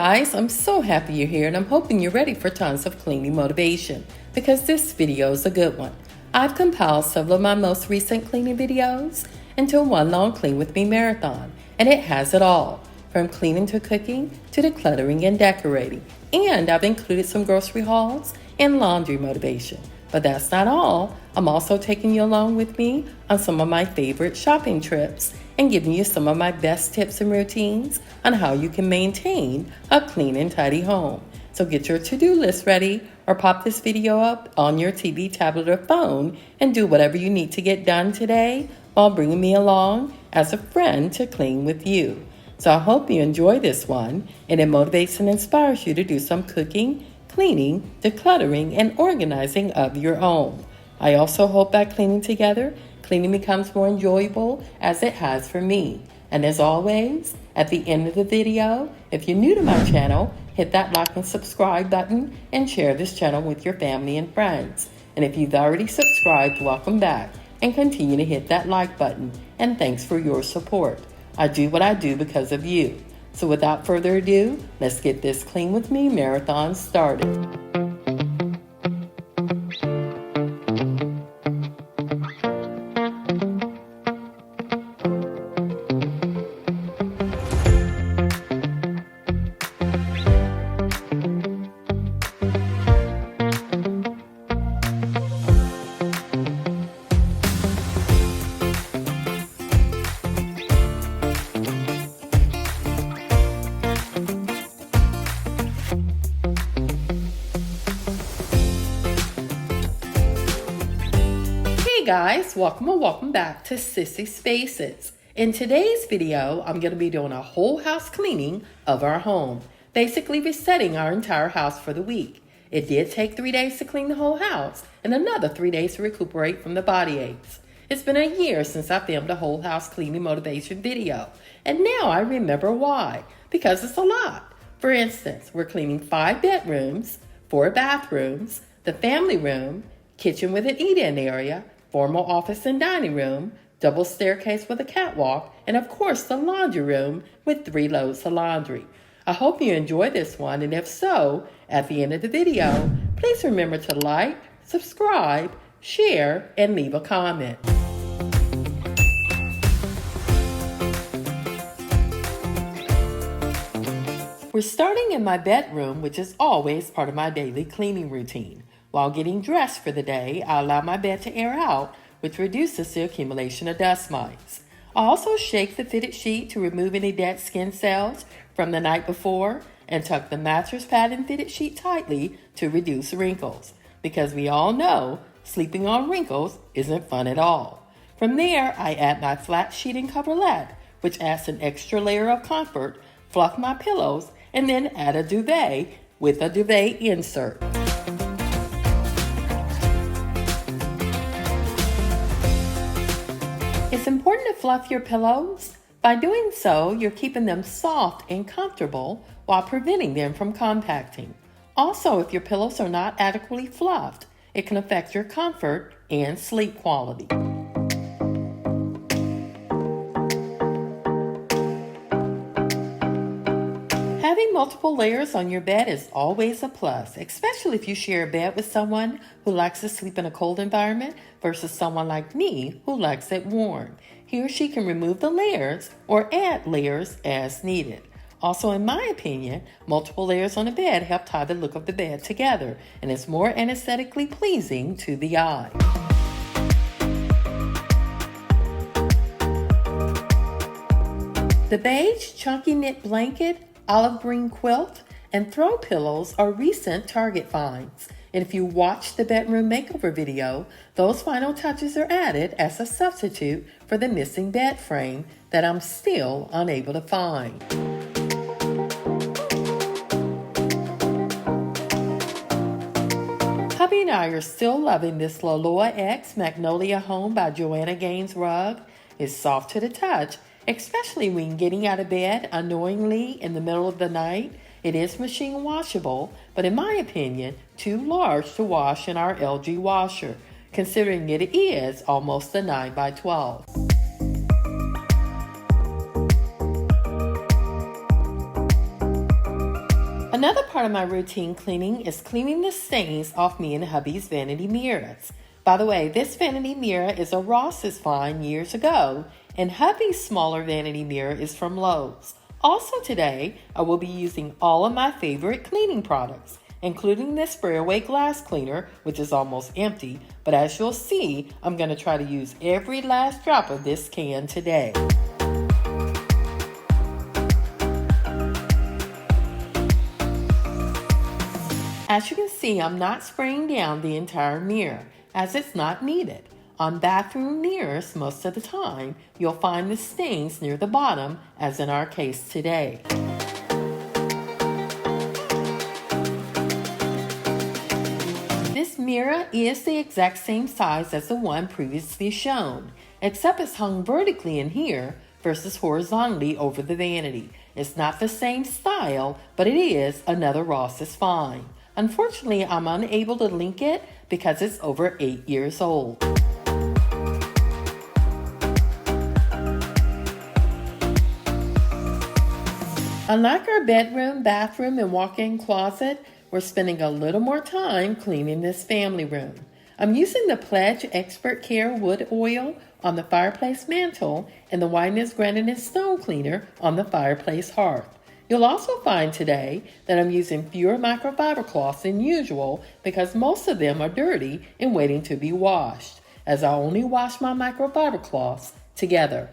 guys, I'm so happy you're here and I'm hoping you're ready for tons of cleaning motivation because this video is a good one. I've compiled several of my most recent cleaning videos into one long Clean With Me marathon, and it has it all, from cleaning to cooking to decluttering and decorating. And I've included some grocery hauls and laundry motivation. But that's not all. I'm also taking you along with me on some of my favorite shopping trips and giving you some of my best tips and routines on how you can maintain a clean and tidy home. So get your to-do list ready or pop this video up on your TV, tablet, or phone and do whatever you need to get done today while bringing me along as a friend to clean with you. So I hope you enjoy this one and it motivates and inspires you to do some cooking, cleaning, decluttering, and organizing of your home. I also hope by cleaning together, cleaning becomes more enjoyable as it has for me. And as always, at the end of the video, if you're new to my channel, hit that like and subscribe button and share this channel with your family and friends. And if you've already subscribed, welcome back and continue to hit that like button. And thanks for your support. I do what I do because of you. So without further ado, let's get this Clean With Me marathon started. Hey guys, welcome back to Sissy Spaces. In today's video, I'm going to be doing a whole house cleaning of our home, basically resetting our entire house for the week. It did take 3 days to clean the whole house and another 3 days to recuperate from the body aches. It's been a year since I filmed a whole house cleaning motivation video, and now I remember why, because it's a lot. For instance, we're cleaning 5 bedrooms, 4 bathrooms, the family room, kitchen with an eat-in area, formal office and dining room, double staircase with a catwalk, and of course the laundry room with 3 loads of laundry. I hope you enjoy this one, and if so, at the end of the video, please remember to like, subscribe, share, and leave a comment. We're starting in my bedroom, which is always part of my daily cleaning routine. While getting dressed for the day, I allow my bed to air out, which reduces the accumulation of dust mites. I also shake the fitted sheet to remove any dead skin cells from the night before and tuck the mattress pad and fitted sheet tightly to reduce wrinkles, because we all know sleeping on wrinkles isn't fun at all. From there, I add my flat sheet and coverlet, which adds an extra layer of comfort, fluff my pillows, and then add a duvet with a duvet insert. It's important to fluff your pillows. By doing so, you're keeping them soft and comfortable while preventing them from compacting. Also, if your pillows are not adequately fluffed, it can affect your comfort and sleep quality. Having multiple layers on your bed is always a plus, especially if you share a bed with someone who likes to sleep in a cold environment versus someone like me who likes it warm. He or she can remove the layers or add layers as needed. Also, in my opinion, multiple layers on a bed help tie the look of the bed together, and it's more aesthetically pleasing to the eye. The beige chunky knit blanket, olive green quilt, and throw pillows are recent Target finds. And if you watch the bedroom makeover video, those final touches are added as a substitute for the missing bed frame that I'm still unable to find. Hubby and I are still loving this Laloa X Magnolia Home by Joanna Gaines rug. It's soft to the touch, especially when getting out of bed unknowingly in the middle of the night. It is machine washable, but in my opinion, too large to wash in our LG washer, considering it is almost a 9x12. part of my routine cleaning is cleaning the stains off me and hubby's vanity mirrors. By the way, this vanity mirror is a Ross's find years ago, and hubby's smaller vanity mirror is from Lowe's. Also today, I will be using all of my favorite cleaning products, including this spray away glass cleaner, which is almost empty, but as you'll see, I'm going to try to use every last drop of this can today. As you can see, I'm not spraying down the entire mirror, as it's not needed. On bathroom mirrors, most of the time, you'll find the stains near the bottom, as in our case today. This mirror is the exact same size as the one previously shown, except it's hung vertically in here versus horizontally over the vanity. It's not the same style, but it is another Ross's find. Unfortunately, I'm unable to link it because it's over 8 years old. Unlike our bedroom, bathroom, and walk-in closet, we're spending a little more time cleaning this family room. I'm using the Pledge Expert Care wood oil on the fireplace mantle and the Whiteness Granite Stone Cleaner on the fireplace hearth. You'll also find today that I'm using fewer microfiber cloths than usual because most of them are dirty and waiting to be washed, as I only wash my microfiber cloths together.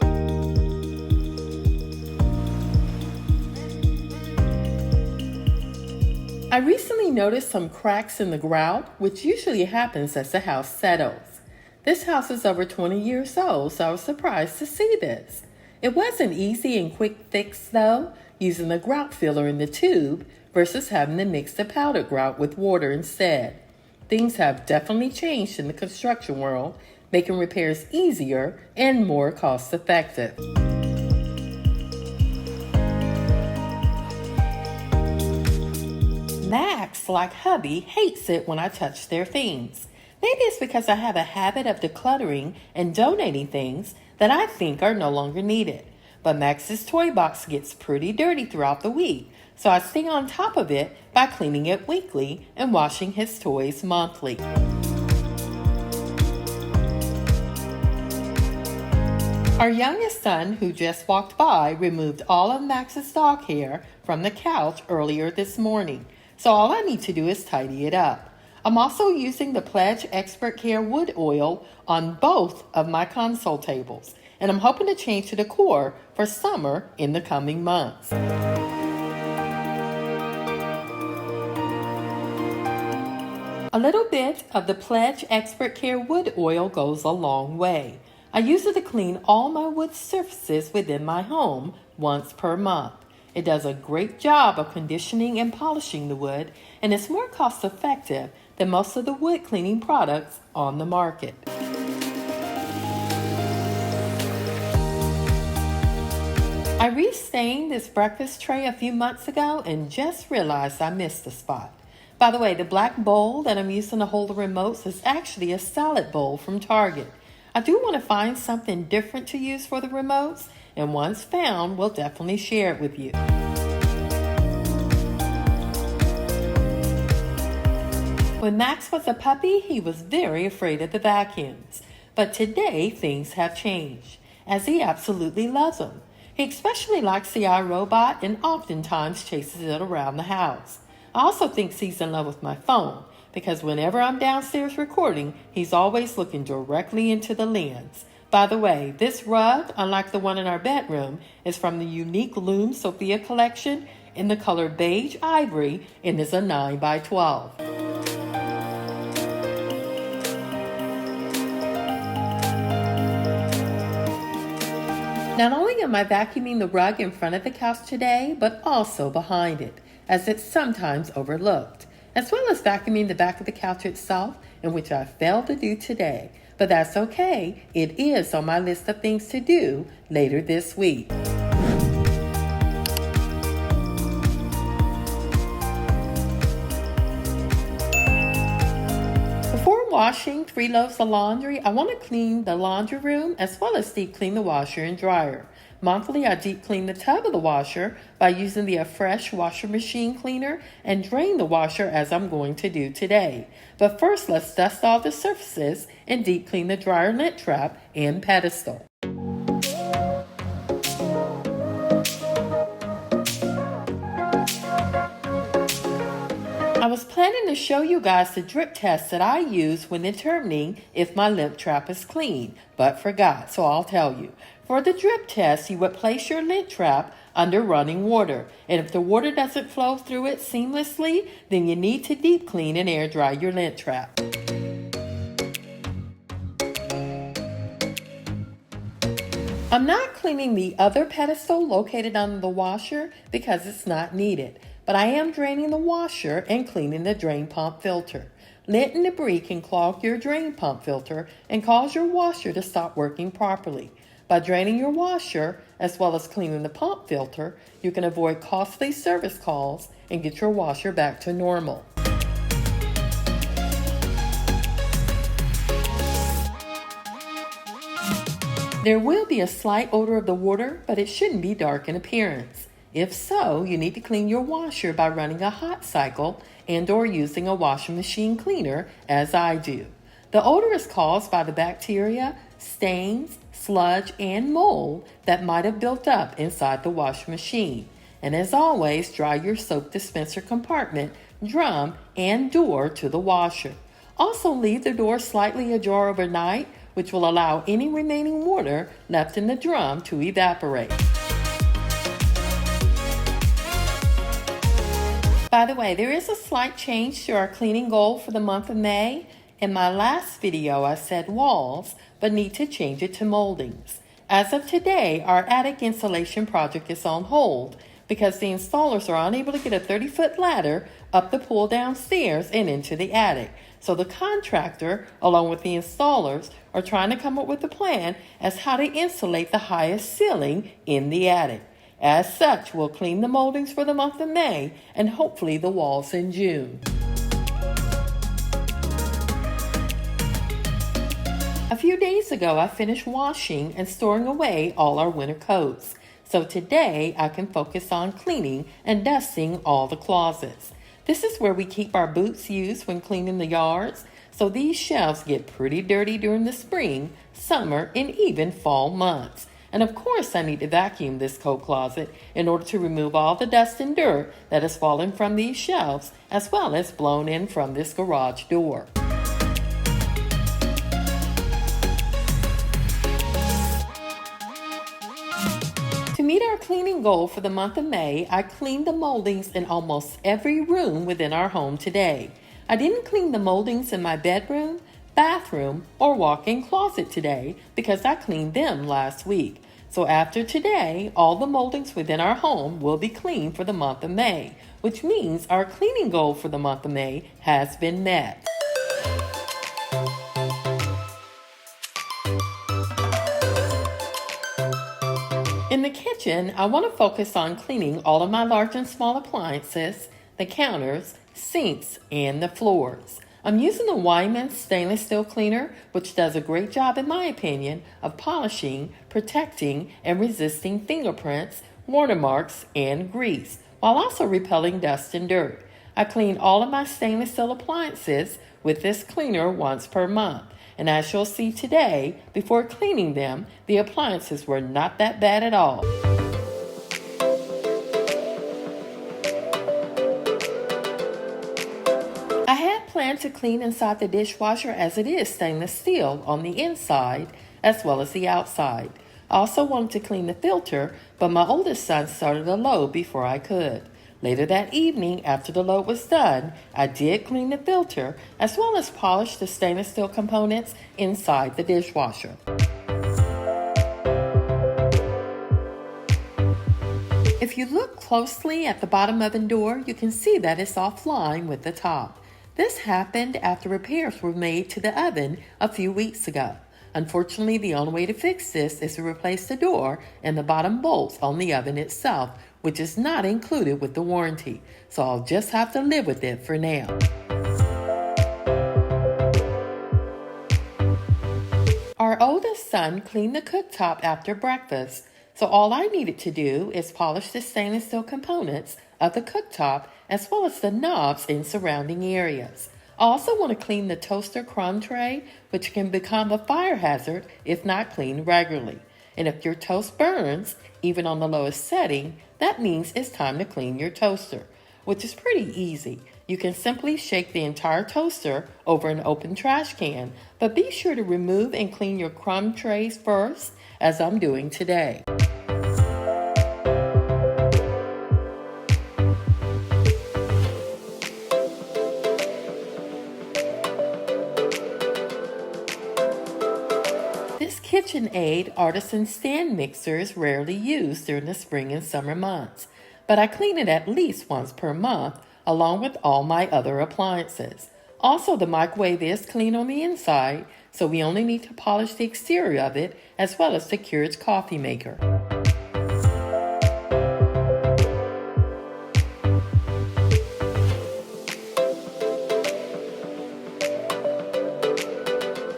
I recently noticed some cracks in the grout, which usually happens as the house settles. This house is over 20 years old, so I was surprised to see this. It was an easy and quick fix though, using the grout filler in the tube versus having to mix the powdered grout with water instead. Things have definitely changed in the construction world, making repairs easier and more cost-effective. Max, like hubby, hates it when I touch their things. Maybe it's because I have a habit of decluttering and donating things that I think are no longer needed. But Max's toy box gets pretty dirty throughout the week, so I stay on top of it by cleaning it weekly and washing his toys monthly. Our youngest son, who just walked by, removed all of Max's dog hair from the couch earlier this morning, so all I need to do is tidy it up. I'm also using the Pledge Expert Care wood oil on both of my console tables, and I'm hoping to change to Decor for summer in the coming months. A little bit of the Pledge Expert Care wood oil goes a long way. I use it to clean all my wood surfaces within my home once per month. It does a great job of conditioning and polishing the wood, and it's more cost effective than most of the wood cleaning products on the market. I restained this breakfast tray a few months ago and just realized I missed a spot. By the way, the black bowl that I'm using to hold the remotes is actually a salad bowl from Target. I do want to find something different to use for the remotes, and once found, we'll definitely share it with you. When Max was a puppy, he was very afraid of the vacuums. But today, things have changed, as he absolutely loves them. He especially likes the iRobot and oftentimes chases it around the house. I also think he's in love with my phone, because whenever I'm downstairs recording, he's always looking directly into the lens. By the way, this rug, unlike the one in our bedroom, is from the unique Loom Sophia collection in the color beige ivory and is a 9x12. Not only am I vacuuming the rug in front of the couch today, but also behind it, as it's sometimes overlooked, as well as vacuuming the back of the couch itself, in which I failed to do today. But that's okay, it is on my list of things to do later this week. Before washing 3 loads of laundry, I want to clean the laundry room as well as deep clean the washer and dryer. Monthly, I deep clean the tub of the washer by using the fresh washer machine cleaner and drain the washer as I'm going to do today. But first, let's dust all the surfaces and deep clean the dryer lint trap and pedestal. I was planning to show you guys the drip test that I use when determining if my lint trap is clean, but forgot, so I'll tell you. For the drip test, you would place your lint trap under running water, and if the water doesn't flow through it seamlessly, then you need to deep clean and air dry your lint trap. I'm not cleaning the other pedestal located under the washer because it's not needed, but I am draining the washer and cleaning the drain pump filter. Lint and debris can clog your drain pump filter and cause your washer to stop working properly. By draining your washer, as well as cleaning the pump filter, you can avoid costly service calls and get your washer back to normal. There will be a slight odor of the water, but it shouldn't be dark in appearance. If so, you need to clean your washer by running a hot cycle and/or using a washing machine cleaner, as I do. The odor is caused by the bacteria, stains, sludge, and mold that might have built up inside the washing machine. And as always, dry your soap dispenser compartment, drum, and door to the washer. Also, leave the door slightly ajar overnight, which will allow any remaining water left in the drum to evaporate. By the way, there is a slight change to our cleaning goal for the month of May. In my last video, I said walls, but need to change it to moldings. As of today, our attic insulation project is on hold because the installers are unable to get a 30-foot ladder up the pull down stairs and into the attic. So the contractor, along with the installers, are trying to come up with a plan as how to insulate the highest ceiling in the attic. As such, we'll clean the moldings for the month of May and hopefully the walls in June. A few days ago, I finished washing and storing away all our winter coats. So today, I can focus on cleaning and dusting all the closets. This is where we keep our boots used when cleaning the yards, so these shelves get pretty dirty during the spring, summer, and even fall months. And of course, I need to vacuum this coat closet in order to remove all the dust and dirt that has fallen from these shelves, as well as blown in from this garage door. To meet our cleaning goal for the month of May, I cleaned the moldings in almost every room within our home today. I didn't clean the moldings in my bedroom, bathroom, or walk-in closet today because I cleaned them last week. So after today, all the moldings within our home will be cleaned for the month of May, which means our cleaning goal for the month of May has been met. In the kitchen, I want to focus on cleaning all of my large and small appliances, the counters, sinks, and the floors. I'm using the Wyman stainless steel cleaner, which does a great job, in my opinion, of polishing, protecting, and resisting fingerprints, watermarks, and grease, while also repelling dust and dirt. I clean all of my stainless steel appliances with this cleaner once per month. And as you'll see today, before cleaning them, the appliances were not that bad at all. I had planned to clean inside the dishwasher as it is stainless steel on the inside as well as the outside. I also wanted to clean the filter, but my oldest son started a load before I could. Later that evening, after the load was done, I did clean the filter as well as polish the stainless steel components inside the dishwasher. If you look closely at the bottom oven door, you can see that it's offline with the top. This happened after repairs were made to the oven a few weeks ago. Unfortunately, the only way to fix this is to replace the door and the bottom bolts on the oven itself, which is not included with the warranty, so I'll just have to live with it for now. Our oldest son cleaned the cooktop after breakfast, So all I needed to do is polish the stainless steel components of the cooktop as well as the knobs in surrounding areas. I also want to clean the toaster crumb tray, which can become a fire hazard if not cleaned regularly. And if your toast burns, even on the lowest setting, that means it's time to clean your toaster, which is pretty easy. You can simply shake the entire toaster over an open trash can, but be sure to remove and clean your crumb trays first, as I'm doing today. This KitchenAid artisan stand mixer is rarely used during the spring and summer months, but I clean it at least once per month along with all my other appliances. Also, the microwave is clean on the inside, so we only need to polish the exterior of it as well as the Keurig coffee maker.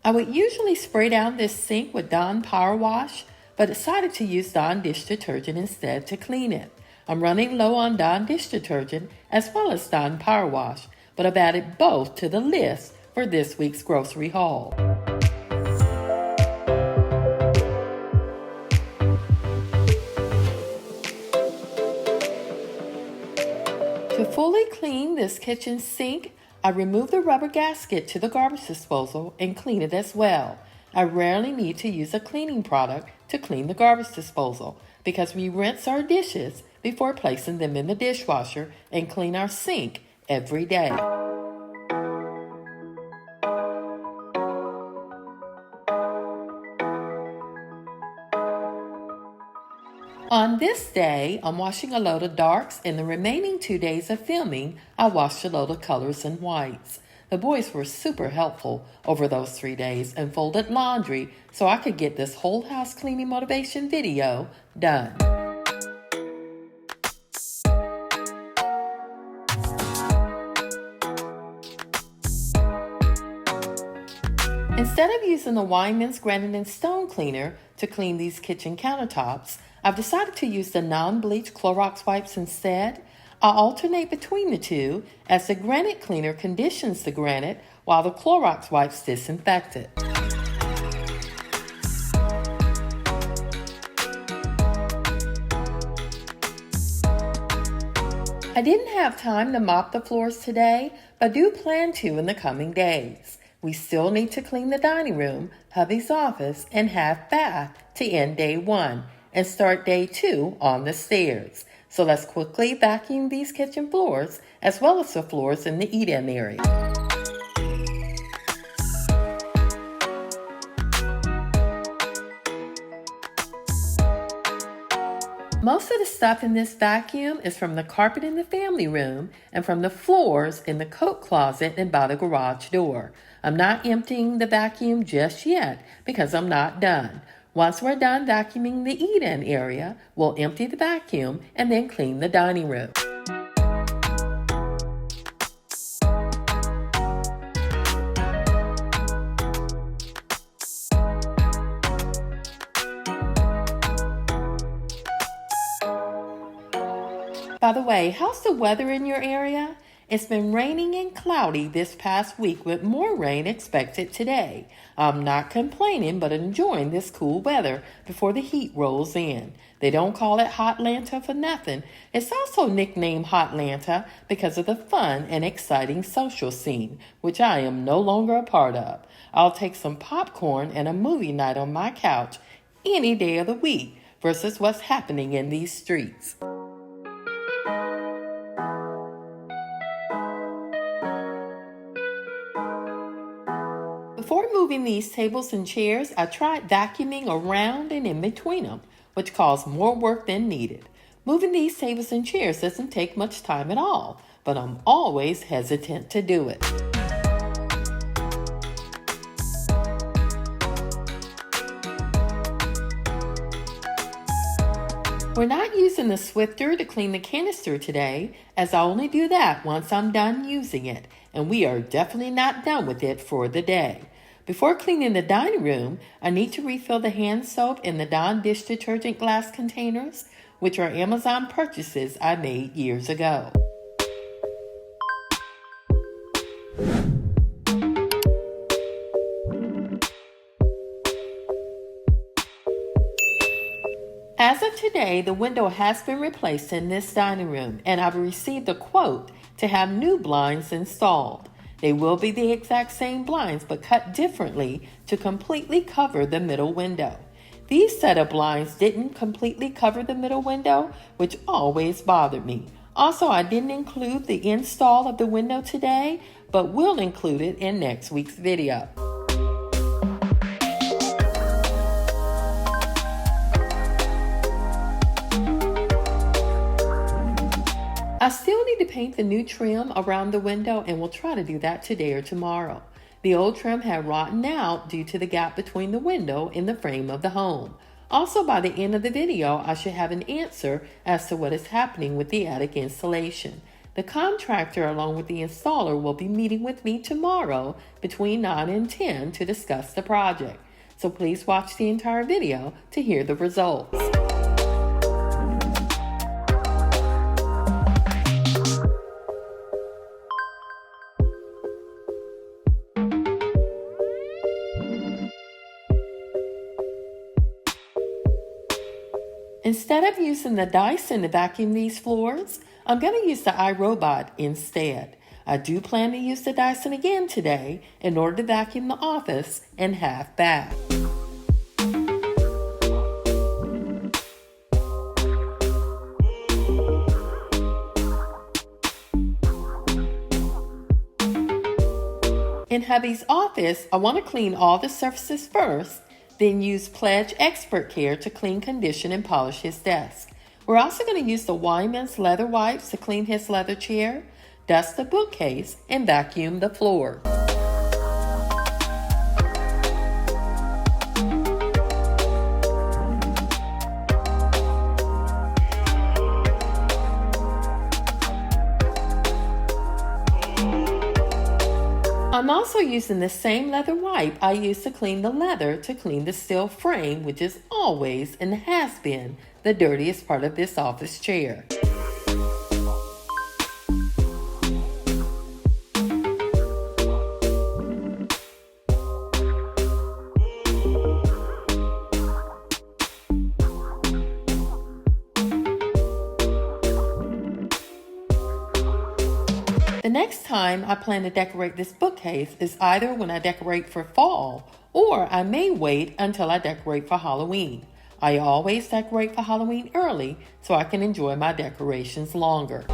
I would usually spray down this sink with Dawn Power Wash, but decided to use Dawn dish detergent instead to clean it. I'm running low on Dawn dish detergent as well as Dawn Power Wash, but I've added both to the list for this week's grocery haul. To fully clean this kitchen sink, I remove the rubber gasket to the garbage disposal and clean it as well. I rarely need to use a cleaning product to clean the garbage disposal because we rinse our dishes before placing them in the dishwasher and clean our sink every day. On this day, I'm washing a load of darks, and the remaining 2 days of filming, I washed a load of colors and whites. The boys were super helpful over those 3 days and folded laundry so I could get this whole house cleaning motivation video done. Instead of using the Weinmann's Granite & Stone cleaner to clean these kitchen countertops, I've decided to use the non-bleach Clorox wipes instead. I alternate between the two as the granite cleaner conditions the granite while the Clorox wipes disinfect it. I didn't have time to mop the floors today, but do plan to in the coming days. We still need to clean the dining room, hubby's office, and half bath to end day 1 and start day 2 on the stairs. So let's quickly vacuum these kitchen floors as well as the floors in the eat-in area. Most of the stuff in this vacuum is from the carpet in the family room and from the floors in the coat closet and by the garage door. I'm not emptying the vacuum just yet because I'm not done. Once we're done vacuuming the eat-in area, we'll empty the vacuum and then clean the dining room. By the way, how's the weather in your area? It's been raining and cloudy this past week with more rain expected today. I'm not complaining but enjoying this cool weather before the heat rolls in. They don't call it Hotlanta for nothing. It's also nicknamed Hotlanta because of the fun and exciting social scene, which I am no longer a part of. I'll take some popcorn and a movie night on my couch any day of the week versus what's happening in these streets. Before moving these tables and chairs, I tried vacuuming around and in between them, which caused more work than needed. Moving these tables and chairs doesn't take much time at all, but I'm always hesitant to do it. We're not using the Swifter to clean the canister today, as I only do that once I'm done using it, and we are definitely not done with it for the day. Before cleaning the dining room, I need to refill the hand soap in the Dawn dish detergent glass containers, which are Amazon purchases I made years ago. As of today, the window has been replaced in this dining room, and I've received a quote to have new blinds installed. They will be the exact same blinds, but cut differently to completely cover the middle window. These set of blinds didn't completely cover the middle window, which always bothered me. Also, I didn't include the install of the window today, but will include it in next week's video. I still need to paint the new trim around the window, and will try to do that today or tomorrow. The old trim had rotten out due to the gap between the window and the frame of the home. Also, by the end of the video, I should have an answer as to what is happening with the attic installation. The contractor along with the installer will be meeting with me tomorrow between 9 and 10 to discuss the project. So please watch the entire video to hear the results. Instead of using the Dyson to vacuum these floors, I'm going to use the iRobot instead. I do plan to use the Dyson again today in order to vacuum the office and half bath. In hubby's office, I want to clean all the surfaces first, then use Pledge Expert Care to clean, condition, and polish his desk. We're also going to use the Wyman's leather wipes to clean his leather chair, dust the bookcase, and vacuum the floor. I'm also using the same leather wipe I used to clean the leather to clean the steel frame, which is always and has been the dirtiest part of this office chair. The next time I plan to decorate this bookcase is either when I decorate for fall, or I may wait until I decorate for Halloween. I always decorate for Halloween early so I can enjoy my decorations longer.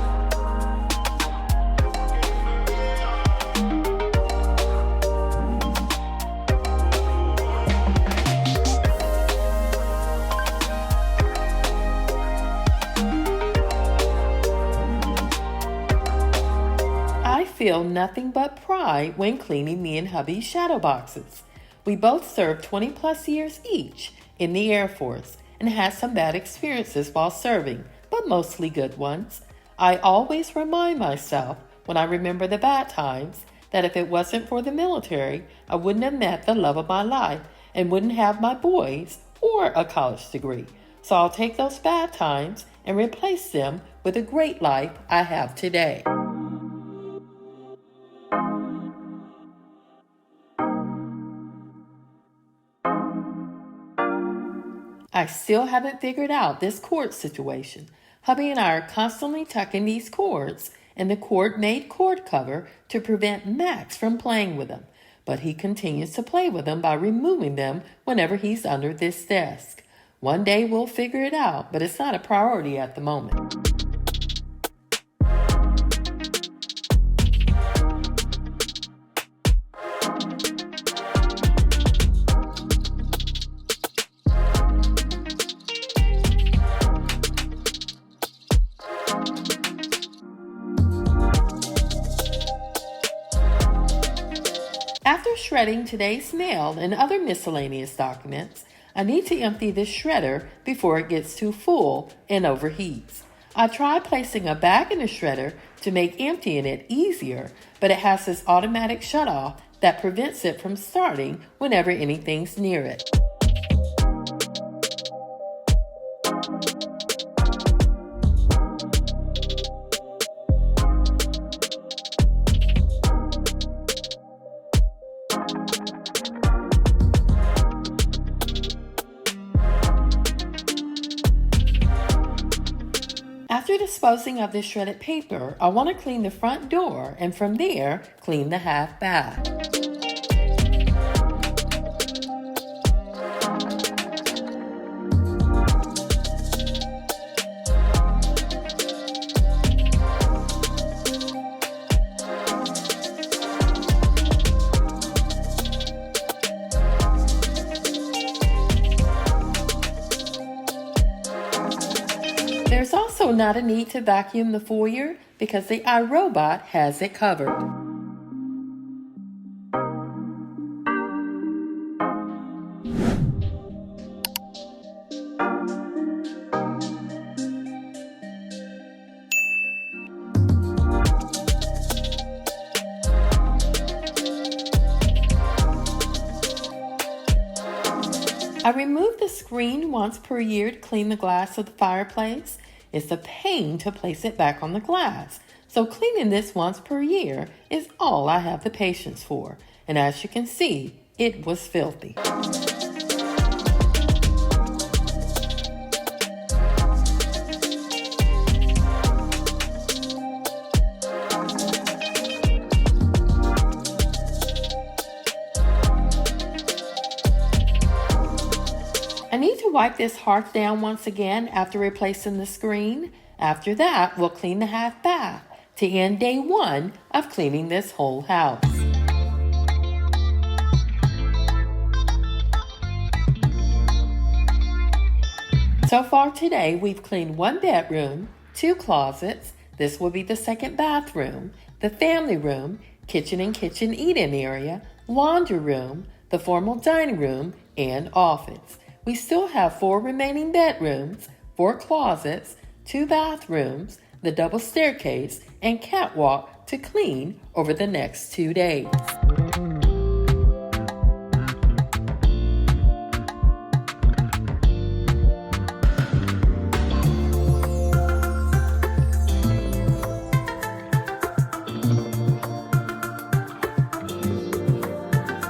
I feel nothing but pride when cleaning me and hubby's shadow boxes. We both served 20 plus years each in the Air Force and had some bad experiences while serving, but mostly good ones. I always remind myself when I remember the bad times that if it wasn't for the military, I wouldn't have met the love of my life and wouldn't have my boys or a college degree. So I'll take those bad times and replace them with a great life I have today. I still haven't figured out this cord situation. Hubby and I are constantly tucking these cords in the cord-made cord cover to prevent Max from playing with them, but he continues to play with them by removing them whenever he's under this desk. One day we'll figure it out, but it's not a priority at the moment. After shredding today's mail and other miscellaneous documents, I need to empty this shredder before it gets too full and overheats. I tried placing a bag in the shredder to make emptying it easier, but it has this automatic shutoff that prevents it from starting whenever anything's near it. After disposing of this shredded paper, I want to clean the front door and from there, clean the half bath. There's also not a need to vacuum the foyer because the iRobot has it covered. I remove the screen once per year to clean the glass of the fireplace. It's a pain to place it back on the glass, so cleaning this once per year is all I have the patience for. And as you can see, it was filthy. I need to wipe this hearth down once again after replacing the screen. After that, we'll clean the half bath to end day one of cleaning this whole house. So far today, we've cleaned one bedroom, 2 closets. This will be the second bathroom, the family room, kitchen and kitchen eat-in area, laundry room, the formal dining room, and office. We still have 4 remaining bedrooms, 4 closets, 2 bathrooms, the double staircase, and catwalk to clean over the next 2 days.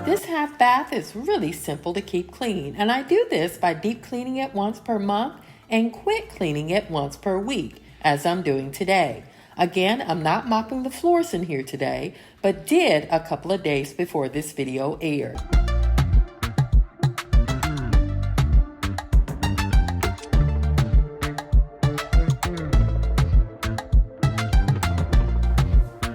This half bath is really simple to keep clean, and I do this by deep cleaning it once per month and quick cleaning it once per week, as I'm doing today. Again, I'm not mopping the floors in here today, but did a couple of days before this video aired.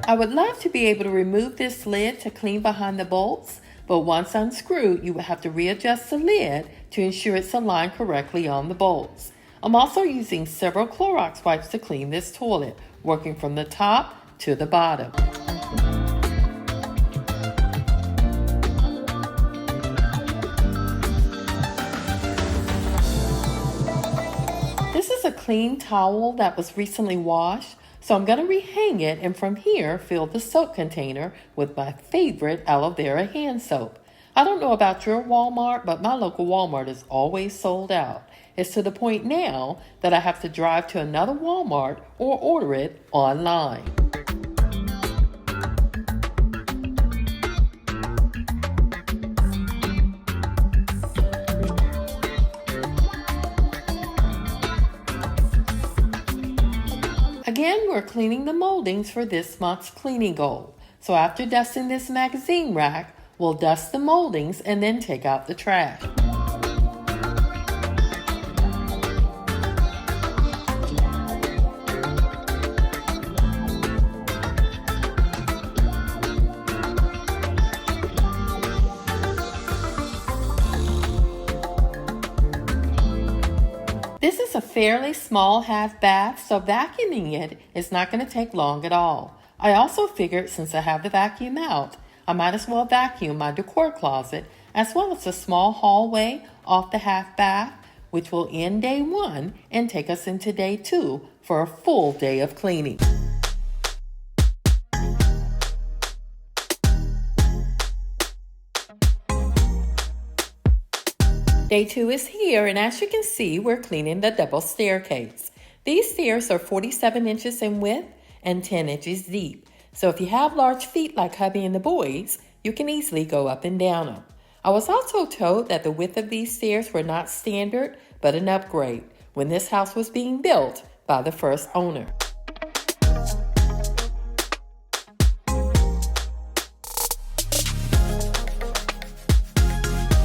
I would love to be able to remove this lid to clean behind the bolts, but once unscrewed, you will have to readjust the lid to ensure it's aligned correctly on the bolts. I'm also using several Clorox wipes to clean this toilet, working from the top to the bottom. This is a clean towel that was recently washed, so I'm going to rehang it and from here fill the soap container with my favorite aloe vera hand soap. I don't know about your Walmart, but my local Walmart is always sold out. It's to the point now that I have to drive to another Walmart or order it online. Again, we're cleaning the moldings for this month's cleaning goal. So after dusting this magazine rack, we'll dust the moldings and then take out the trash. This is a fairly small half bath, so vacuuming it is not going to take long at all. I also figured since I have the vacuum out, I might as well vacuum my decor closet as well as a small hallway off the half bath, which will end day one and take us into day two for a full day of cleaning. Day 2 is here, and as you can see, we're cleaning the double staircase. These stairs are 47 inches in width and 10 inches deep. So if you have large feet like hubby and the boys, you can easily go up and down them. I was also told that the width of these stairs were not standard, but an upgrade when this house was being built by the first owner.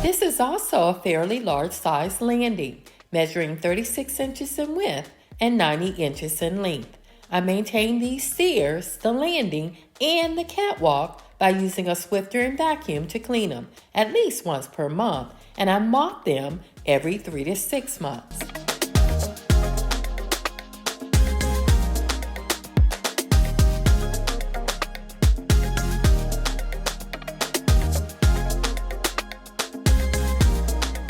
This is also a fairly large size landing, measuring 36 inches in width and 90 inches in length. I maintain these stairs, the landing, and the catwalk by using a Swiffer and vacuum to clean them at least once per month, and I mop them every 3 to 6 months.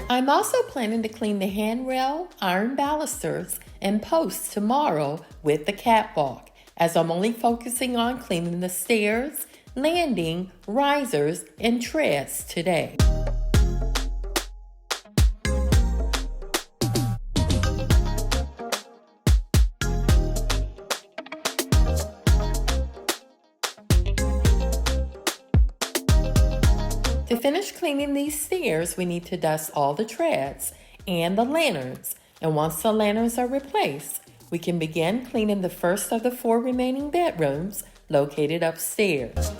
I'm also planning to clean the handrail, iron balusters, and posts tomorrow with the catwalk, as I'm only focusing on cleaning the stairs, landing, risers, and treads today. To finish cleaning these stairs, we need to dust all the treads and the lanterns, and once the lanterns are replaced, we can begin cleaning the first of the 4 remaining bedrooms located upstairs.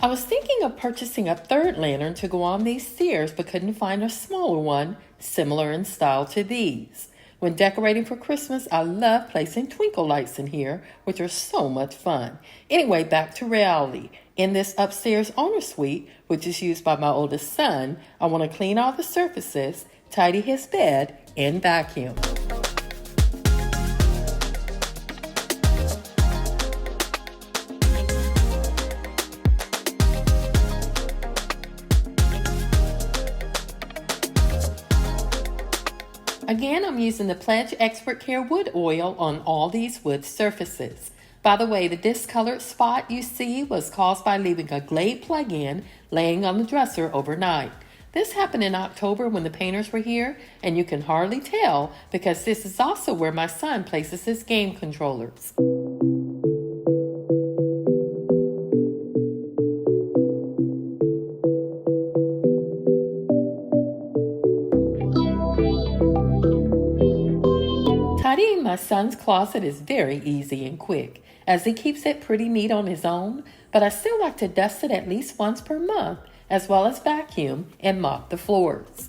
I was thinking of purchasing a 3rd lantern to go on these stairs, but couldn't find a smaller one similar in style to these. When decorating for Christmas, I love placing twinkle lights in here, which are so much fun. Anyway, back to reality. In this upstairs owner suite, which is used by my oldest son, I want to clean all the surfaces, tidy his bed, and vacuum. Again, I'm using the Pledge Expert Care wood oil on all these wood surfaces. By the way, the discolored spot you see was caused by leaving a Glade plug-in laying on the dresser overnight. This happened in October when the painters were here, and you can hardly tell because this is also where my son places his game controllers. Tidying my son's closet is very easy and quick, as he keeps it pretty neat on his own, but I still like to dust it at least once per month, as well as vacuum and mop the floors.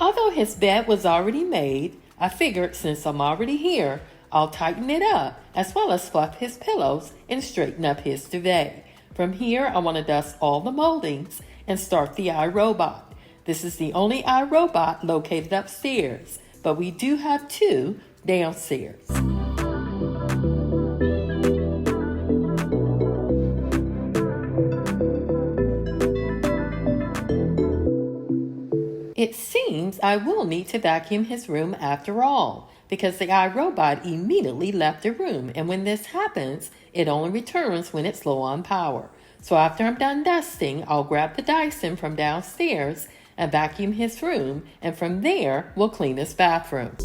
Although his bed was already made, I figured since I'm already here, I'll tighten it up, as well as fluff his pillows and straighten up his duvet. From here, I want to dust all the moldings and start the iRobot. This is the only iRobot located upstairs, but we do have 2 downstairs. It seems I will need to vacuum his room after all, because the iRobot immediately left the room, and when this happens, it only returns when it's low on power. So after I'm done dusting, I'll grab the Dyson from downstairs and vacuum his room, and from there, we'll clean his bathroom.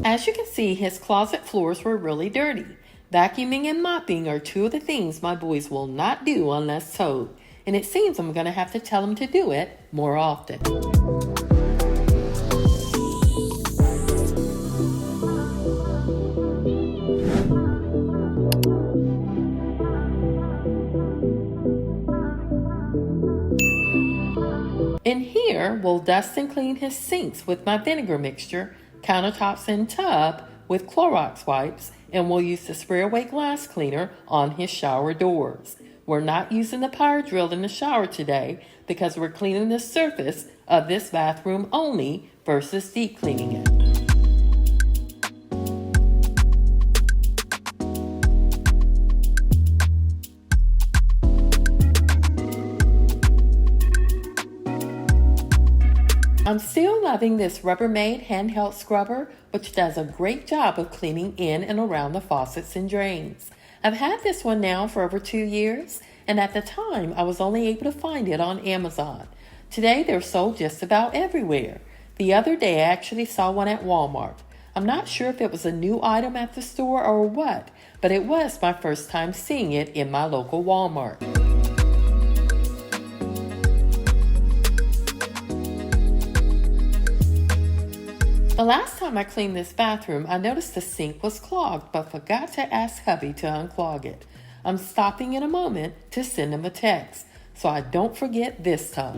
As you can see, his closet floors were really dirty. Vacuuming and mopping are 2 of the things my boys will not do unless told, and it seems I'm going to have to tell them to do it more often. In here, we'll dust and clean his sinks with my vinegar mixture, countertops and tub with Clorox wipes, and we'll use the spray away glass cleaner on his shower doors. we're not using the power drill in the shower today because we're cleaning the surface of this bathroom only versus deep cleaning it. I'm still loving this Rubbermaid handheld scrubber, which does a great job of cleaning in and around the faucets and drains. I've had this one now for over 2 years, and at the time I was only able to find it on Amazon. Today they're sold just about everywhere. The other day I actually saw one at Walmart. I'm not sure if it was a new item at the store or what, but it was my first time seeing it in my local Walmart. The last time I cleaned this bathroom, I noticed the sink was clogged, but forgot to ask hubby to unclog it. I'm stopping in a moment to send him a text, so I don't forget this time.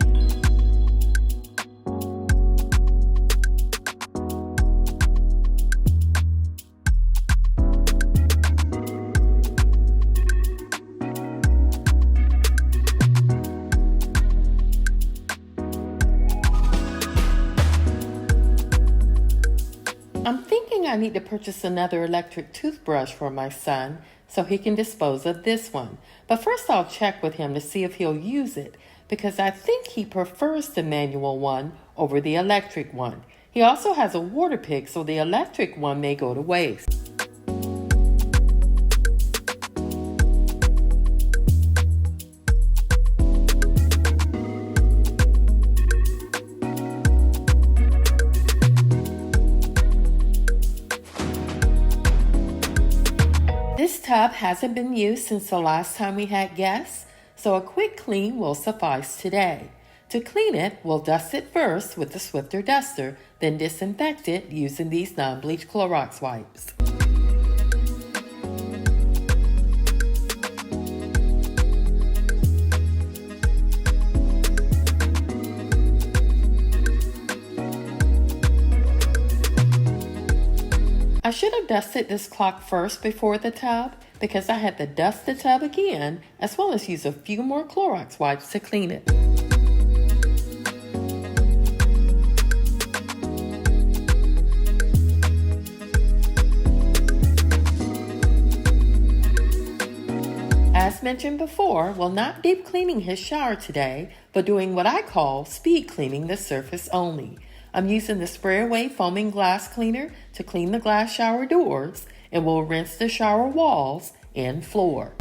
I'm thinking I need to purchase another electric toothbrush for my son so he can dispose of this one. But first I'll check with him to see if he'll use it, because I think he prefers the manual one over the electric one. He also has a water pick, so the electric one may go to waste. This tub hasn't been used since the last time we had guests, so a quick clean will suffice today. To clean it, we'll dust it first with the Swiffer duster, then disinfect it using these non-bleach Clorox wipes. I should have dusted this clock first before the tub because I had to dust the tub again as well as use a few more Clorox wipes to clean it. As mentioned before, we're not deep cleaning his shower today, but doing what I call speed cleaning the surface only. I'm using the spray away foaming glass cleaner to clean the glass shower doors, and we'll rinse the shower walls and floor.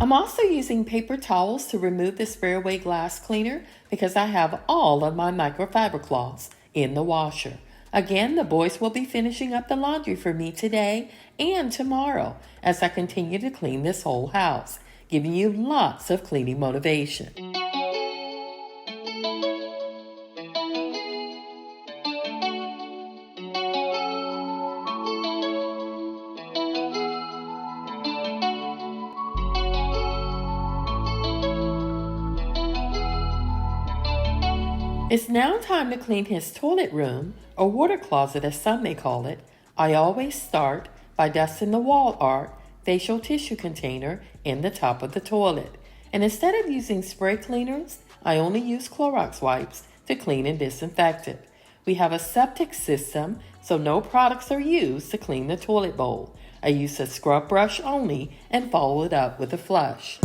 I'm also using paper towels to remove the spray away glass cleaner because I have all of my microfiber cloths in the washer. Again, the boys will be finishing up the laundry for me today and tomorrow as I continue to clean this whole house, giving you lots of cleaning motivation. It's now time to clean his toilet room, or water closet as some may call it. I always start by dusting the wall art, facial tissue container, and the top of the toilet. And instead of using spray cleaners, I only use Clorox wipes to clean and disinfect it. We have a septic system, so no products are used to clean the toilet bowl. I use a scrub brush only and follow it up with a flush.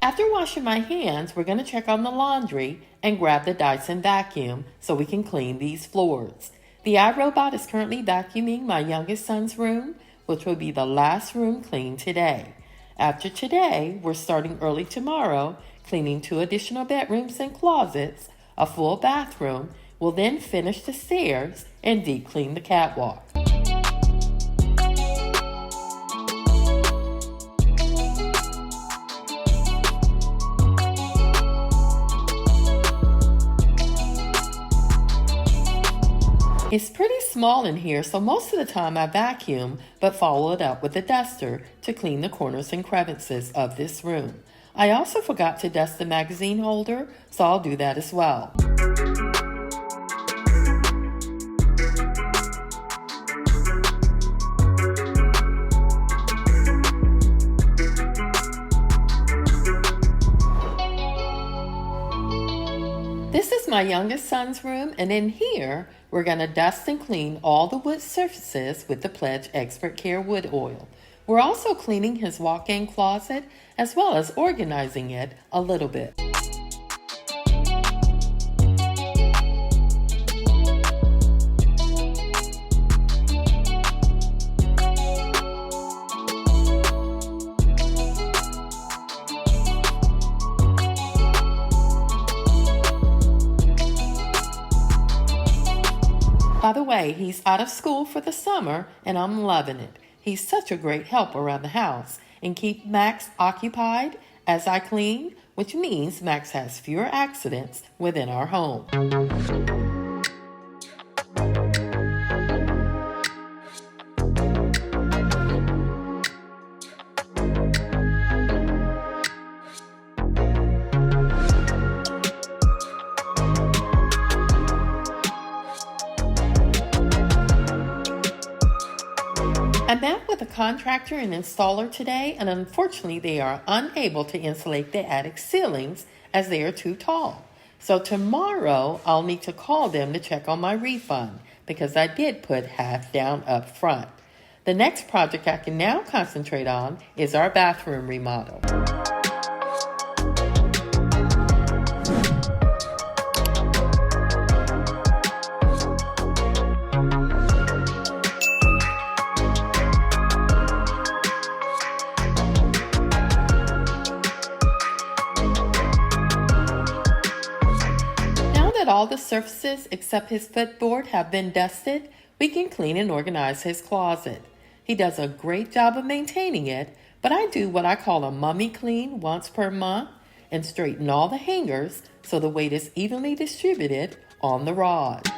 After washing my hands, we're going to check on the laundry and grab the Dyson vacuum so we can clean these floors. The iRobot is currently vacuuming my youngest son's room, which will be the last room cleaned today. After today, we're starting early tomorrow, cleaning 2 additional bedrooms and closets, a full bathroom. We'll then finish the stairs and deep clean the catwalk. It's pretty small in here, so most of the time I vacuum, but follow it up with a duster to clean the corners and crevices of this room. I also forgot to dust the magazine holder, so I'll do that as well. This is my youngest son's room, and in here, we're going to dust and clean all the wood surfaces with the Pledge Expert Care wood oil. We're also cleaning his walk-in closet, as well as organizing it a little bit. By the way, he's out of school for the summer, and I'm loving it. He's such a great help around the house and keep Max occupied as I clean, which means Max has fewer accidents within our home. I met with a contractor and installer today, and unfortunately they are unable to insulate the attic ceilings as they are too tall. So tomorrow I'll need to call them to check on my refund because I did put half down up front. The next project I can now concentrate on is our bathroom remodel. All the surfaces except his footboard have been dusted, we can clean and organize his closet. He does a great job of maintaining it, but I do what I call a mummy clean once per month and straighten all the hangers so the weight is evenly distributed on the rod.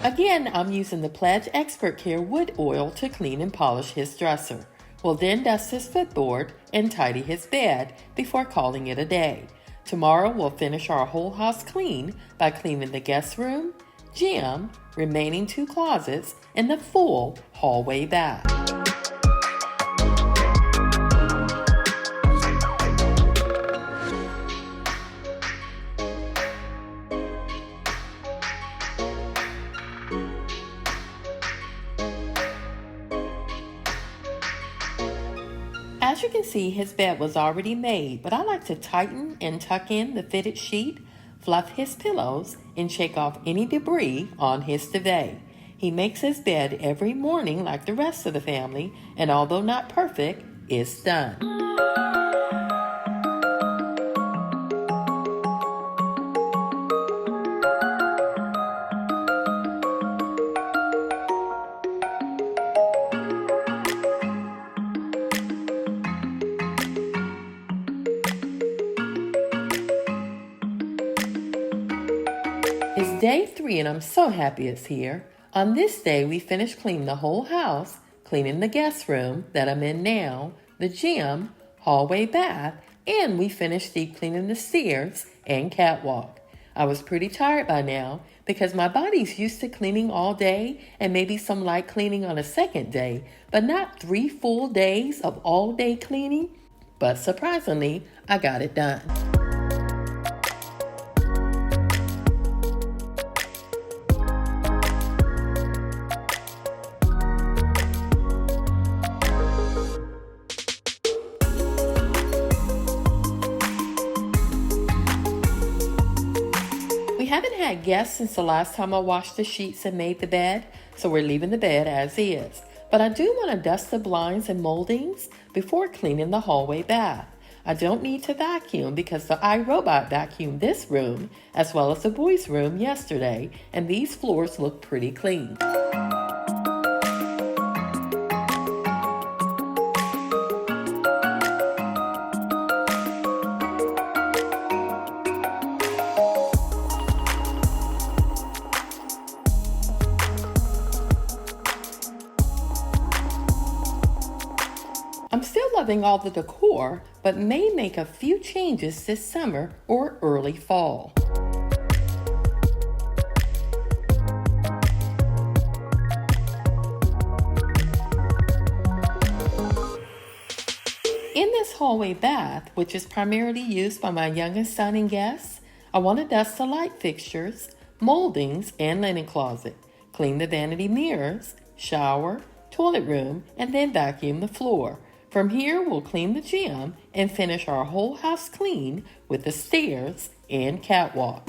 Again, I'm using the Pledge Expert Care wood oil to clean and polish his dresser. We'll then dust his footboard and tidy his bed before calling it a day. Tomorrow we'll finish our whole house clean by cleaning the guest room, gym, remaining 2 closets, and the full hallway bath. As you can see, his bed was already made, but I like to tighten and tuck in the fitted sheet, fluff his pillows, and shake off any debris on his duvet. He makes his bed every morning like the rest of the family, and although not perfect, it's done. It's day 3 and I'm so happy it's here. On this day, we finished cleaning the whole house, cleaning the guest room that I'm in now, the gym, hallway bath, and we finished deep cleaning the stairs and catwalk. I was pretty tired by now because my body's used to cleaning all day and maybe some light cleaning on a second day, but not 3 full days of all day cleaning. But surprisingly, I got it done. We haven't had guests since the last time I washed the sheets and made the bed, so we're leaving the bed as is. But I do want to dust the blinds and moldings before cleaning the hallway bath. I don't need to vacuum because the iRobot vacuumed this room as well as the boys' room yesterday, and these floors look pretty clean. I'm still loving all the decor, but may make a few changes this summer or early fall. In this hallway bath, which is primarily used by my youngest son and guests, I want to dust the light fixtures, moldings, and linen closet, clean the vanity mirrors, shower, toilet room, and then vacuum the floor. From here, we'll clean the gym and finish our whole house clean with the stairs and catwalk.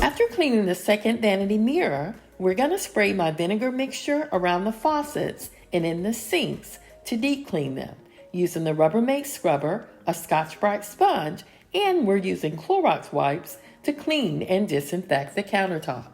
After cleaning the second vanity mirror, we're going to spray my vinegar mixture around the faucets and in the sinks to deep clean them, using the Rubbermaid scrubber, a Scotch-Brite sponge, and we're using Clorox wipes to clean and disinfect the countertops.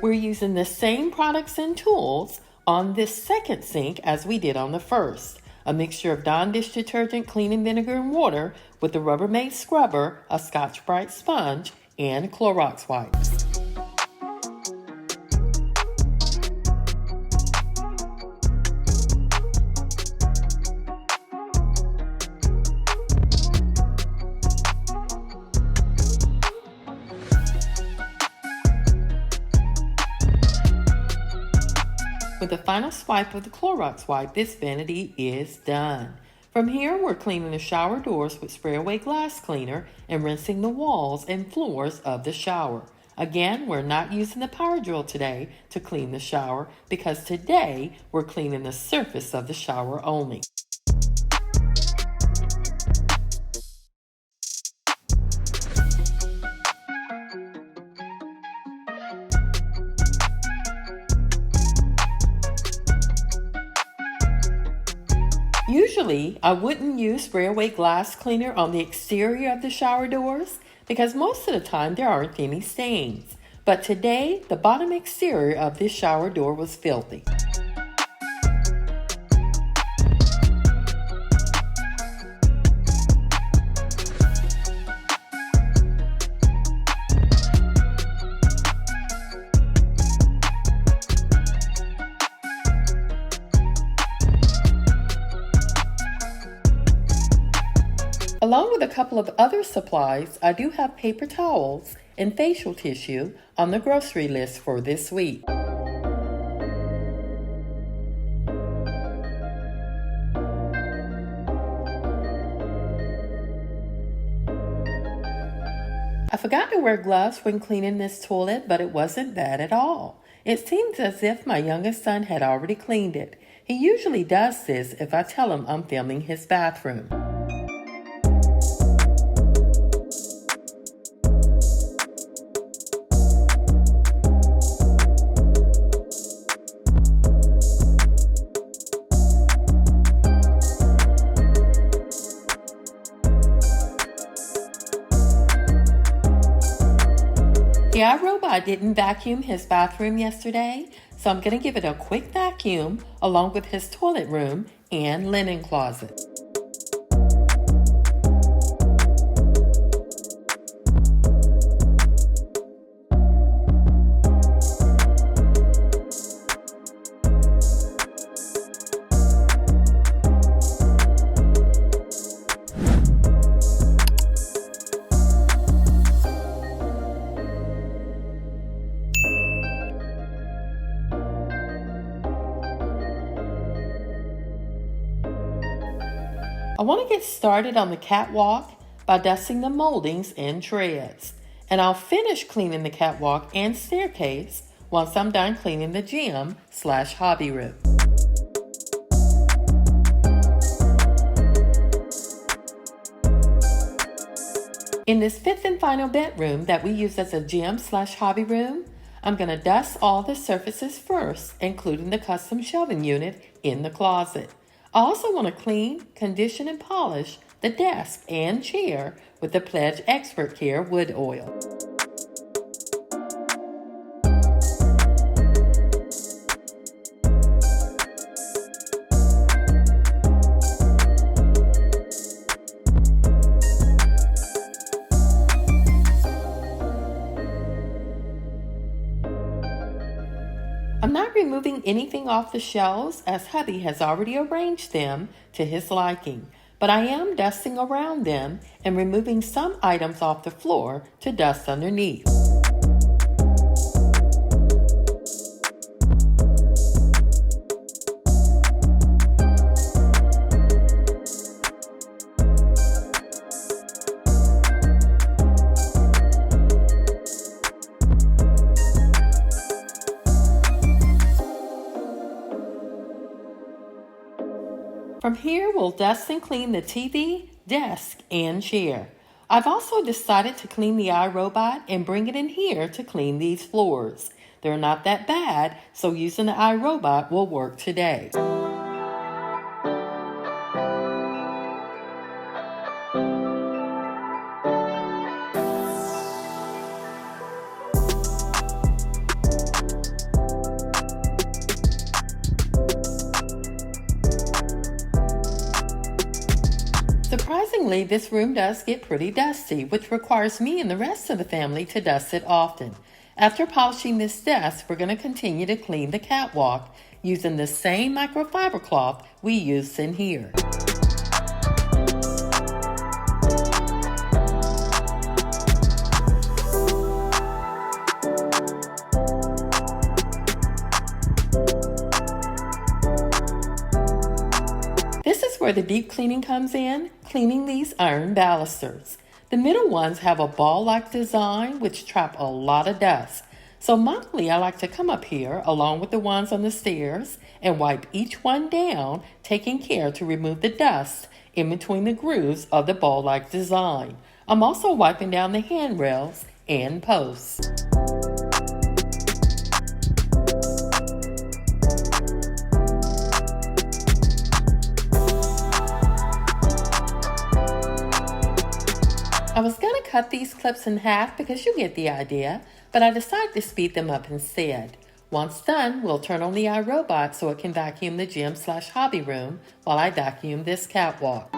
We're using the same products and tools on this second sink as we did on the first. A mixture of Dawn dish detergent, cleaning vinegar, and water with the Rubbermaid scrubber, a Scotch-Brite sponge, and Clorox wipes. With the final swipe of the Clorox wipe, this vanity is done. From here, we're cleaning the shower doors with spray away glass cleaner and rinsing the walls and floors of the shower. Again, we're not using the power drill today to clean the shower because today we're cleaning the surface of the shower only. Usually, I wouldn't use spray away glass cleaner on the exterior of the shower doors because most of the time there aren't any stains. But today, the bottom exterior of this shower door was filthy. Along with a couple of other supplies, I do have paper towels and facial tissue on the grocery list for this week. I forgot to wear gloves when cleaning this toilet, but it wasn't bad at all. It seems as if my youngest son had already cleaned it. He usually does this if I tell him I'm filming his bathroom. The iRobot didn't vacuum his bathroom yesterday, so I'm going to give it a quick vacuum along with his toilet room and linen closet. I want to get started on the catwalk by dusting the moldings and treads. And I'll finish cleaning the catwalk and staircase once I'm done cleaning the gym/hobby room. In this fifth and final bedroom that we use as a gym/hobby room, I'm going to dust all the surfaces first, including the custom shelving unit in the closet. I also want to clean, condition, and polish the desk and chair with the Pledge Expert Care wood oil. I'm not removing anything off the shelves as hubby has already arranged them to his liking, but I am dusting around them and removing some items off the floor to dust underneath. From here, we'll dust and clean the TV, desk, and chair. I've also decided to clean the iRobot and bring it in here to clean these floors. They're not that bad, so using the iRobot will work today. Surprisingly, this room does get pretty dusty, which requires me and the rest of the family to dust it often. After polishing this desk, we're going to continue to clean the catwalk using the same microfiber cloth we used in here. This is where the deep cleaning comes in, cleaning these iron balusters. The middle ones have a ball-like design which trap a lot of dust. So monthly I like to come up here along with the ones on the stairs and wipe each one down, taking care to remove the dust in between the grooves of the ball-like design. I'm also wiping down the handrails and posts. I was going to cut these clips in half because you get the idea, but I decided to speed them up instead. Once done, we'll turn on the iRobot so it can vacuum the gym/hobby room while I vacuum this catwalk.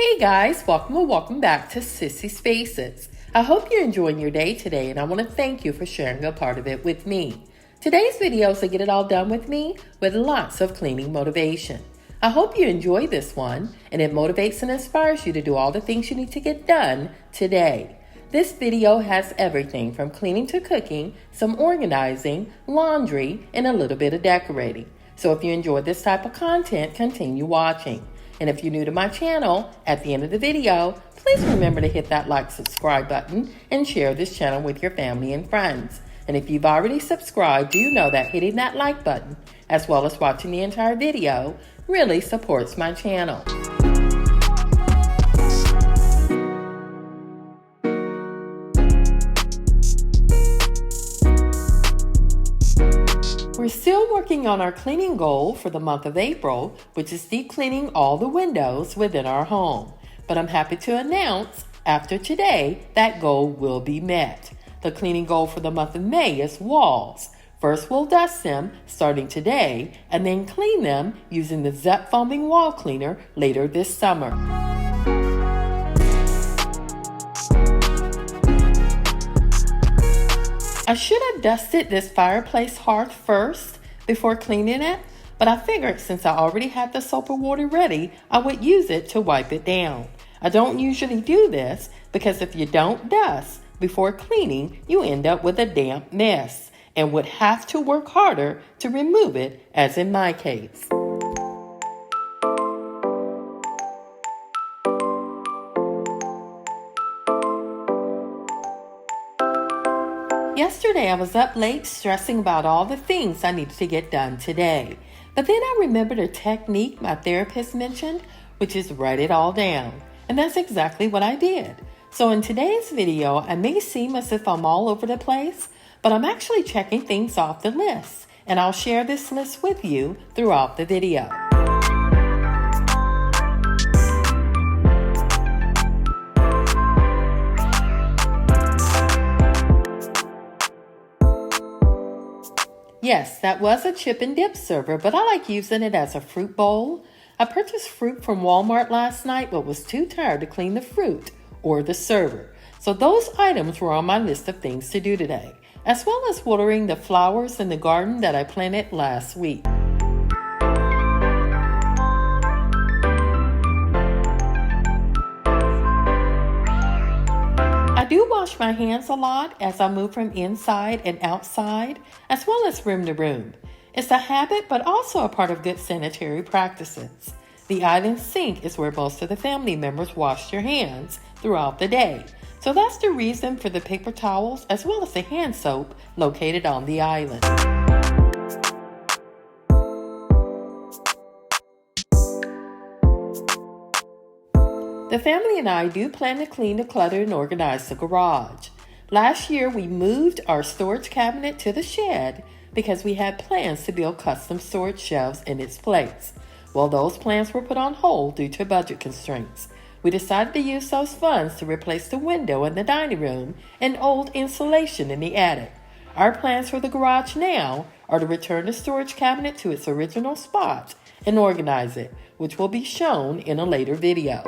Hey guys, welcome back to Sissy Spaces. I hope you're enjoying your day today, and I want to thank you for sharing a part of it with me. Today's video is to get it all done with me with lots of cleaning motivation. I hope you enjoy this one and it motivates and inspires you to do all the things you need to get done today. This video has everything from cleaning to cooking, some organizing, laundry, and a little bit of decorating. So if you enjoy this type of content, continue watching. And if you're new to my channel, at the end of the video, please remember to hit that like, subscribe button and share this channel with your family and friends. And if you've already subscribed, do know that hitting that like button, as well as watching the entire video, really supports my channel. We're still working on our cleaning goal for the month of April, which is deep cleaning all the windows within our home. But I'm happy to announce, after today, that goal will be met. The cleaning goal for the month of May is walls. First, we'll dust them, starting today, and then clean them using the Zep Foaming Wall Cleaner later this summer. I should have dusted this fireplace hearth first before cleaning it, but I figured since I already had the soap and water ready, I would use it to wipe it down. I don't usually do this because if you don't dust before cleaning, you end up with a damp mess and would have to work harder to remove it, as in my case. Yesterday, I was up late stressing about all the things I needed to get done today. But then I remembered a technique my therapist mentioned, which is write it all down. And that's exactly what I did. So in today's video, I may seem as if I'm all over the place, but I'm actually checking things off the list. And I'll share this list with you throughout the video. Yes, that was a chip and dip server, but I like using it as a fruit bowl. I purchased fruit from Walmart last night, but was too tired to clean the fruit or the server. So those items were on my list of things to do today, as well as watering the flowers in the garden that I planted last week. I do wash my hands a lot as I move from inside and outside, as well as room to room. It's a habit, but also a part of good sanitary practices. The island sink is where most of the family members wash their hands throughout the day. So that's the reason for the paper towels as well as the hand soap located on the island. The family and I do plan to clean, declutter, and organize the garage. Last year, we moved our storage cabinet to the shed because we had plans to build custom storage shelves in its place. Well, those plans were put on hold due to budget constraints. We decided to use those funds to replace the window in the dining room and old insulation in the attic. Our plans for the garage now are to return the storage cabinet to its original spot and organize it, which will be shown in a later video.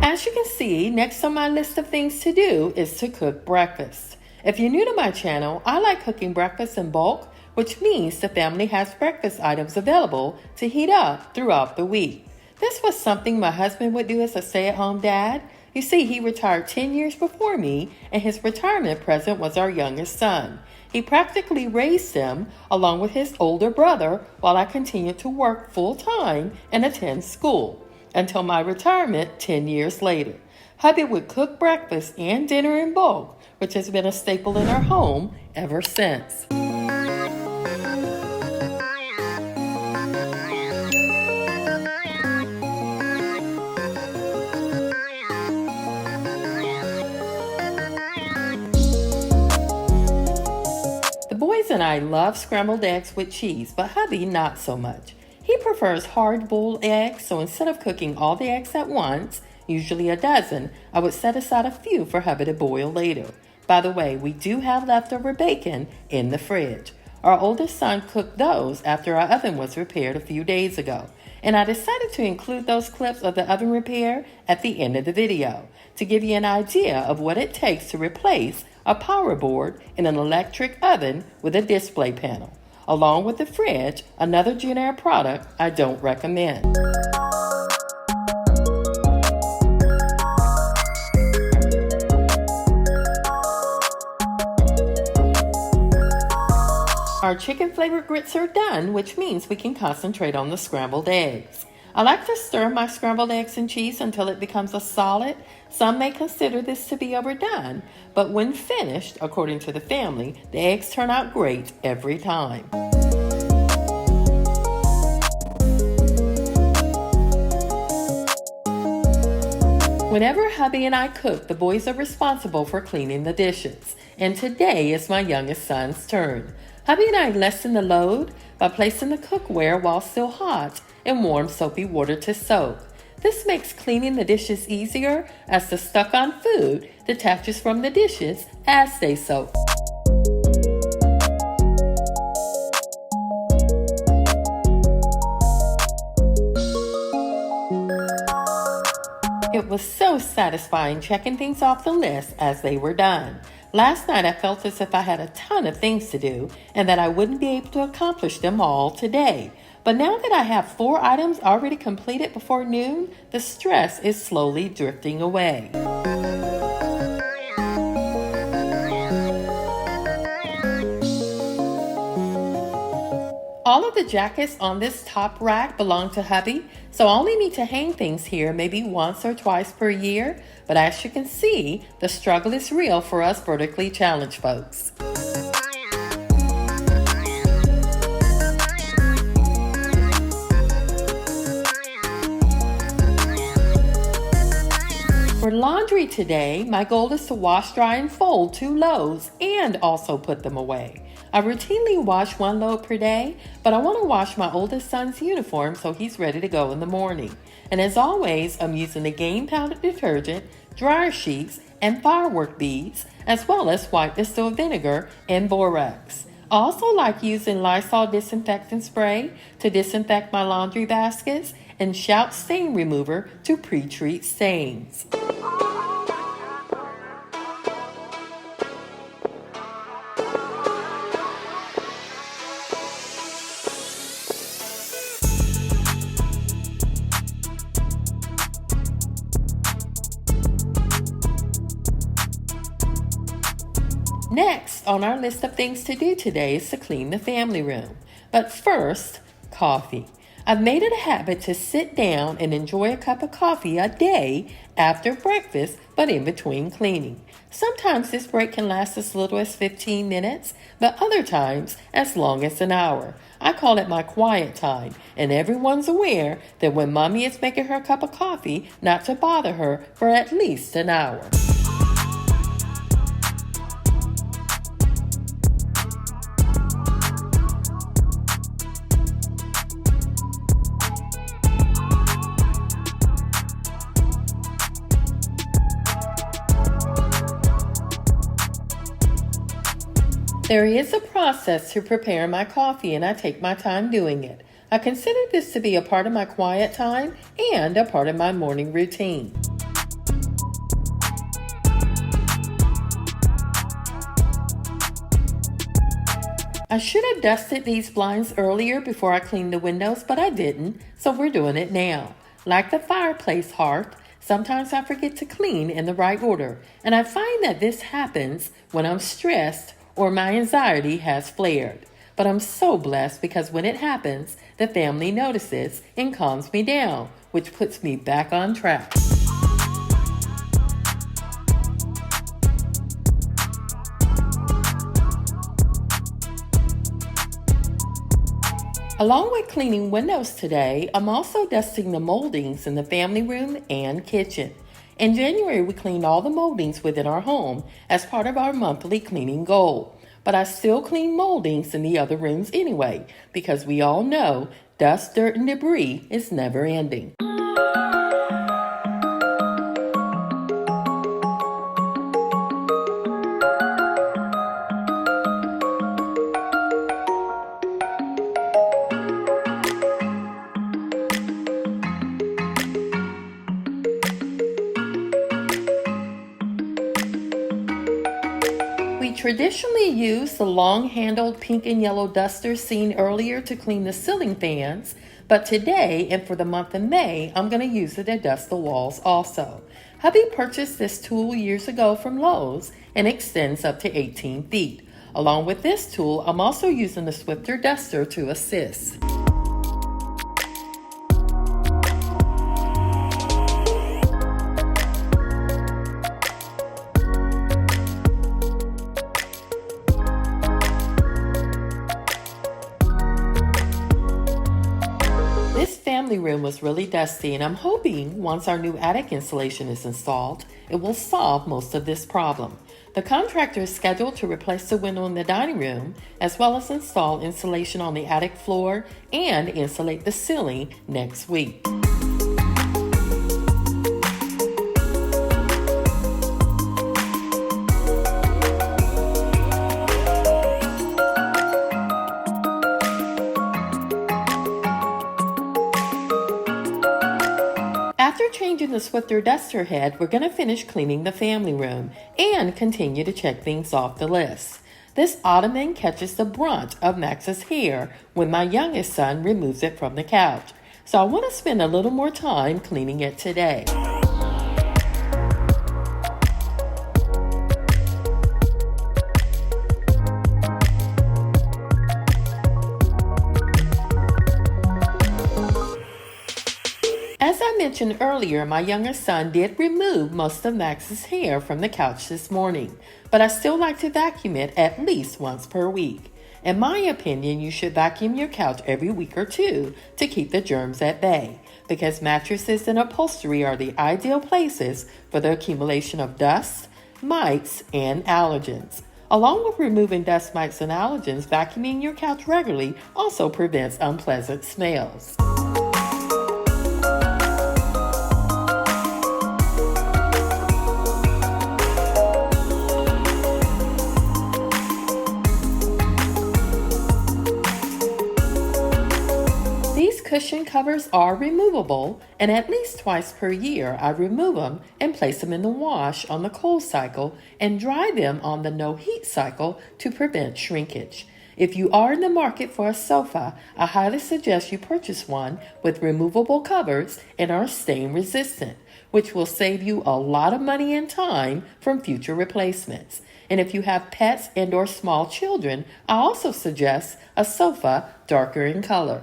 As you can see, next on my list of things to do is to cook breakfast. If you're new to my channel, I like cooking breakfast in bulk, which means the family has breakfast items available to heat up throughout the week. This was something my husband would do as a stay-at-home dad. You see, he retired 10 years before me, and his retirement present was our youngest son. He practically raised him along with his older brother while I continued to work full-time and attend school until my retirement 10 years later. Hubby would cook breakfast and dinner in bulk, which has been a staple in our home ever since. The boys and I love scrambled eggs with cheese, but hubby not so much. He prefers hard-boiled eggs, so instead of cooking all the eggs at once, usually a dozen, I would set aside a few for hubby to boil later. By the way, we do have leftover bacon in the fridge. Our oldest son cooked those after our oven was repaired a few days ago, and I decided to include those clips of the oven repair at the end of the video to give you an idea of what it takes to replace a power board in an electric oven with a display panel. Along with the fridge, another generic product I don't recommend. Our chicken-flavored grits are done, which means we can concentrate on the scrambled eggs. I like to stir my scrambled eggs and cheese until it becomes a solid. Some may consider this to be overdone, but when finished, according to the family, the eggs turn out great every time. Whenever hubby and I cook, the boys are responsible for cleaning the dishes. And today is my youngest son's turn. Hubby and I lessen the load by placing the cookware while still hot in warm soapy water to soak. This makes cleaning the dishes easier as the stuck-on food detaches from the dishes as they soak. It was so satisfying checking things off the list as they were done. Last night I felt as if I had a ton of things to do and that I wouldn't be able to accomplish them all today. But now that I have 4 items already completed before noon, the stress is slowly drifting away. All of the jackets on this top rack belong to hubby, so I only need to hang things here maybe once or twice per year. But as you can see, the struggle is real for us vertically challenged folks. For laundry today, my goal is to wash, dry, and fold 2 loads and also put them away. I routinely wash 1 load per day, but I want to wash my oldest son's uniform so he's ready to go in the morning. And as always, I'm using the Gain powdered detergent, dryer sheets, and firework beads, as well as white distilled vinegar and borax. I also like using Lysol disinfectant spray to disinfect my laundry baskets and Shout stain remover to pre-treat stains. Next on our list of things to do today is to clean the family room. But first, coffee. I've made it a habit to sit down and enjoy a cup of coffee a day after breakfast, but in between cleaning. Sometimes this break can last as little as 15 minutes, but other times as long as an hour. I call it my quiet time, and everyone's aware that when mommy is making her cup of coffee, not to bother her for at least an hour. There is a process to prepare my coffee, and I take my time doing it. I consider this to be a part of my quiet time and a part of my morning routine. I should have dusted these blinds earlier before I cleaned the windows, but I didn't, so we're doing it now. Like the fireplace hearth, sometimes I forget to clean in the right order, and I find that this happens when I'm stressed or my anxiety has flared. But I'm so blessed because when it happens, the family notices and calms me down, which puts me back on track. Along with cleaning windows today, I'm also dusting the moldings in the family room and kitchen. In January, we cleaned all the moldings within our home as part of our monthly cleaning goal. But I still clean moldings in the other rooms anyway, because we all know dust, dirt, and debris is never ending. We traditionally use the long-handled pink and yellow dusters seen earlier to clean the ceiling fans, but today and for the month of May, I'm going to use it to dust the walls also. Hubby purchased this tool years ago from Lowe's and extends up to 18 feet. Along with this tool, I'm also using the Swifter Duster to assist. This family room was really dusty, and I'm hoping once our new attic insulation is installed, it will solve most of this problem. The contractor is scheduled to replace the window in the dining room, as well as install insulation on the attic floor and insulate the ceiling next week. After changing the Swifter duster head, we're going to finish cleaning the family room and continue to check things off the list. This ottoman catches the brunt of Max's hair when my youngest son removes it from the couch, so I want to spend a little more time cleaning it today. As I mentioned earlier, my youngest son did remove most of Max's hair from the couch this morning, but I still like to vacuum it at least once per week. In my opinion, you should vacuum your couch every week or two to keep the germs at bay, because mattresses and upholstery are the ideal places for the accumulation of dust, mites, and allergens. Along with removing dust, mites, and allergens, vacuuming your couch regularly also prevents unpleasant smells. These cushion covers are removable, and at least twice per year I remove them and place them in the wash on the cold cycle and dry them on the no heat cycle to prevent shrinkage. If you are in the market for a sofa, I highly suggest you purchase one with removable covers and are stain resistant, which will save you a lot of money and time from future replacements. And if you have pets and or small children, I also suggest a sofa darker in color.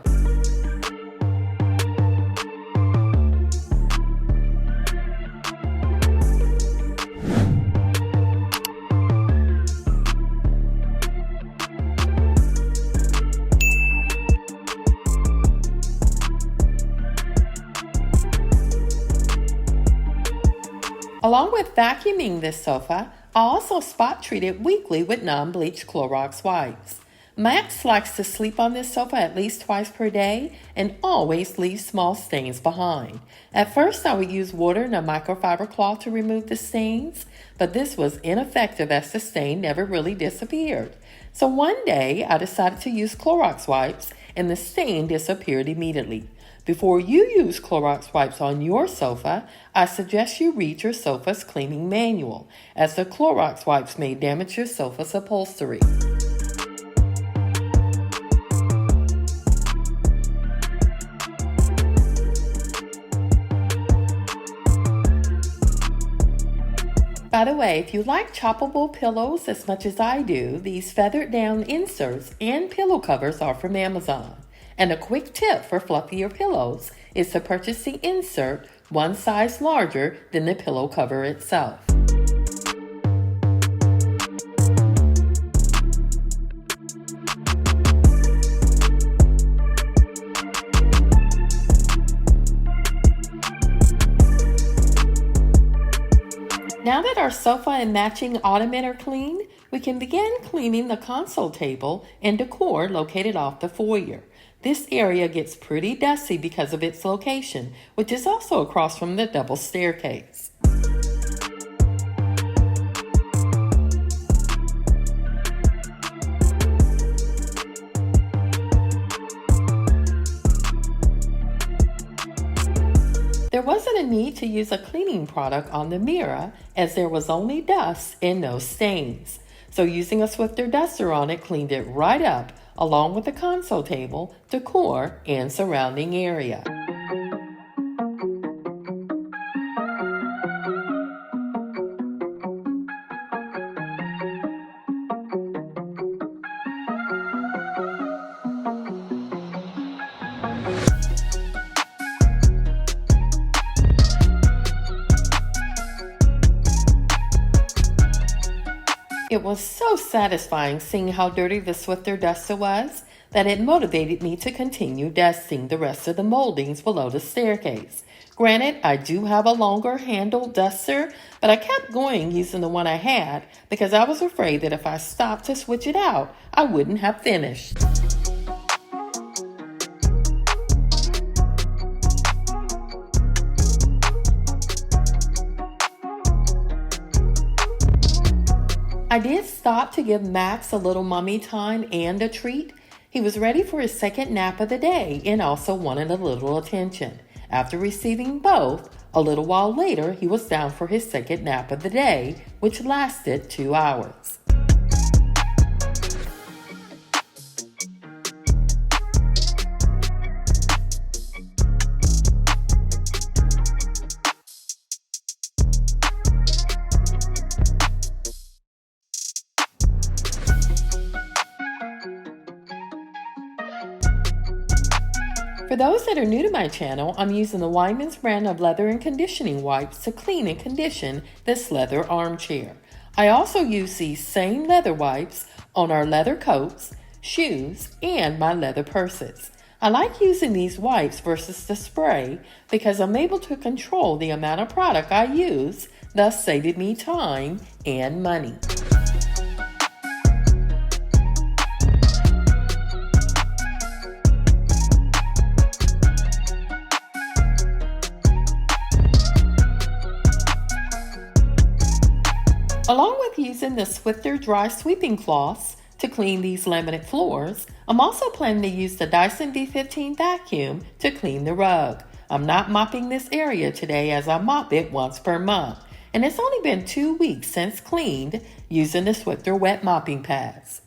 Along with vacuuming this sofa, I also spot treat it weekly with non-bleach Clorox wipes. Max likes to sleep on this sofa at least twice per day and always leaves small stains behind. At first, I would use water and a microfiber cloth to remove the stains, but this was ineffective as the stain never really disappeared. So one day, I decided to use Clorox wipes and the stain disappeared immediately. Before you use Clorox wipes on your sofa, I suggest you read your sofa's cleaning manual, as the Clorox wipes may damage your sofa's upholstery. By the way, if you like choppable pillows as much as I do, these feathered down inserts and pillow covers are from Amazon. And a quick tip for fluffier pillows is to purchase the insert one size larger than the pillow cover itself. Now that our sofa and matching ottoman are clean, we can begin cleaning the console table and decor located off the foyer. This area gets pretty dusty because of its location, which is also across from the double staircase. There wasn't a need to use a cleaning product on the mirror as there was only dust and no stains. So using a Swifter duster on it cleaned it right up, along with the console table, decor, and surrounding area. It was so satisfying seeing how dirty the Swiffer duster was that it motivated me to continue dusting the rest of the moldings below the staircase. Granted, I do have a longer handled duster, but I kept going using the one I had because I was afraid that if I stopped to switch it out, I wouldn't have finished. I did stop to give Max a little mummy time and a treat. He was ready for his second nap of the day and also wanted a little attention. After receiving both, a little while later, he was down for his second nap of the day, which lasted 2 hours. For those that are new to my channel, I'm using the Wyman's brand of leather and conditioning wipes to clean and condition this leather armchair. I also use these same leather wipes on our leather coats, shoes, and my leather purses. I like using these wipes versus the spray because I'm able to control the amount of product I use, thus saving me time and money. Along with using the Swiffer dry sweeping cloths to clean these laminate floors, I'm also planning to use the Dyson V15 vacuum to clean the rug. I'm not mopping this area today as I mop it once per month, and it's only been 2 weeks since cleaned using the Swiffer wet mopping pads.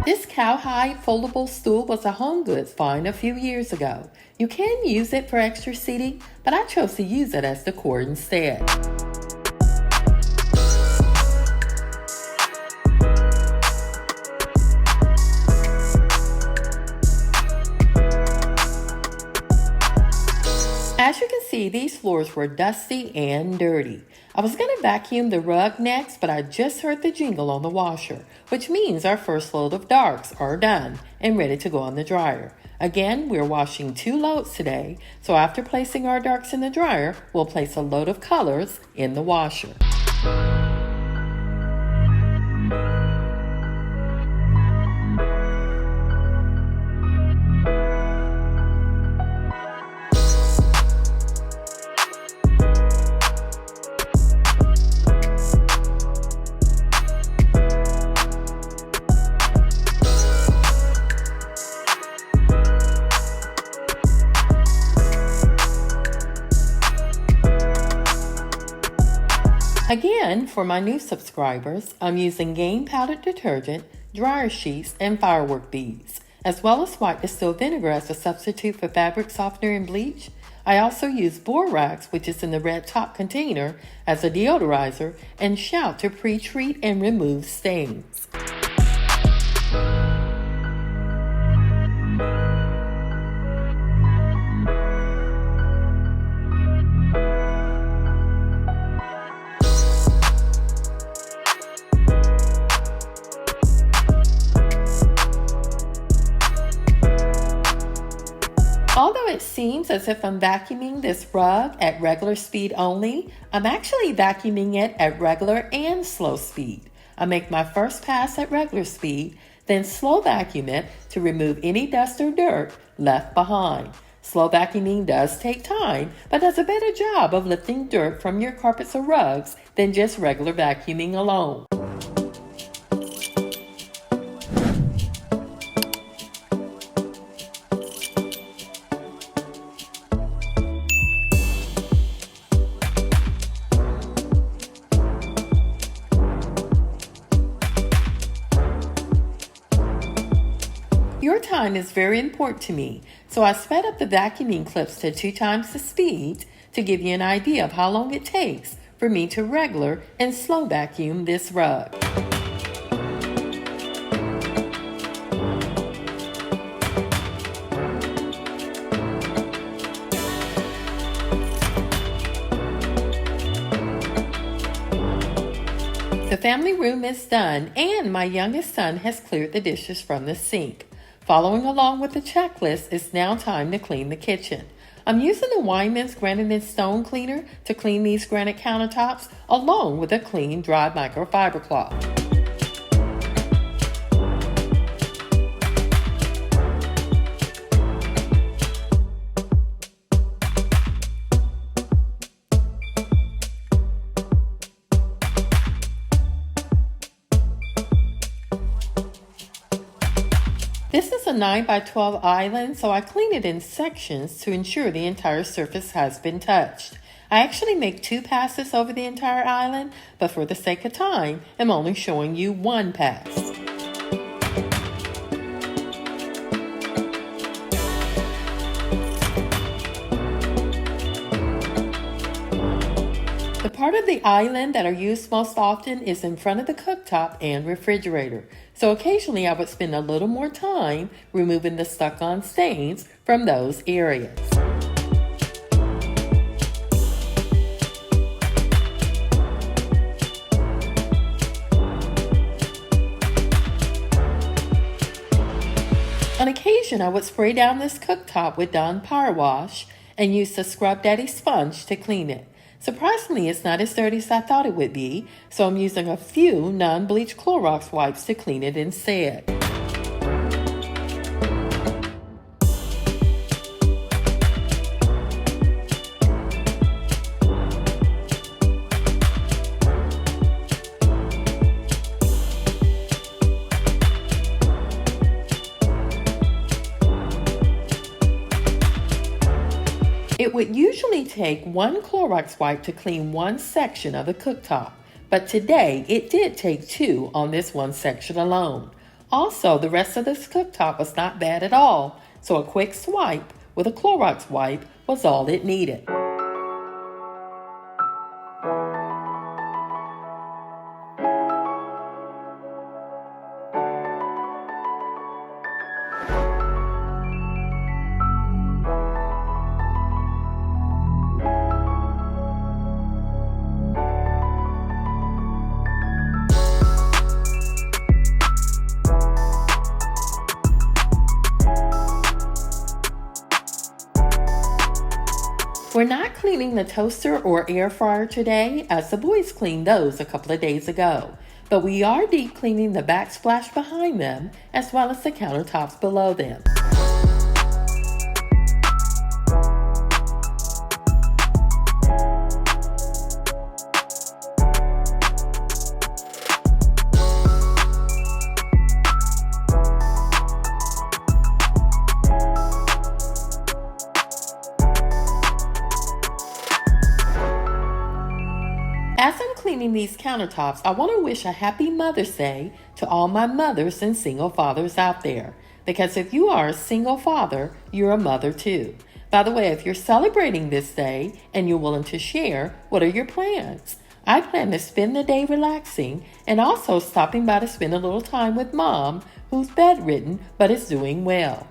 This cowhide foldable stool was a HomeGoods find a few years ago. You can use it for extra seating, but I chose to use it as decor instead. As you can see, these floors were dusty and dirty. I was going to vacuum the rug next, but I just heard the jingle on the washer, which means our first load of darks are done and ready to go on the dryer. Again, we're washing 2 loads today, so after placing our darks in the dryer, we'll place a load of colors in the washer. Again, for my new subscribers, I'm using game powdered detergent, dryer sheets, and firework beads, as well as white distilled vinegar as a substitute for fabric softener and bleach. I also use borax, which is in the red top container, as a deodorizer, and shout to pre-treat and remove stains. Although it seems as if I'm vacuuming this rug at regular speed only, I'm actually vacuuming it at regular and slow speed. I make my first pass at regular speed, then slow vacuum it to remove any dust or dirt left behind. Slow vacuuming does take time, but does a better job of lifting dirt from your carpets or rugs than just regular vacuuming alone. Your time is very important to me, so I sped up the vacuuming clips to 2 times the speed to give you an idea of how long it takes for me to regular and slow vacuum this rug. The family room is done, and my youngest son has cleared the dishes from the sink. Following along with the checklist, it's now time to clean the kitchen. I'm using the Wyman's Granite Stone Cleaner to clean these granite countertops, along with a clean, dry microfiber cloth. This is a 9 by 12 island, so I clean it in sections to ensure the entire surface has been touched. I actually make 2 passes over the entire island, but for the sake of time, I'm only showing you 1 pass. The part of the island that are used most often is in front of the cooktop and refrigerator. So occasionally I would spend a little more time removing the stuck-on stains from those areas. On occasion, I would spray down this cooktop with Dawn Power Wash and use the Scrub Daddy sponge to clean it. Surprisingly, it's not as dirty as I thought it would be, so I'm using a few non-bleach Clorox wipes to clean it instead. It would usually take 1 Clorox wipe to clean 1 section of the cooktop, but today it did take 2 on this 1 section alone. Also, the rest of this cooktop was not bad at all, so a quick swipe with a Clorox wipe was all it needed. We're not cleaning the toaster or air fryer today, as the boys cleaned those a couple of days ago. But we are deep cleaning the backsplash behind them, as well as the countertops below them. As I'm cleaning these countertops, I want to wish a happy Mother's Day to all my mothers and single fathers out there. Because if you are a single father, you're a mother too. By the way, if you're celebrating this day and you're willing to share, what are your plans? I plan to spend the day relaxing and also stopping by to spend a little time with Mom, who's bedridden but is doing well.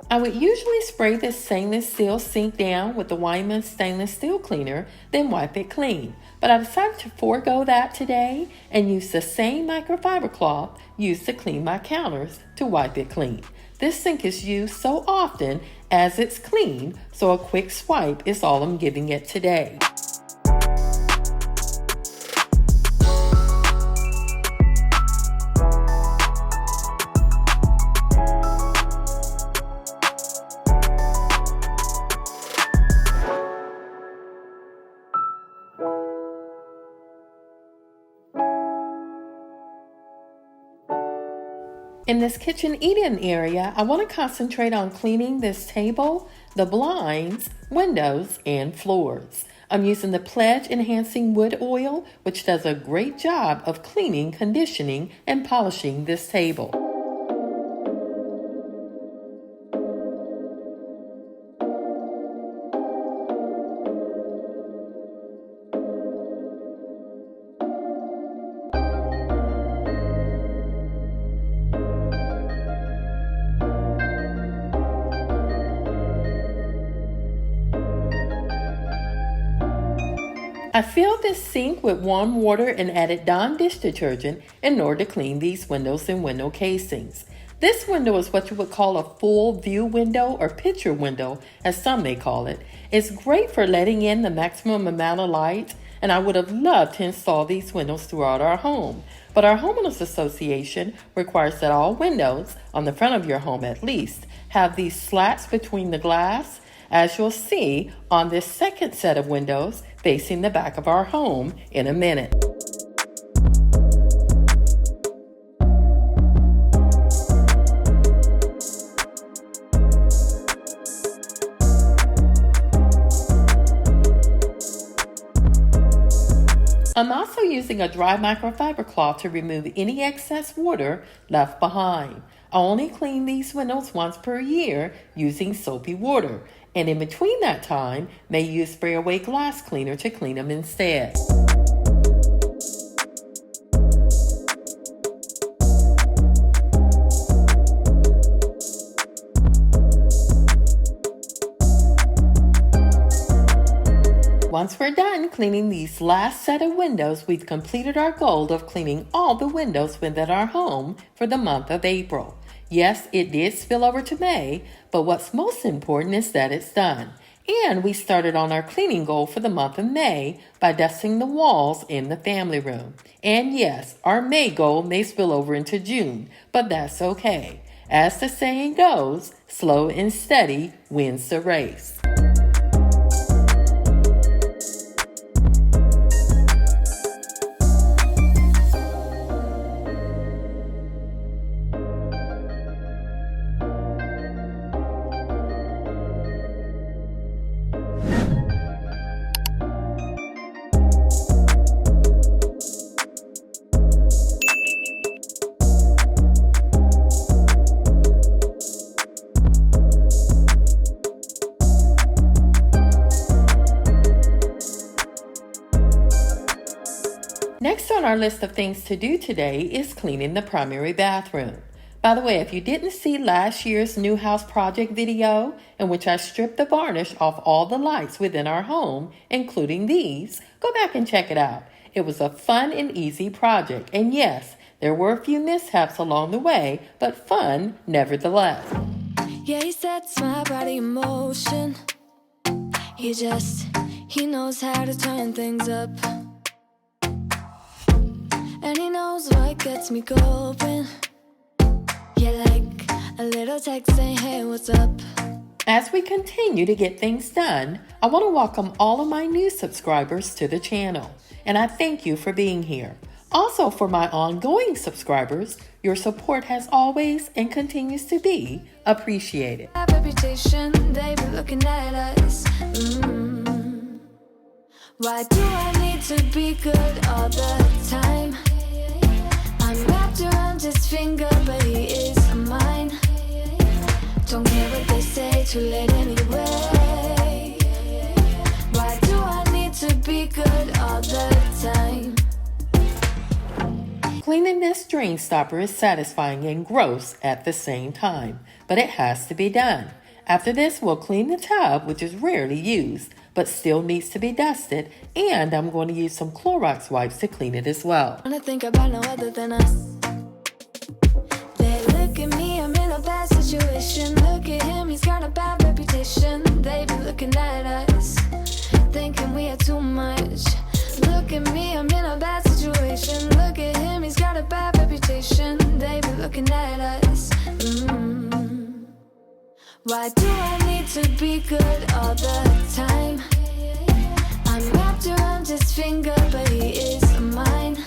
I would usually spray this stainless steel sink down with the Wyman stainless steel cleaner, then wipe it clean. But I decided to forego that today and use the same microfiber cloth used to clean my counters to wipe it clean. This sink is used so often as it's clean, so a quick swipe is all I'm giving it today. In this kitchen eating area, I want to concentrate on cleaning this table, the blinds, windows, and floors. I'm using the Pledge Enhancing Wood Oil, which does a great job of cleaning, conditioning, and polishing this table. I filled this sink with warm water and added Dawn dish detergent in order to clean these windows and window casings. This window is what you would call a full view window or picture window, as some may call it. It's great for letting in the maximum amount of light, and I would have loved to install these windows throughout our home. But our homeowners association requires that all windows, on the front of your home at least, have these slats between the glass, as you'll see on this second set of windows facing the back of our home in a minute. I'm also using a dry microfiber cloth to remove any excess water left behind. I only clean these windows once per year using soapy water, and in between that time, may use spray away glass cleaner to clean them instead. Once we're done cleaning these last set of windows, we've completed our goal of cleaning all the windows within our home for the month of April. Yes, it did spill over to May, but what's most important is that it's done. And we started on our cleaning goal for the month of May by dusting the walls in the family room. And yes, our May goal may spill over into June, but that's okay. As the saying goes, slow and steady wins the race. Next on our list of things to do today is cleaning the primary bathroom. By the way, if you didn't see last year's new house project video, in which I stripped the varnish off all the lights within our home, including these, go back and check it out. It was a fun and easy project, and yes, there were a few mishaps along the way, but fun nevertheless. Yeah, he sets my body in motion. He knows how to turn things up. And he knows what gets me going. Yeah, like a little text saying, hey, what's up? As we continue to get things done, I want to welcome all of my new subscribers to the channel. And I thank you for being here. Also, for my ongoing subscribers, your support has always and continues to be appreciated. Reputation, they be looking at us. Why do I need to be good all the time? I'm wrapped around his finger, but he is mine. Don't care what they say, too late anyway. Why do I need to be good all the time? Cleaning this drain stopper is satisfying and gross at the same time, but it has to be done. After this, we'll clean the tub, which is rarely used, but still needs to be dusted, and I'm going to use some Clorox wipes to clean it as well. I don't think about no other than us. They look at me, I'm in a bad situation. Look at him, he's got a bad reputation. They be looking at us, thinking we are too much. Look at me, I'm in a bad situation. Look at him, he's got a bad reputation. They be looking at us. Why do I need to be good all the time? I'm wrapped around his finger, but he is mine.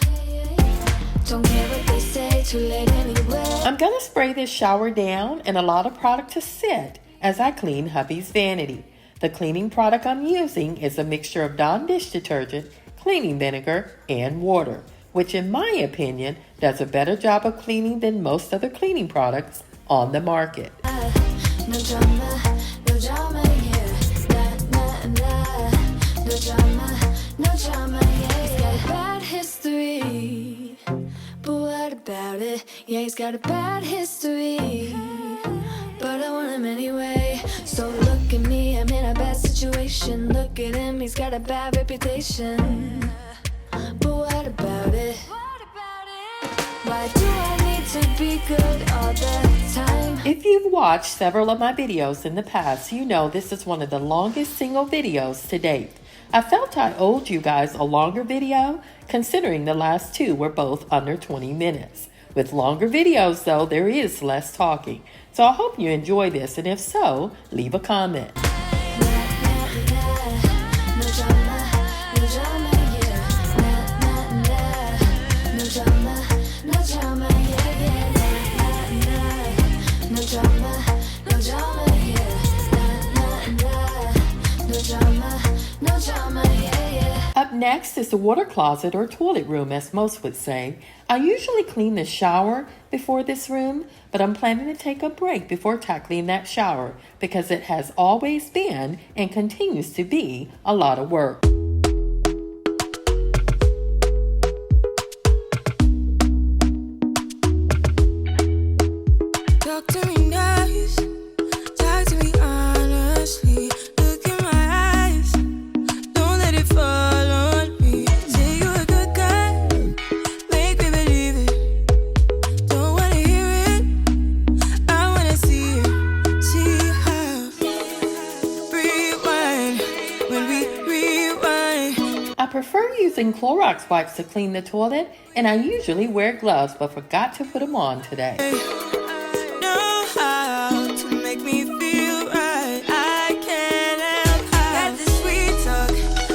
Don't care what they say, too late anyway. I'm gonna spray this shower down and allow the product to sit as I clean hubby's vanity. The cleaning product I'm using is a mixture of Dawn dish detergent, cleaning vinegar, and water, which in my opinion does a better job of cleaning than most other cleaning products on the market. No drama, no drama, yeah. No drama, no drama, yeah. He's got a bad history, but what about it? Yeah, he's got a bad history, but I want him anyway. So look at me, I'm in a bad situation. Look at him, he's got a bad reputation, but what about it? Why do I need to be good all the time? If you've watched several of my videos in the past, you know this is one of the longest single videos to date. I felt I owed you guys a longer video, considering the last two were both under 20 minutes. With longer videos though, there is less talking. So I hope you enjoy this, and if so, leave a comment. Up next is the water closet or toilet room, as most would say. I usually clean the shower before this room, but I'm planning to take a break before tackling that shower because it has always been and continues to be a lot of work. Talk to me nice, talk to me honestly. Look in my eyes, don't let it fall on me. Say you're a good guy, make me believe it. Don't wanna hear it, I wanna see it. See how rewind when we rewind. I prefer using Clorox wipes to clean the toilet, and I usually wear gloves but forgot to put them on today. Know how to make me feel right. I can't help got this sweet talk.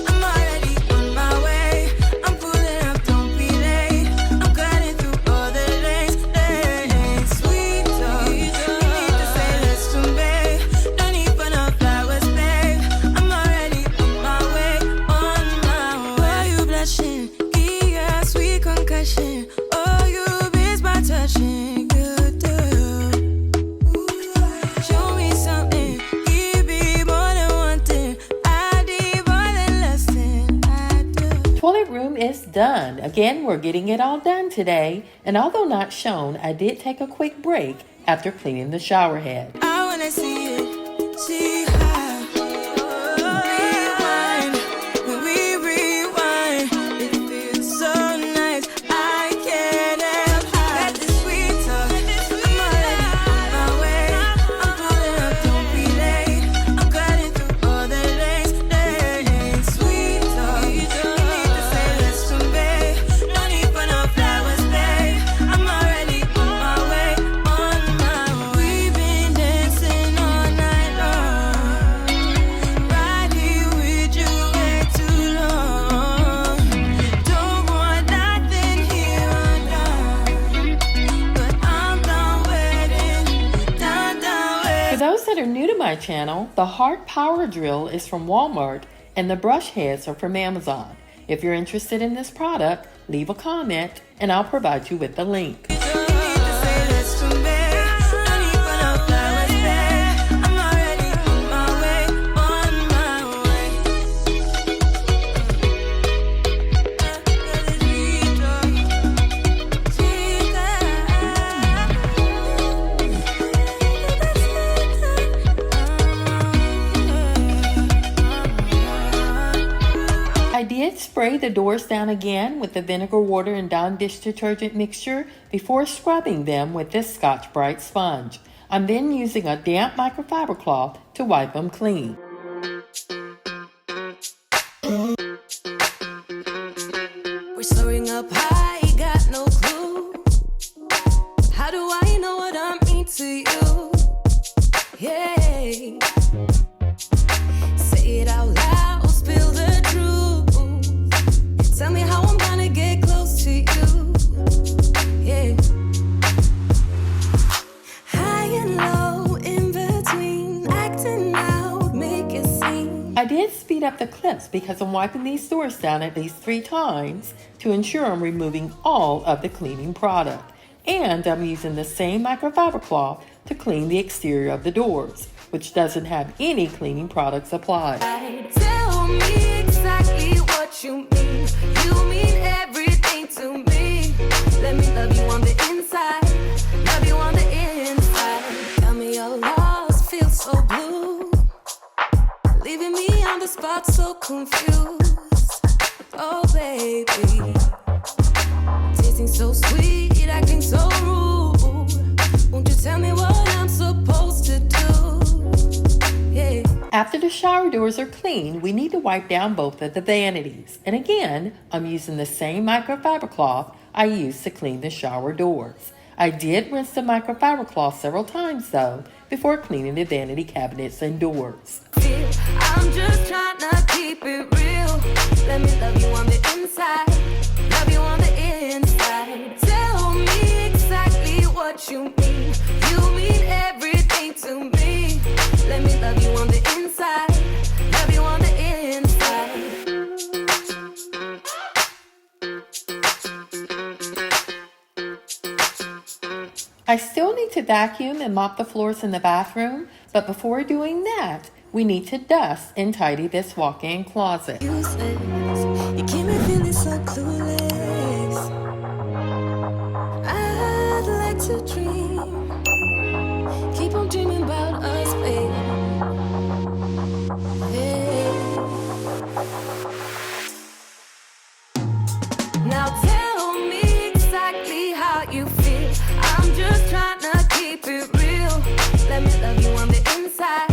I'm already on my way. I'm pulling up, don't be late. I'm cutting through all the lanes. Sweet talk. You need to say less to me. No need for no flowers, babe. I'm already on my way, on my way. Why you blushing? Yeah, sweet concussion. Oh, you miss my touching. Toilet room is done. Again, we're getting it all done today, and although not shown, I did take a quick break after cleaning the shower head. I wanna see it, see how rewind, when we rewind, it feels so nice. I can't help got this sweet talk. I'm already on my way. I'm pulling up, don't be late. I'm cutting through all the lanes. Sweet talk. You need to say less to me. No need for no flowers, babe. I'm already on my way, on my way. We've been dancing all night long, right here with you way too long. Don't want nothing here or now, but I'm done waiting, done For waiting. those that are new to my channel, the Heart Power Drill is from Walmart and the brush heads are from Amazon. If you're interested in this product, leave a comment and I'll provide you with the link. You need to say less to me. No need for no flowers, babe. I'm already on my way, on my way. I did spray the doors down again with the vinegar, water, and Dawn dish detergent mixture before scrubbing them with this Scotch Brite sponge. I'm then using a damp microfiber cloth to wipe them clean. We're soaring up high, got no clue. How do I know what I mean to you? Yeah. Say it out loud, spill the truth. Tell me how I'm gonna get close to you. Yeah. I did speed up the clips because I'm wiping these doors down at least 3 times to ensure I'm removing all of the cleaning product. And I'm using the same microfiber cloth to clean the exterior of the doors, which doesn't have any cleaning products applied. Tell me exactly what you mean. You mean everything to me. Let me love you on the inside. Love you on the inside. Tell me your lost, feel so blue. Leaving me on the spot so confused. Oh baby, tasting so sweet, acting so rude. Won't you tell me what I'm supposed to do? Yeah. After the shower doors are clean, we need to wipe down both of the vanities. And again, I'm using the same microfiber cloth I used to clean the shower doors. I did rinse the microfiber cloth several times though, before cleaning the vanity cabinets and doors. I'm just trying to keep it real. Let me love you on the inside. Love you on the inside. Tell me exactly what you mean. You mean everything to me. Let me love you on the inside. Love you on the inside. I still need to vacuum and mop the floors in the bathroom, but before doing that, we need to dust and tidy this walk-in closet. Useless. You keep me feeling so clueless. I'd like to dream. Keep on dreaming about us, babe. Hey. Now tell me exactly how you feel. I'm just trying to keep it real. Let me love you on the inside.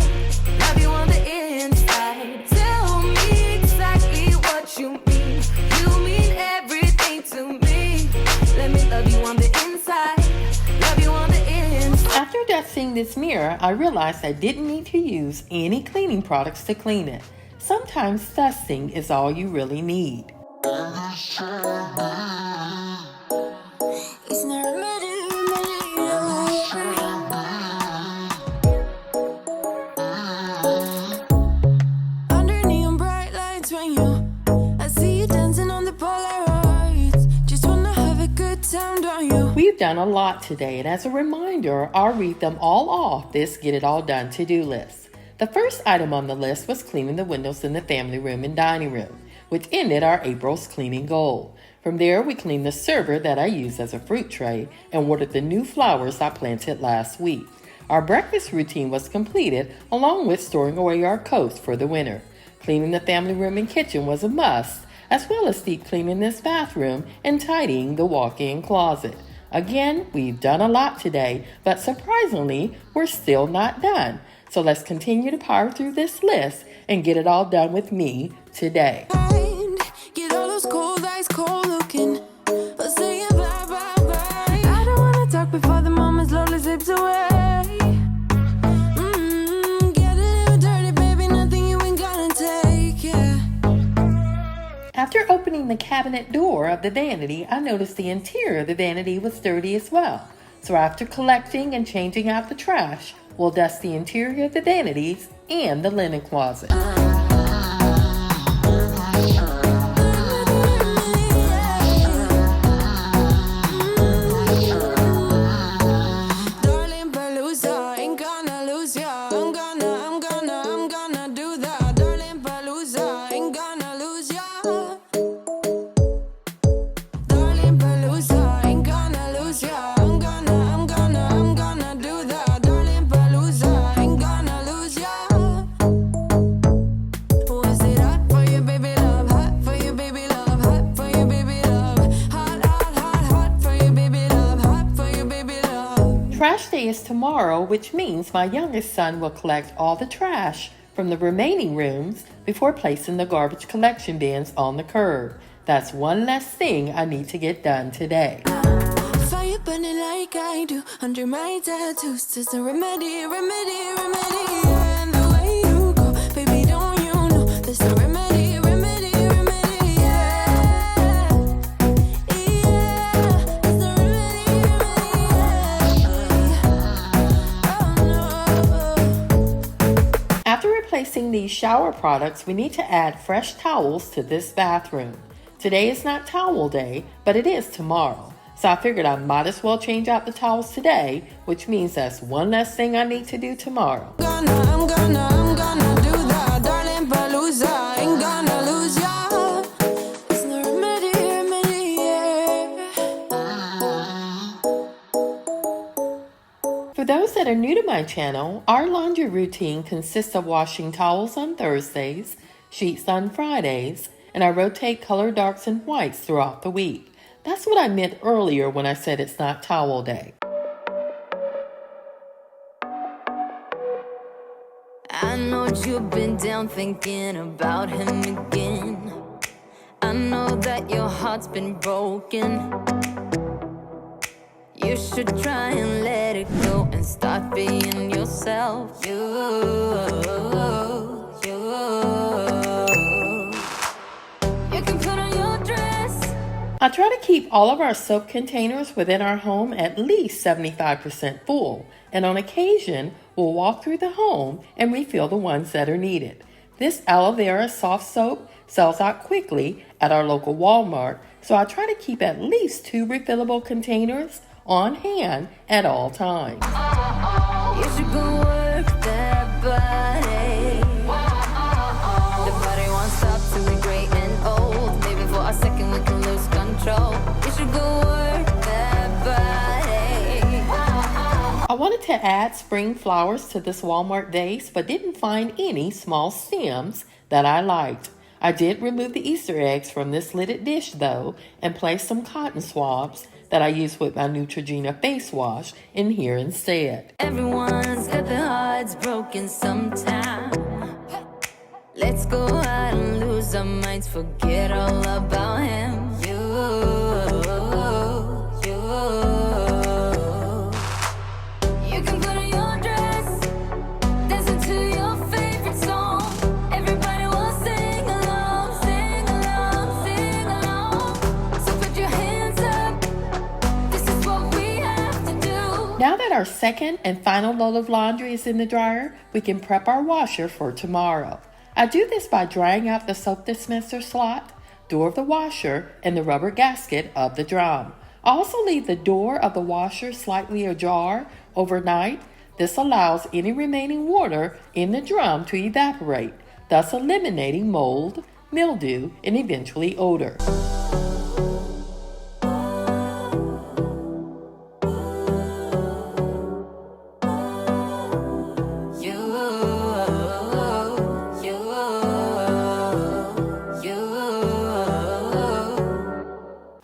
Love you on the inside. Tell me exactly what you mean. You mean everything to me. Let me love you on the inside. Love you on the inside. After dusting this mirror, I realized I didn't need to use any cleaning products to clean it. Sometimes dusting is all you really need. We've done a lot today, and as a reminder, I'll read them all off this Get It All Done to-do list. The first item on the list was cleaning the windows in the family room and dining room, which ended our April's cleaning goal. From there, we cleaned the server that I used as a fruit tray and watered the new flowers I planted last week. Our breakfast routine was completed, along with storing away our coats for the winter. Cleaning the family room and kitchen was a must, as well as deep cleaning this bathroom and tidying the walk-in closet. Again, we've done a lot today, but surprisingly, we're still not done. So let's continue to power through this list and get it all done with me today. Get all those cold eyes cold looking. Saying bye, bye, bye. I don't wanna talk before the moment slowly slips away. Get a little dirty, baby, nothing you ain't gonna take, yeah. After opening the cabinet door of the vanity, I noticed the interior of the vanity was dirty as well. So after collecting and changing out the trash, we'll dust the interior of the vanities and the linen closet. Trash day is tomorrow, which means my youngest son will collect all the trash from the remaining rooms before placing the garbage collection bins on the curb. That's one less thing I need to get done today. Fire burning like I do under my tattoos. There's a remedy. And the way you go, baby, don't you know? There's a remedy. After replacing these shower products, we need to add fresh towels to this bathroom. Today is not towel day, but it is tomorrow. So I figured I might as well change out the towels today, which means that's one less thing I need to do tomorrow. I'm gonna do that, darling Palooza. Ain't gonna lose ya. It's no remedy, For those that are new to my channel, our laundry routine consists of washing towels on Thursdays, sheets on Fridays, and I rotate color darks and whites throughout the week. That's what I meant earlier when I said it's not towel day. I know you've been down thinking about him again. I know that your heart's been broken. You should try and let it go and start being yourself. You can put on your dress. I try to keep all of our soap containers within our home at least 75% full, and on occasion, we'll walk through the home and refill the ones that are needed. This aloe vera soft soap sells out quickly at our local Walmart, so I try to keep at least 2 refillable containers on hand at all times. You should go work that body. The body won't stop till we're great and old. Maybe for a second we can lose control. You should go work that body. I wanted to add spring flowers to this Walmart vase, but didn't find any small stems that I liked. I did remove the Easter eggs from this lidded dish though, and placed some cotton swabs that I use with my Neutrogena face wash in here instead. Everyone's got their hearts broken sometime. Let's go out and lose our minds, forget all about him. You can put on your dress, dancing to your favorite song. Everybody will sing along, sing along, sing along. So put your hands up, this is what we have to do. Now that our second and final load of laundry is in the dryer, we can prep our washer for tomorrow. I do this by drying out the soap dispenser slot, door of the washer, and the rubber gasket of the drum. I also leave the door of the washer slightly ajar overnight. This allows any remaining water in the drum to evaporate, thus eliminating mold, mildew, and eventually odor.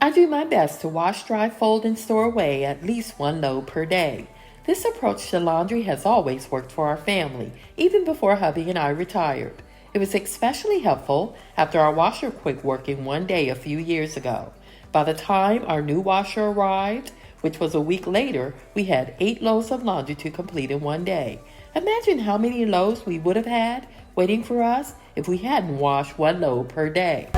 I do my best to wash, dry, fold, and store away at least 1 load per day. This approach to laundry has always worked for our family, even before hubby and I retired. It was especially helpful after our washer quit working one day a few years ago. By the time our new washer arrived, which was a week later, we had 8 loads of laundry to complete in one day. Imagine how many loads we would have had waiting for us if we hadn't washed 1 load per day.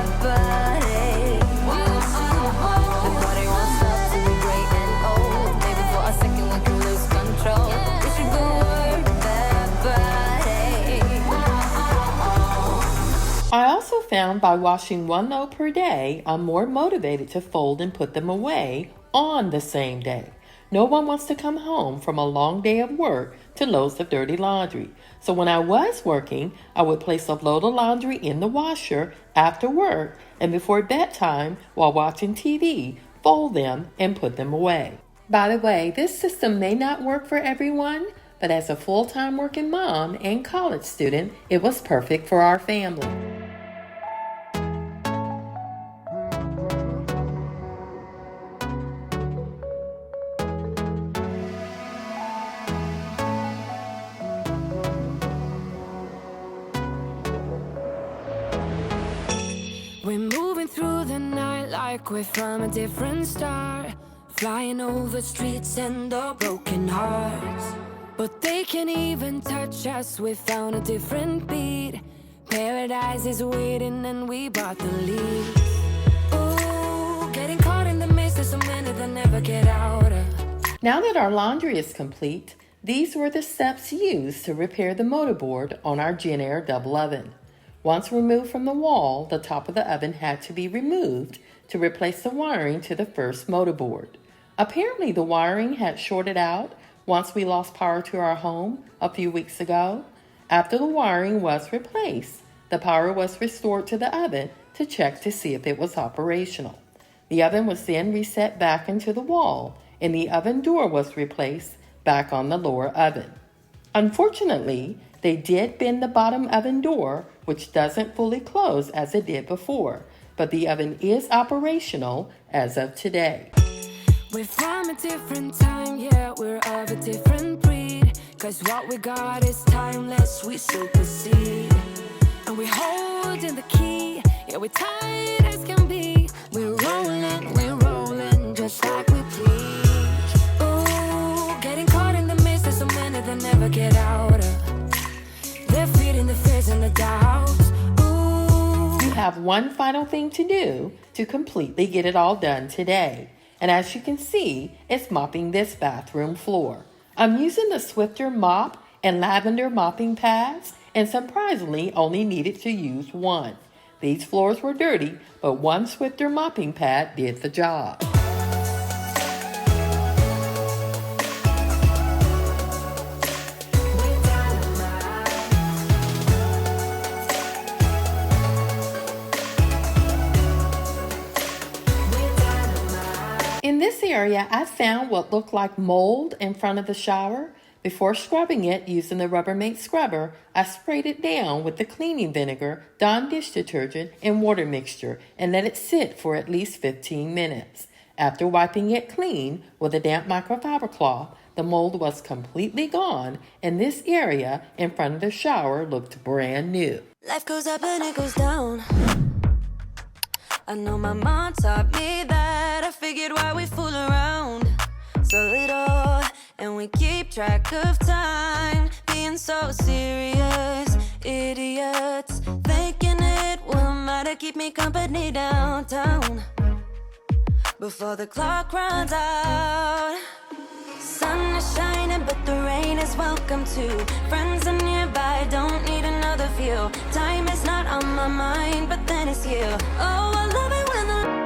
I also found by washing 1 load per day, I'm more motivated to fold and put them away on the same day. No one wants to come home from a long day of work to loads of dirty laundry. So when I was working, I would place a load of laundry in the washer after work and before bedtime while watching TV, fold them and put them away. By the way, this system may not work for everyone, but as a full-time working mom and college student, it was perfect for our family. We're moving through the night like we're from a different star, flying over streets and our broken hearts. But they can't even touch us, we found a different beat. Paradise is waiting and we bought the lead. Ooh, getting caught in the mist, there's so many that never get out of. Now that our laundry is complete, These were the steps used to repair the motherboard on our JennAir double oven. Once removed from the wall, the top of the oven had to be removed to replace the wiring to the first motherboard. Apparently the wiring had shorted out once we lost power to our home a few weeks ago. After the wiring was replaced, the power was restored to the oven to check to see if it was operational. The oven was then reset back into the wall, and the oven door was replaced back on the lower oven. Unfortunately, they did bend the bottom oven door, which doesn't fully close as it did before, but the oven is operational as of today. We're from a different time, yeah, we're of a different breed. Cause what we got is timeless, we supersede. And we're holding the key, yeah, we're tight as can be. We're rolling, just like we please. Ooh, getting caught in the mist, there's so many that never get out of. They're feeding the fears and the doubts. Ooh. You have one final thing to do to completely get it all done today. And as you can see, it's mopping this bathroom floor. I'm using the Swiffer mop and lavender mopping pads, and surprisingly only needed to use one. These floors were dirty, but one Swiffer mopping pad did the job. In this area, I found what looked like mold in front of the shower. Before scrubbing it using the Rubbermaid scrubber, I sprayed it down with the cleaning vinegar, Dawn dish detergent, and water mixture and let it sit for at least 15 minutes. After wiping it clean with a damp microfiber cloth, the mold was completely gone and this area in front of the shower looked brand new. Life goes up and it goes down. I know my mom taught me that. I figured why we fool around so little, and we keep track of time, being so serious, idiots, thinking it will matter, keep me company downtown before the clock runs out. Sun is shining, but the rain is welcome too. Friends are nearby, don't need another view. Time is not on my mind, but then it's you. Oh, I love it when the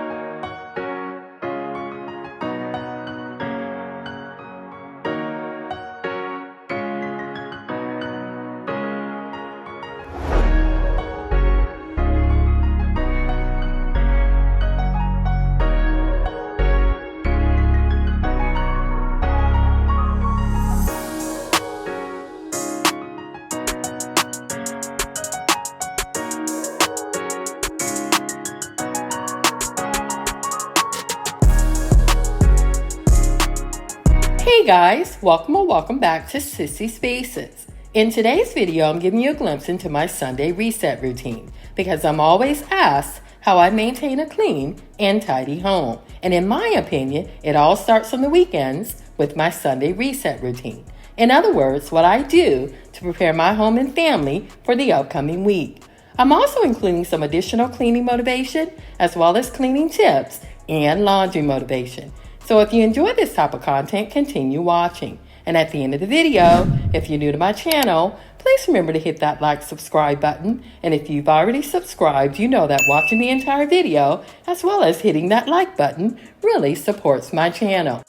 Hey guys, welcome back to Sissy Spaces. In today's video, I'm giving you a glimpse into my Sunday reset routine because I'm always asked how I maintain a clean and tidy home. And in my opinion, it all starts on the weekends with my Sunday reset routine. In other words, what I do to prepare my home and family for the upcoming week. I'm also including some additional cleaning motivation as well as cleaning tips and laundry motivation. So if you enjoy this type of content, continue watching. And at the end of the video, if you're new to my channel, please remember to hit that like, subscribe button. And if you've already subscribed, you know that watching the entire video, as well as hitting that like button, really supports my channel.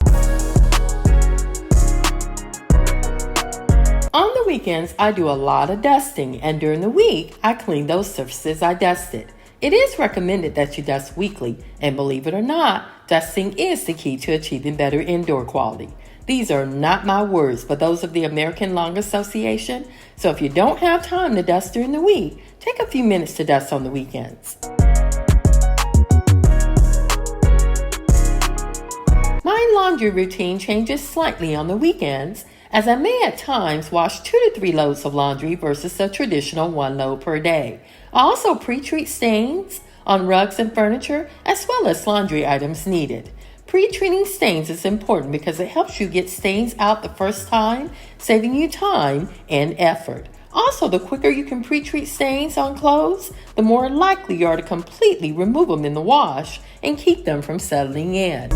On the weekends, I do a lot of dusting, and during the week, I clean those surfaces I dusted. It is recommended that you dust weekly, and believe it or not, dusting is the key to achieving better indoor quality. These are not my words, but those of the American Lawn Association. So if you don't have time to dust during the week, take a few minutes to dust on the weekends. My laundry routine changes slightly on the weekends, as I may at times wash 2 to 3 loads of laundry versus a traditional 1 load per day. I also pre-treat stains on rugs and furniture, as well as laundry items needed. Pre-treating stains is important because it helps you get stains out the first time, saving you time and effort. Also, the quicker you can pre-treat stains on clothes, the more likely you are to completely remove them in the wash and keep them from settling in.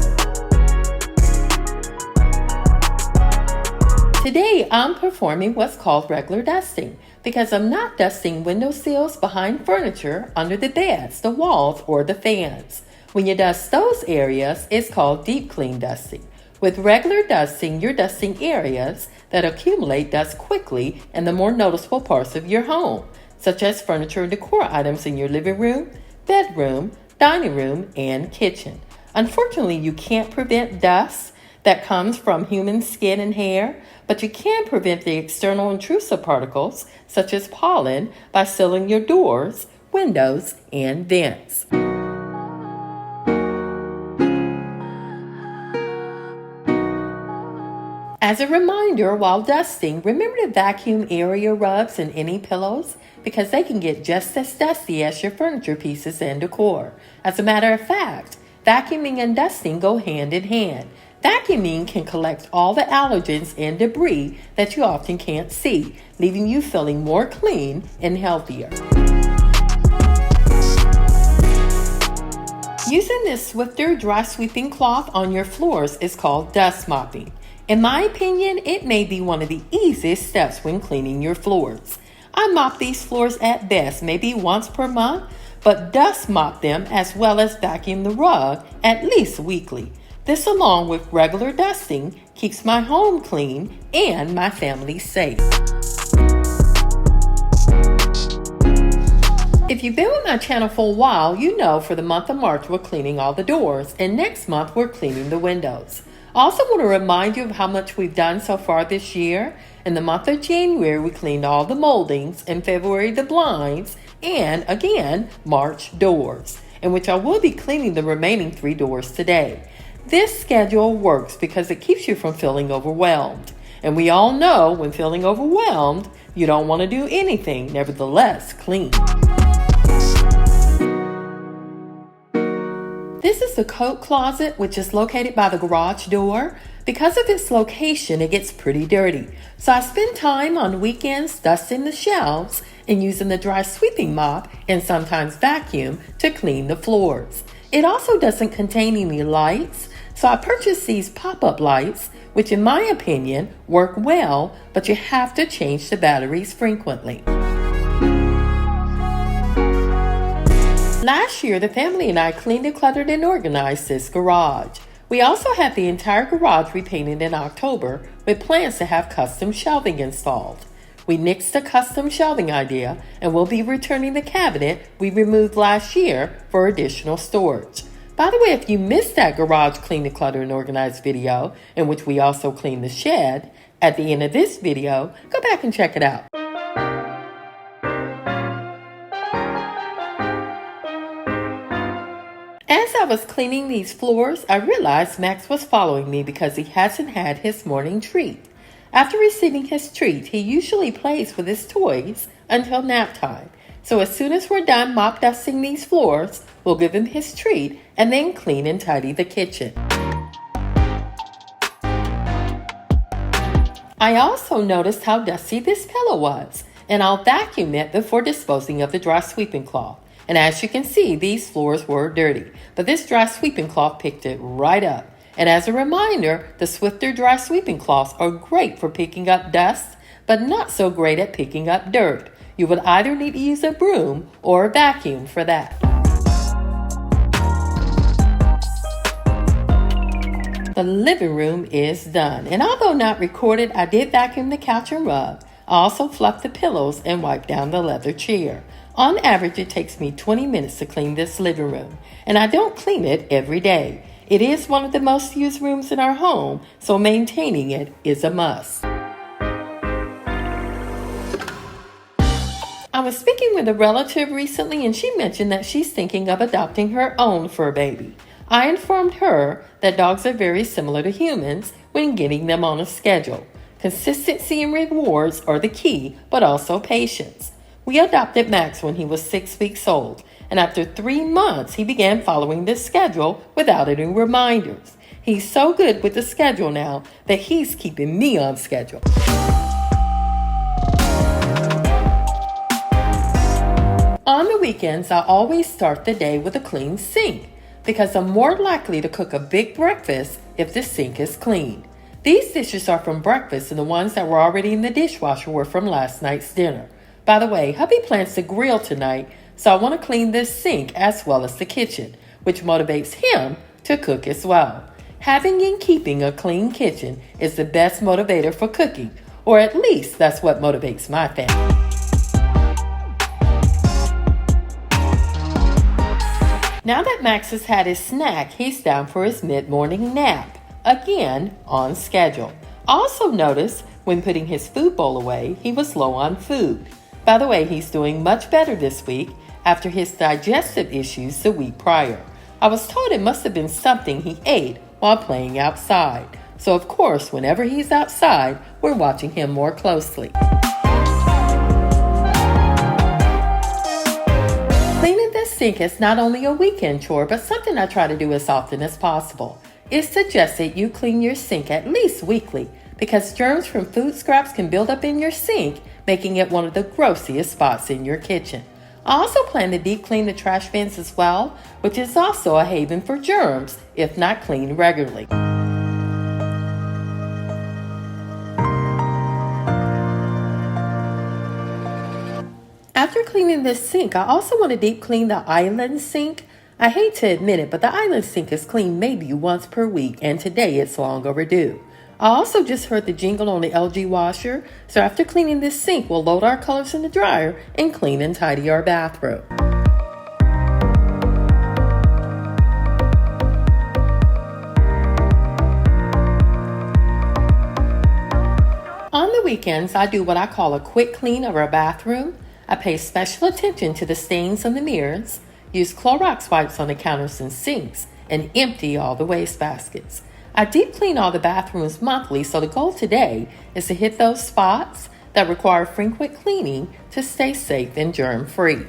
Today, I'm performing what's called regular dusting because I'm not dusting windowsills, behind furniture, under the beds, the walls, or the fans. When you dust those areas, it's called deep clean dusting. With regular dusting, you're dusting areas that accumulate dust quickly in the more noticeable parts of your home, such as furniture and decor items in your living room, bedroom, dining room, and kitchen. Unfortunately, you can't prevent dust that comes from human skin and hair, but you can prevent the external intrusive particles, such as pollen, by sealing your doors, windows, and vents. As a reminder, while dusting, remember to vacuum area rugs and any pillows because they can get just as dusty as your furniture pieces and decor. As a matter of fact, vacuuming and dusting go hand in hand. Vacuuming can collect all the allergens and debris that you often can't see, leaving you feeling more clean and healthier. Using this swifter dry sweeping cloth on your floors is called dust mopping. In my opinion, it may be one of the easiest steps when cleaning your floors. I mop these floors at best maybe once per month, but dust mop them as well as vacuum the rug at least weekly. This, along with regular dusting, keeps my home clean and my family safe. If you've been with my channel for a while, you know for the month of March we're cleaning all the doors, and next month we're cleaning the windows. I also want to remind you of how much we've done so far this year. In the month of January, we cleaned all the moldings, in February the blinds, and again, March doors, in which I will be cleaning the remaining 3 doors today. This schedule works because it keeps you from feeling overwhelmed. And we all know when feeling overwhelmed, you don't want to do anything, nevertheless clean. This is the coat closet, which is located by the garage door. Because of its location, it gets pretty dirty. So I spend time on weekends dusting the shelves and using the dry sweeping mop and sometimes vacuum to clean the floors. It also doesn't contain any lights, so I purchased these pop-up lights, which in my opinion work well, but you have to change the batteries frequently. Last year, the family and I cleaned, decluttered, and organized this garage. We also had the entire garage repainted in October with plans to have custom shelving installed. We nixed the custom shelving idea and will be returning the cabinet we removed last year for additional storage. By the way, if you missed that garage clean, declutter, and organize video, in which we also cleaned the shed, at the end of this video, go back and check it out. As I was cleaning these floors, I realized Max was following me because he hasn't had his morning treat. After receiving his treat, he usually plays with his toys until nap time. So as soon as we're done mop dusting these floors, we'll give him his treat and then clean and tidy the kitchen. I also noticed how dusty this pillow was, and I'll vacuum it before disposing of the dry sweeping cloth. And as you can see, these floors were dirty, but this dry sweeping cloth picked it right up. And as a reminder, the swifter dry sweeping cloths are great for picking up dust, but not so great at picking up dirt. You would either need to use a broom or a vacuum for that. The living room is done, and although not recorded, I did vacuum the couch and rug. I also fluffed the pillows and wiped down the leather chair. On average, it takes me 20 minutes to clean this living room, and I don't clean it every day. It is one of the most used rooms in our home, so maintaining it is a must. I was speaking with a relative recently, and she mentioned that she's thinking of adopting her own fur baby. I informed her that dogs are very similar to humans when getting them on a schedule. Consistency and rewards are the key, but also patience. We adopted Max when he was 6 weeks old, and after 3 months, he began following this schedule without any reminders. He's so good with the schedule now that he's keeping me on schedule. On the weekends, I always start the day with a clean sink because I'm more likely to cook a big breakfast if the sink is clean. These dishes are from breakfast, and the ones that were already in the dishwasher were from last night's dinner. By the way, hubby plans to grill tonight, so I want to clean this sink as well as the kitchen, which motivates him to cook as well. Having and keeping a clean kitchen is the best motivator for cooking, or at least that's what motivates my family. Now that Max has had his snack, he's down for his mid-morning nap, again on schedule. Also notice when putting his food bowl away, he was low on food. By the way, he's doing much better this week after his digestive issues the week prior. I was told it must have been something he ate while playing outside. So of course, whenever he's outside, we're watching him more closely. Cleaning this sink is not only a weekend chore, but something I try to do as often as possible. It's suggested you clean your sink at least weekly because germs from food scraps can build up in your sink, making it one of the grossiest spots in your kitchen. I also plan to deep clean the trash bins as well, which is also a haven for germs if not cleaned regularly. After cleaning this sink, I also want to deep clean the island sink. I hate to admit it, but the island sink is cleaned maybe once per week, and today it's long overdue. I also just heard the jingle on the LG washer, so after cleaning this sink, we'll load our colors in the dryer and clean and tidy our bathroom. On the weekends, I do what I call a quick clean of our bathroom. I pay special attention to the stains on the mirrors, use Clorox wipes on the counters and sinks, and empty all the waste baskets. I deep clean all the bathrooms monthly, so the goal today is to hit those spots that require frequent cleaning to stay safe and germ-free.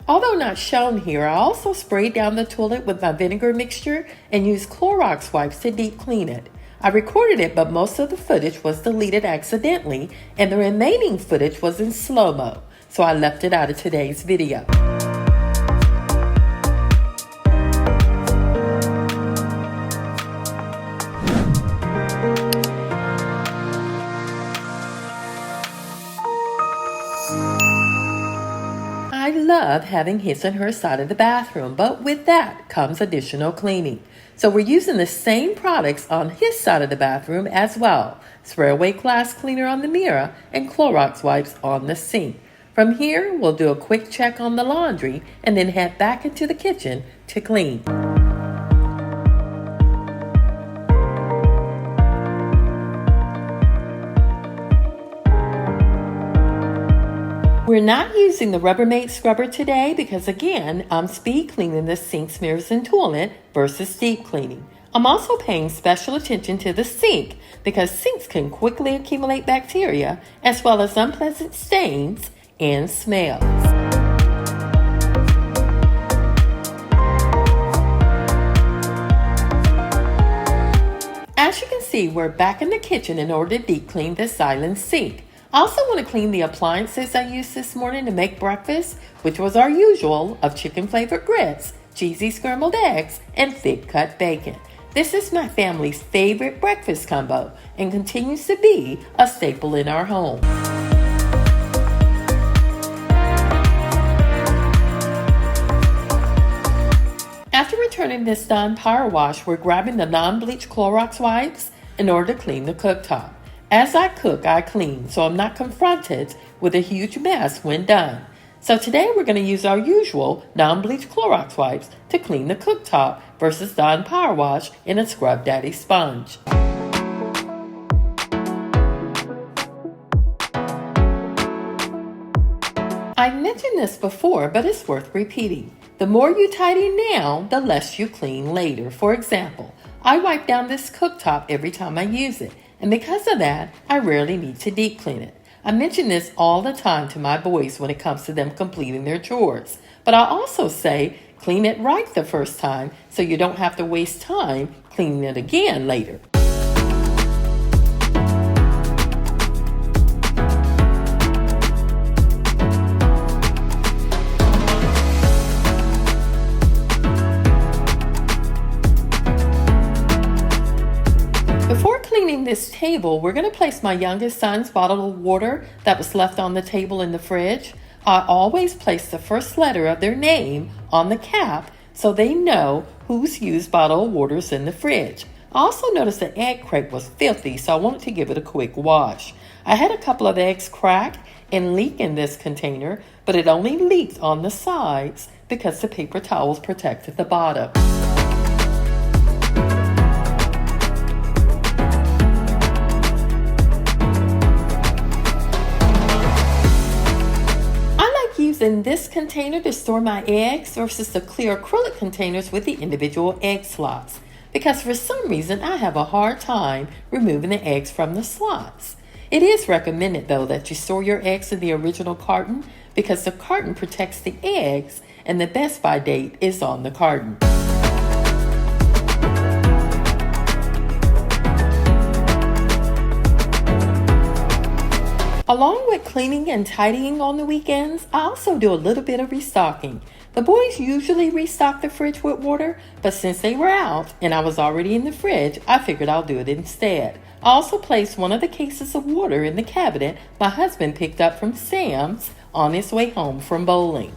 Although not shown here, I also sprayed down the toilet with my vinegar mixture and used Clorox wipes to deep clean it. I recorded it, but most of the footage was deleted accidentally, and the remaining footage was in slow-mo, so I left it out of today's video. I love having his and her side of the bathroom, but with that comes additional cleaning. So we're using the same products on his side of the bathroom as well. Spray away glass cleaner on the mirror and Clorox wipes on the sink. From here, we'll do a quick check on the laundry and then head back into the kitchen to clean. We're not using the Rubbermaid scrubber today because, again, I'm speed cleaning the sinks, mirrors, and toilet versus deep cleaning. I'm also paying special attention to the sink because sinks can quickly accumulate bacteria as well as unpleasant stains and smells. As you can see, we're back in the kitchen in order to deep clean this island sink. I also want to clean the appliances I used this morning to make breakfast, which was our usual of chicken-flavored grits, cheesy scrambled eggs, and thick-cut bacon. This is my family's favorite breakfast combo and continues to be a staple in our home. After returning this Dawn Power Wash, we're grabbing the non-bleach Clorox wipes in order to clean the cooktop. As I cook, I clean, so I'm not confronted with a huge mess when done. So today we're going to use our usual non-bleach Clorox wipes to clean the cooktop versus Dawn Power Wash in a Scrub Daddy sponge. I mentioned this before, but it's worth repeating. The more you tidy now, the less you clean later. For example, I wipe down this cooktop every time I use it. And because of that, I rarely need to deep clean it. I mention this all the time to my boys when it comes to them completing their chores. But I also say, clean it right the first time so you don't have to waste time cleaning it again later. table, we're going to place my youngest son's bottle of water that was left on the table in the fridge. I always place the first letter of their name on the cap so they know whose used bottle of water is in the fridge. I also noticed the egg crate was filthy, so I wanted to give it a quick wash. I had a couple of eggs crack and leak in this container, but it only leaked on the sides because the paper towels protected the bottom. Using this container to store my eggs versus the clear acrylic containers with the individual egg slots, because for some reason I have a hard time removing the eggs from the slots. It is recommended though that you store your eggs in the original carton because the carton protects the eggs and the best by date is on the carton. Along with cleaning and tidying on the weekends, I also do a little bit of restocking. The boys usually restock the fridge with water, but since they were out and I was already in the fridge, I figured I'll do it instead. I also placed one of the cases of water in the cabinet my husband picked up from Sam's on his way home from bowling.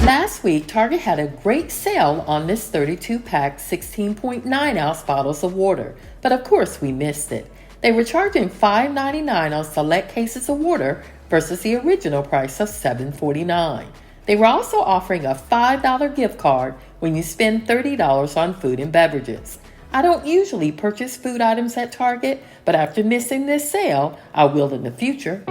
Last week, Target had a great sale on this 32-pack 16.9-ounce bottles of water, but of course we missed it. They were charging $5.99 on select cases of water versus the original price of $7.49. They were also offering a $5 gift card when you spend $30 on food and beverages. I don't usually purchase food items at Target, but after missing this sale, I will in the future.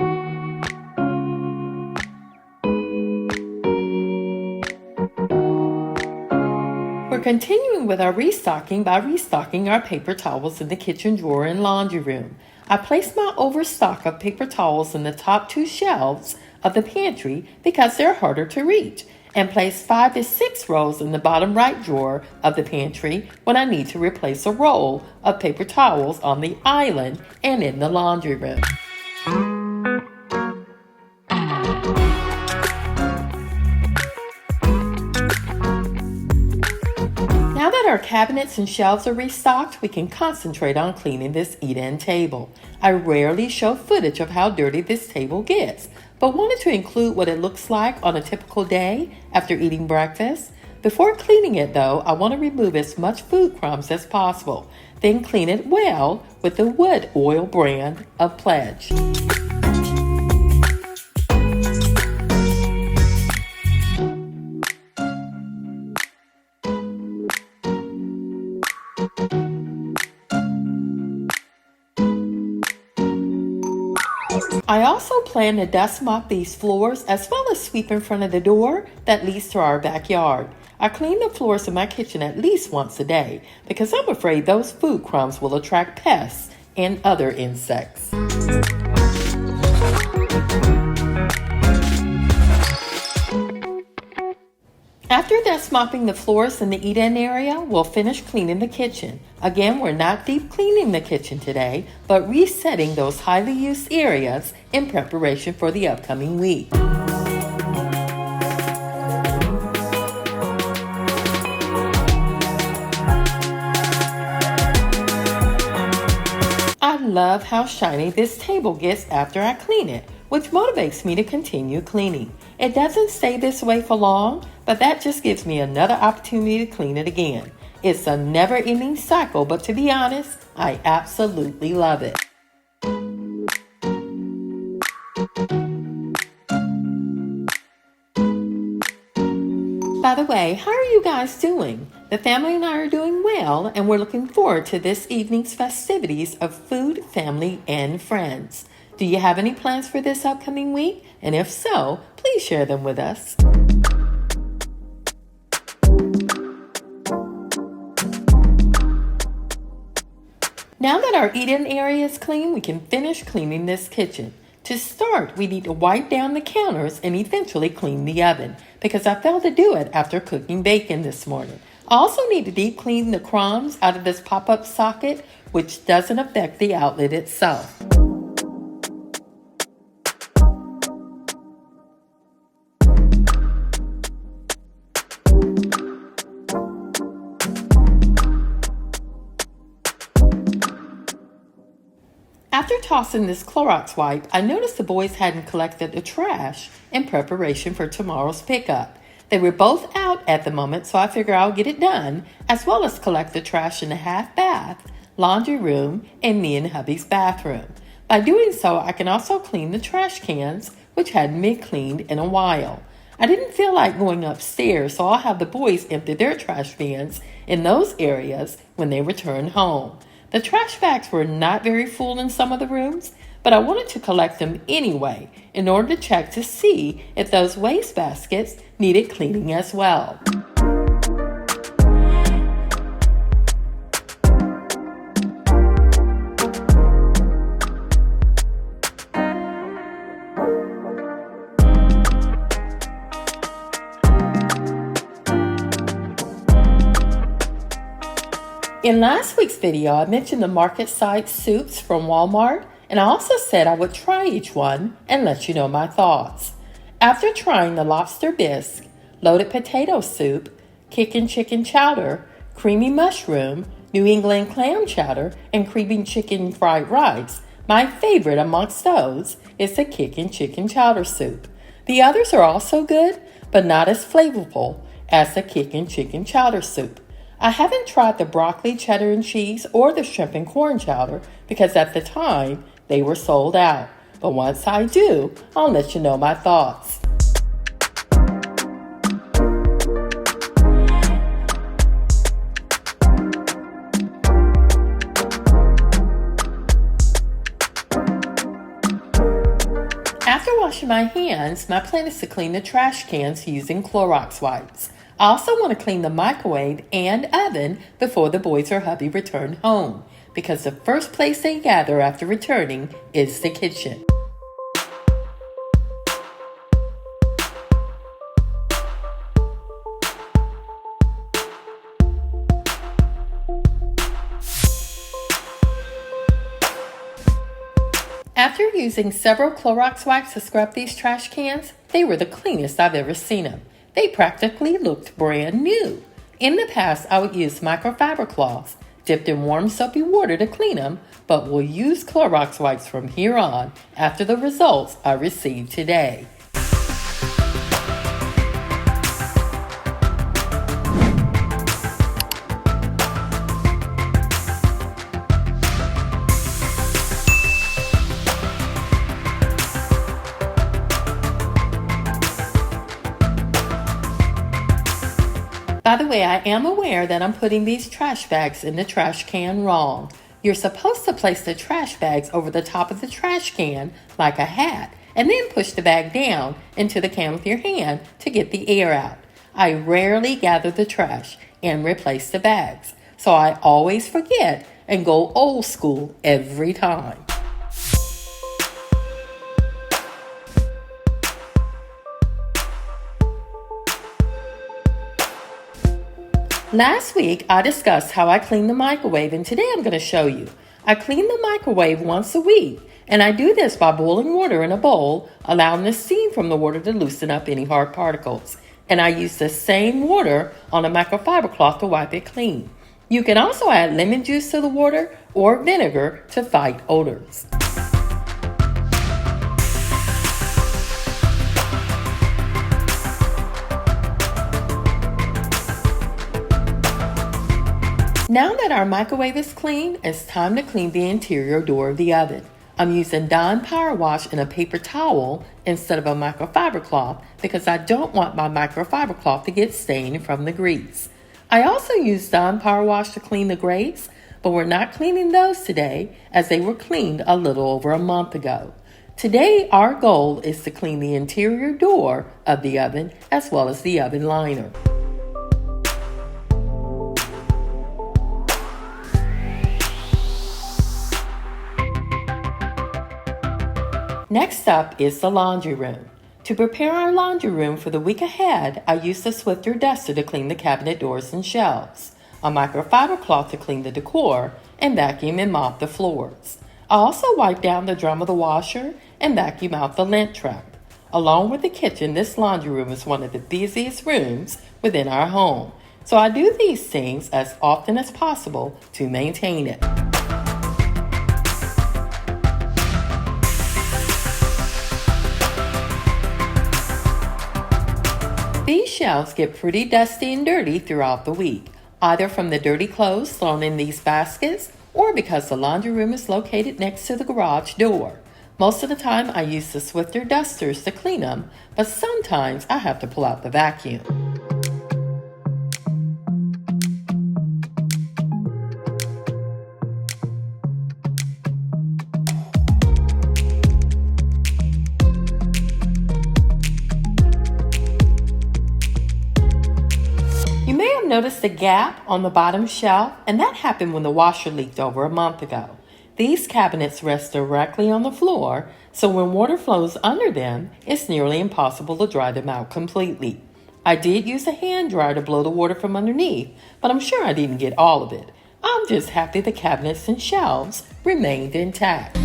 We're continuing with our restocking by restocking our paper towels in the kitchen drawer and laundry room. I placed my overstock of paper towels in the top 2 shelves of the pantry because they're harder to reach, and placed 5 to 6 rolls in the bottom right drawer of the pantry when I need to replace a roll of paper towels on the island and in the laundry room. Now that our cabinets and shelves are restocked, we can concentrate on cleaning this eat-in table. I rarely show footage of how dirty this table gets, but wanted to include what it looks like on a typical day after eating breakfast. Before cleaning it though, I want to remove as much food crumbs as possible, then clean it well with the Wood Oil brand of Pledge. I also plan to dust mop these floors as well as sweep in front of the door that leads to our backyard. I clean the floors in my kitchen at least once a day because I'm afraid those food crumbs will attract pests and other insects. After dust mopping the floors in the eat-in area, we'll finish cleaning the kitchen. Again, we're not deep cleaning the kitchen today, but resetting those highly used areas in preparation for the upcoming week. I love how shiny this table gets after I clean it, which motivates me to continue cleaning. It doesn't stay this way for long, but that just gives me another opportunity to clean it again. It's a never-ending cycle, but to be honest, I absolutely love it. By the way, how are you guys doing? The family and I are doing well, and we're looking forward to this evening's festivities of food, family, and friends. Do you have any plans for this upcoming week? And if so, please share them with us. Now that our eat-in area is clean, we can finish cleaning this kitchen. To start, we need to wipe down the counters and eventually clean the oven, because I failed to do it after cooking bacon this morning. I also need to deep clean the crumbs out of this pop-up socket, which doesn't affect the outlet itself. After tossing this Clorox wipe, I noticed the boys hadn't collected the trash in preparation for tomorrow's pickup. They were both out at the moment, so I figure I'll get it done, as well as collect the trash in the half bath, laundry room, and me and hubby's bathroom. By doing so, I can also clean the trash cans, which hadn't been cleaned in a while. I didn't feel like going upstairs, so I'll have the boys empty their trash bins in those areas when they return home. The trash bags were not very full in some of the rooms, but I wanted to collect them anyway in order to check to see if those waste baskets needed cleaning as well. In last week's video, I mentioned the market-side soups from Walmart, and I also said I would try each one and let you know my thoughts. After trying the lobster bisque, loaded potato soup, kickin' chicken chowder, creamy mushroom, New England clam chowder, and creamy chicken fried rice, my favorite amongst those is the kickin' chicken chowder soup. The others are also good, but not as flavorful as the kickin' chicken chowder soup. I haven't tried the broccoli, cheddar, and cheese or the shrimp and corn chowder because at the time they were sold out. But once I do, I'll let you know my thoughts. After washing my hands, my plan is to clean the trash cans using Clorox wipes. I also want to clean the microwave and oven before the boys or hubby return home, because the first place they gather after returning is the kitchen. After using several Clorox wipes to scrub these trash cans, they were the cleanest I've ever seen them. They practically looked brand new. In the past, I would use microfiber cloths dipped in warm soapy water to clean them, but will use Clorox wipes from here on after the results I received today. By the way, I am aware that I'm putting these trash bags in the trash can wrong. You're supposed to place the trash bags over the top of the trash can like a hat and then push the bag down into the can with your hand to get the air out. I rarely gather the trash and replace the bags, so I always forget and go old school every time. Last week, I discussed how I clean the microwave, and today I'm going to show you. I clean the microwave once a week, and I do this by boiling water in a bowl, allowing the steam from the water to loosen up any hard particles. And I use the same water on a microfiber cloth to wipe it clean. You can also add lemon juice to the water or vinegar to fight odors. Now that our microwave is clean, it's time to clean the interior door of the oven. I'm using Dawn Power Wash in a paper towel instead of a microfiber cloth because I don't want my microfiber cloth to get stained from the grease. I also use Dawn Power Wash to clean the grates, but we're not cleaning those today as they were cleaned a little over a month ago. Today, our goal is to clean the interior door of the oven as well as the oven liner. Next up is the laundry room. To prepare our laundry room for the week ahead, I used a Swiffer duster to clean the cabinet doors and shelves, a microfiber cloth to clean the decor, and vacuum and mop the floors. I also wipe down the drum of the washer and vacuum out the lint trap. Along with the kitchen, this laundry room is one of the busiest rooms within our home, so I do these things as often as possible to maintain it. shelves get pretty dusty and dirty throughout the week, either from the dirty clothes thrown in these baskets or because the laundry room is located next to the garage door. Most of the time I use the Swiffer dusters to clean them, but sometimes I have to pull out the vacuum. You may have noticed a gap on the bottom shelf, and that happened when the washer leaked over a month ago. These cabinets rest directly on the floor, so when water flows under them, it's nearly impossible to dry them out completely. I did use a hand dryer to blow the water from underneath, but I'm sure I didn't get all of it. I'm just happy the cabinets and shelves remained intact.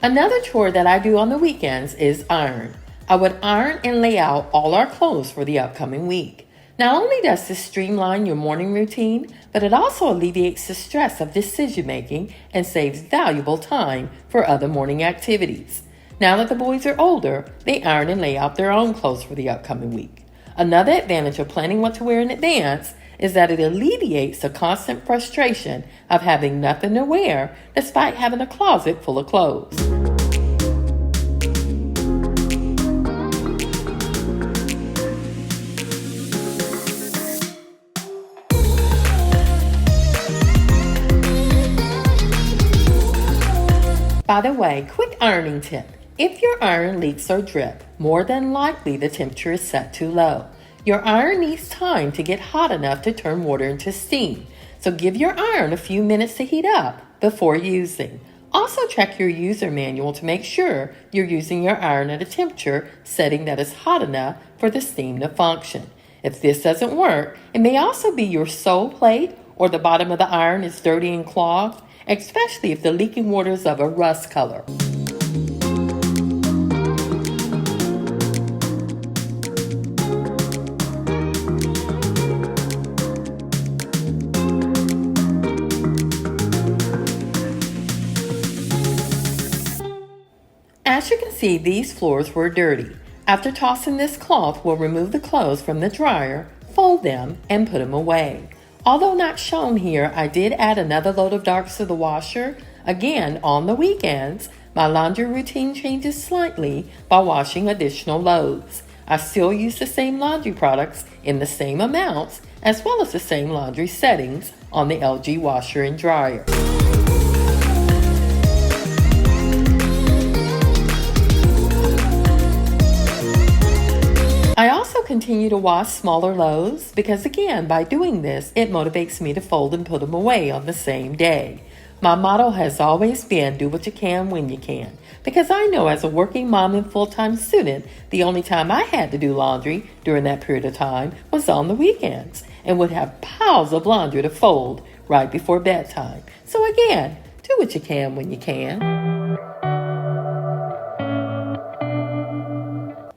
Another chore that I do on the weekends is iron. I would iron and lay out all our clothes for the upcoming week. Not only does this streamline your morning routine, but it also alleviates the stress of decision making and saves valuable time for other morning activities. Now that the boys are older, they iron and lay out their own clothes for the upcoming week. Another advantage of planning what to wear in advance is that it alleviates the constant frustration of having nothing to wear despite having a closet full of clothes. By the way, quick ironing tip. If your iron leaks or drip, more than likely the temperature is set too low. Your iron needs time to get hot enough to turn water into steam, so give your iron a few minutes to heat up before using. Also check your user manual to make sure you're using your iron at a temperature setting that is hot enough for the steam to function. If this doesn't work, it may also be your sole plate or the bottom of the iron is dirty and clogged, especially if the leaking water is of a rust color. As you can see, these floors were dirty. After tossing this cloth, we'll remove the clothes from the dryer, fold them, and put them away. Although not shown here, I did add another load of darks to the washer. Again, on the weekends, my laundry routine changes slightly by washing additional loads. I still use the same laundry products in the same amounts, as well as the same laundry settings on the LG washer and dryer. I also continue to wash smaller loads because, again, by doing this, it motivates me to fold and put them away on the same day. My motto has always been, do what you can when you can, because I know as a working mom and full-time student, the only time I had to do laundry during that period of time was on the weekends and would have piles of laundry to fold right before bedtime. So again, do what you can when you can.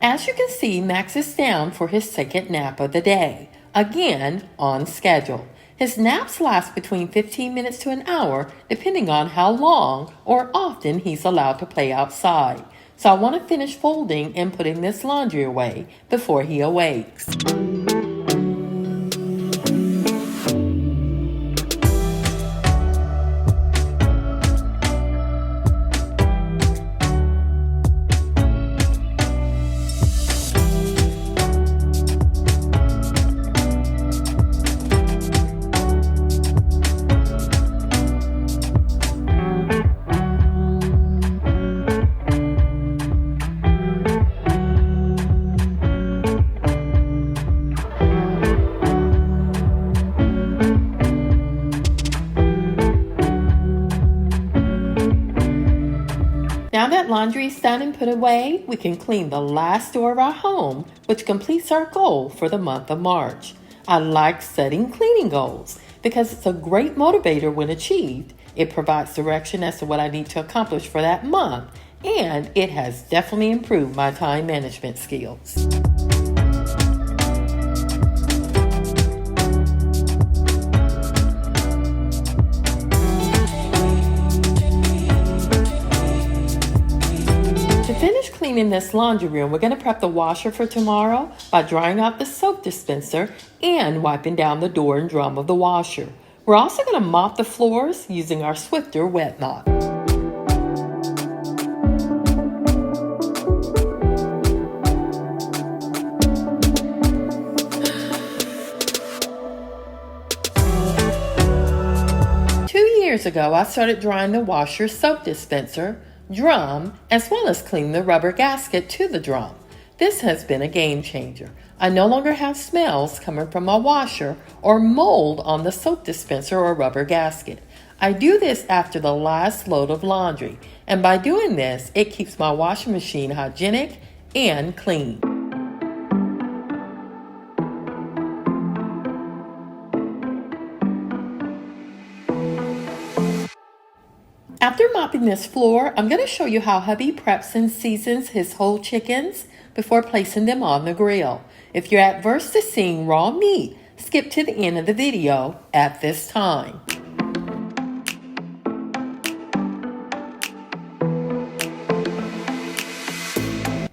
As you can see, Max is down for his second nap of the day, again on schedule. His naps last between 15 minutes to an hour, depending on how long or often he's allowed to play outside. So I want to finish folding and putting this laundry away before he awakes. Now that laundry is done and put away, we can clean the last door of our home, which completes our goal for the month of March. I like setting cleaning goals because it's a great motivator when achieved. It provides direction as to what I need to accomplish for that month, and it has definitely improved my time management skills. cleaning this laundry room, we're going to prep the washer for tomorrow by drying out the soap dispenser and wiping down the door and drum of the washer. We're also going to mop the floors using our Swifter wet mop. Years ago, I started drying the washer, soap dispenser, drum, as well as cleaning the rubber gasket to the drum. This has been a game changer. I no longer have smells coming from my washer or mold on the soap dispenser or rubber gasket. I do this after the last load of laundry, and by doing this, it keeps my washing machine hygienic and clean. After mopping this floor, I'm going to show you how hubby preps and seasons his whole chickens before placing them on the grill. If you're adverse to seeing raw meat, skip to the end of the video at this time.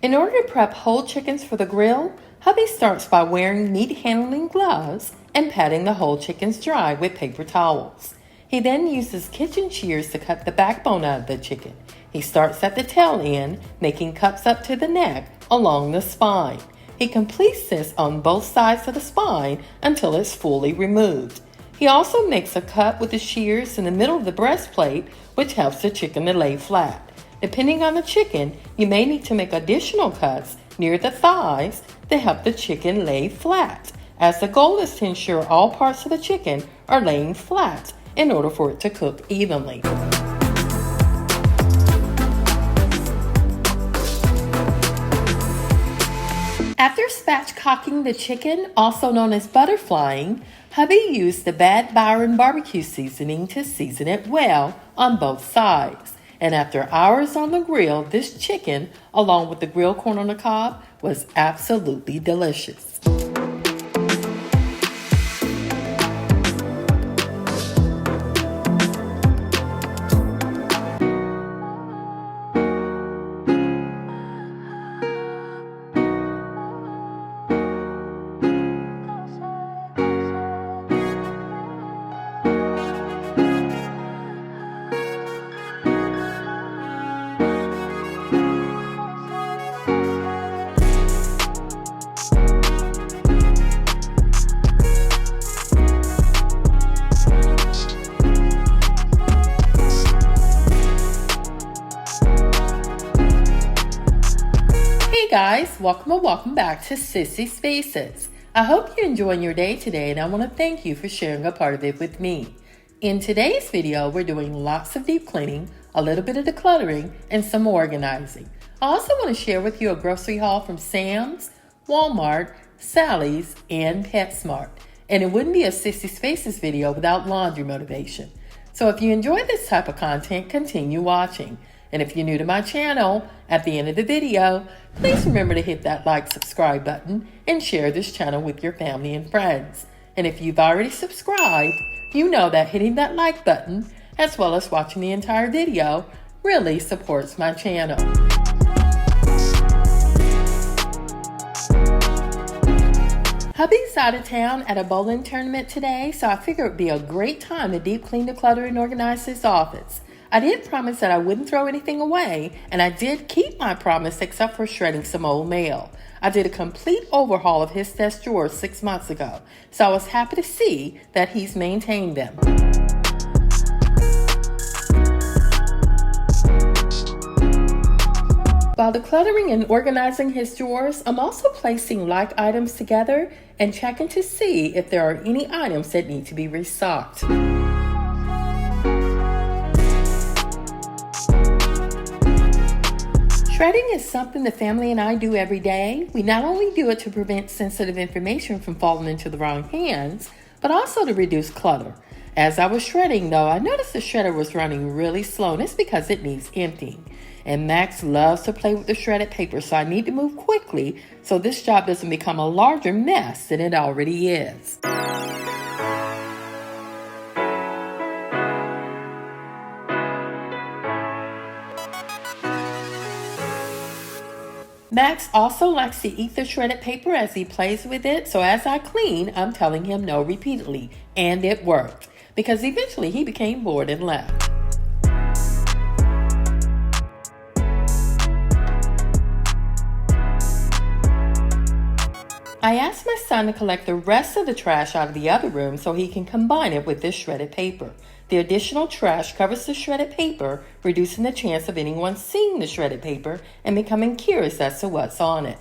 In order to prep whole chickens for the grill, hubby starts by wearing meat handling gloves and patting the whole chickens dry with paper towels. He then uses kitchen shears to cut the backbone out of the chicken. He starts at the tail end, making cuts up to the neck along the spine. He completes this on both sides of the spine until it's fully removed. He also makes a cut with the shears in the middle of the breastplate, which helps the chicken to lay flat. Depending on the chicken, you may need to make additional cuts near the thighs to help the chicken lay flat, as the goal is to ensure all parts of the chicken are laying flat in order for it to cook evenly. After spatchcocking the chicken, also known as butterflying, hubby used the Bad Byron barbecue seasoning to season it well on both sides. And after hours on the grill, this chicken, along with the grilled corn on the cob, was absolutely delicious. Guys, welcome back to Sissy Spaces. I hope you're enjoying your day today, and I want to thank you for sharing a part of it with me. In today's video, we're doing lots of deep cleaning, a little bit of decluttering, and some organizing. I also want to share with you a grocery haul from Sam's, Walmart, Sally's, and PetSmart. And it wouldn't be a Sissy Spaces video without laundry motivation. So if you enjoy this type of content, continue watching. And if you're new to my channel, at the end of the video, please remember to hit that like, subscribe button and share this channel with your family and friends. And if you've already subscribed, you know that hitting that like button, as well as watching the entire video, really supports my channel. Hubby's out of town at a bowling tournament today, so I figured it'd be a great time to deep clean, declutter, and organize his office. I did promise that I wouldn't throw anything away, and I did keep my promise except for shredding some old mail. I did a complete overhaul of his desk drawers 6 months ago, so I was happy to see that he's maintained them. While decluttering and organizing his drawers, I'm also placing like items together and checking to see if there are any items that need to be restocked. Shredding is something the family and I do every day. We not only do it to prevent sensitive information from falling into the wrong hands, but also to reduce clutter. As I was shredding though, I noticed the shredder was running really slow, and it's because it needs emptying. And Max loves to play with the shredded paper, so I need to move quickly so this job doesn't become a larger mess than it already is. Max also likes to eat the shredded paper as he plays with it, so as I clean, I'm telling him no repeatedly, and it worked, because eventually he became bored and left. I asked my son to collect the rest of the trash out of the other room so he can combine it with this shredded paper. The additional trash covers the shredded paper, reducing the chance of anyone seeing the shredded paper and becoming curious as to what's on it.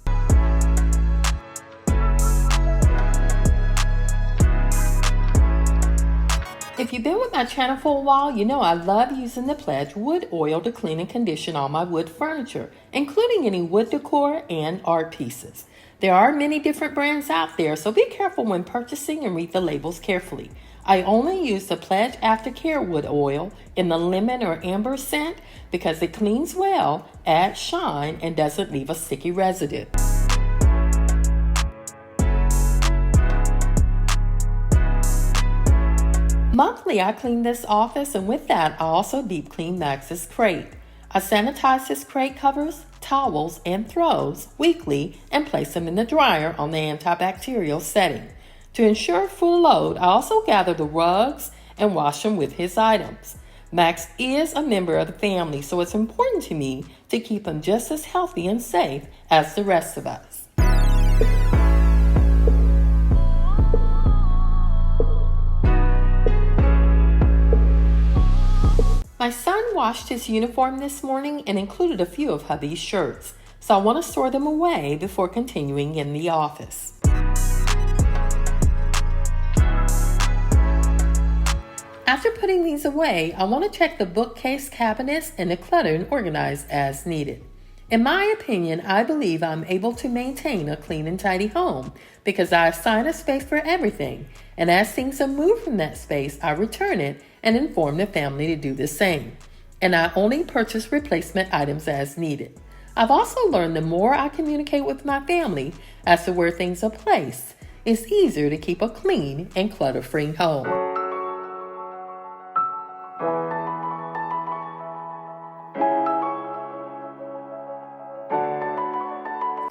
If you've been with my channel for a while, you know I love using the Pledge wood oil to clean and condition all my wood furniture, including any wood decor and art pieces. There are many different brands out there, so be careful when purchasing and read the labels carefully. I only use the Pledge Aftercare wood oil in the lemon or amber scent because it cleans well, adds shine, and doesn't leave a sticky residue. Monthly, I clean this office, and with that, I also deep clean Max's crate. I sanitize his crate covers, towels, and throws weekly and place them in the dryer on the antibacterial setting. To ensure full load, I also gather the rugs and wash them with his items. Max is a member of the family, so it's important to me to keep him just as healthy and safe as the rest of us. My son washed his uniform this morning and included a few of hubby's shirts, so I want to store them away before continuing in the office. After putting these away, I want to check the bookcase cabinets and declutter and organize as needed. In my opinion, I believe I'm able to maintain a clean and tidy home because I assign a space for everything, and as things are moved from that space, I return it and inform the family to do the same. And I only purchase replacement items as needed. I've also learned the more I communicate with my family as to where things are placed, it's easier to keep a clean and clutter-free home.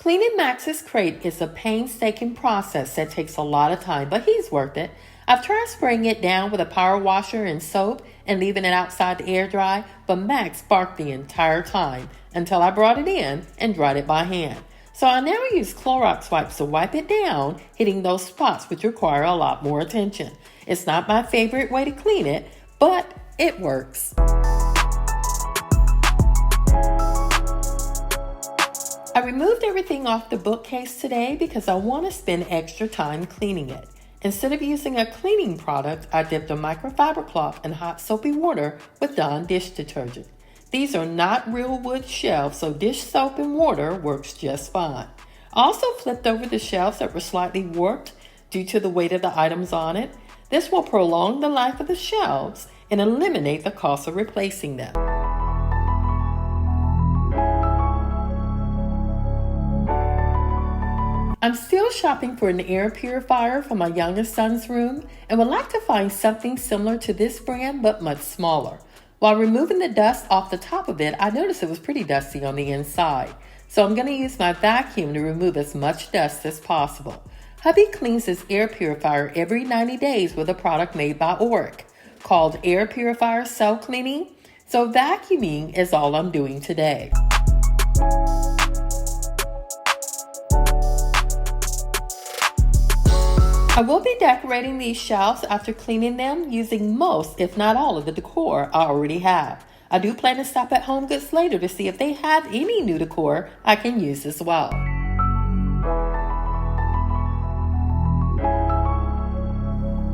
Cleaning Max's crate is a painstaking process that takes a lot of time, but he's worth it. I've tried spraying it down with a power washer and soap and leaving it outside to air dry, but Max barked the entire time until I brought it in and dried it by hand. So I now use Clorox wipes to wipe it down, hitting those spots which require a lot more attention. It's not my favorite way to clean it, but it works. I removed everything off the bookcase today because I want to spend extra time cleaning it. Instead of using a cleaning product, I dipped a microfiber cloth in hot soapy water with Dawn dish detergent. These are not real wood shelves, so dish soap and water works just fine. I also flipped over the shelves that were slightly warped due to the weight of the items on it. This will prolong the life of the shelves and eliminate the cost of replacing them. I'm still shopping for an air purifier for my youngest son's room and would like to find something similar to this brand but much smaller. While removing the dust off the top of it, I noticed it was pretty dusty on the inside. So I'm going to use my vacuum to remove as much dust as possible. Hubby cleans his air purifier every 90 days with a product made by Oric called Air Purifier Cell Cleaning. So vacuuming is all I'm doing today. I will be decorating these shelves after cleaning them using most, if not all, of the decor I already have. I do plan to stop at HomeGoods later to see if they have any new decor I can use as well.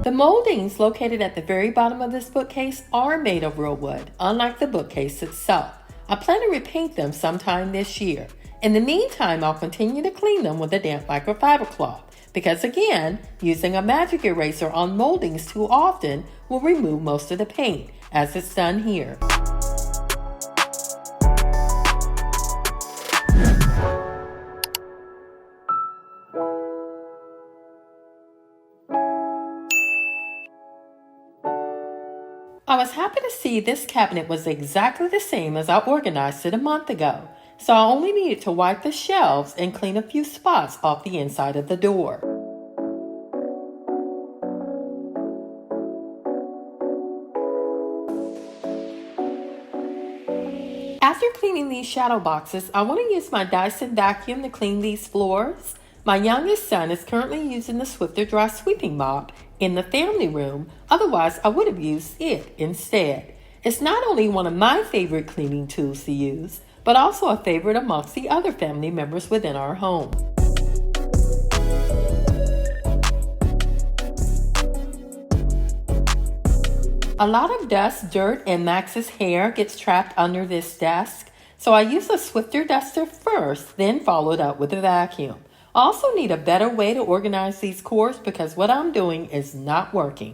The moldings located at the very bottom of this bookcase are made of real wood, unlike the bookcase itself. I plan to repaint them sometime this year. In the meantime, I'll continue to clean them with a damp microfiber cloth. Because again, using a magic eraser on moldings too often will remove most of the paint, as it's done here. I was happy to see this cabinet was exactly the same as I organized it a month ago. so I only needed to wipe the shelves and clean a few spots off the inside of the door. After cleaning these shadow boxes, I want to use my Dyson vacuum to clean these floors. My youngest son is currently using the Swiffer dry sweeping mop in the family room, otherwise I would have used it instead. It's not only one of my favorite cleaning tools to use, but also a favorite amongst the other family members within our home. A lot of dust, dirt, and Max's hair gets trapped under this desk, so I use a Swiffer duster first, then followed up with a vacuum. I also need a better way to organize these cords because what I'm doing is not working.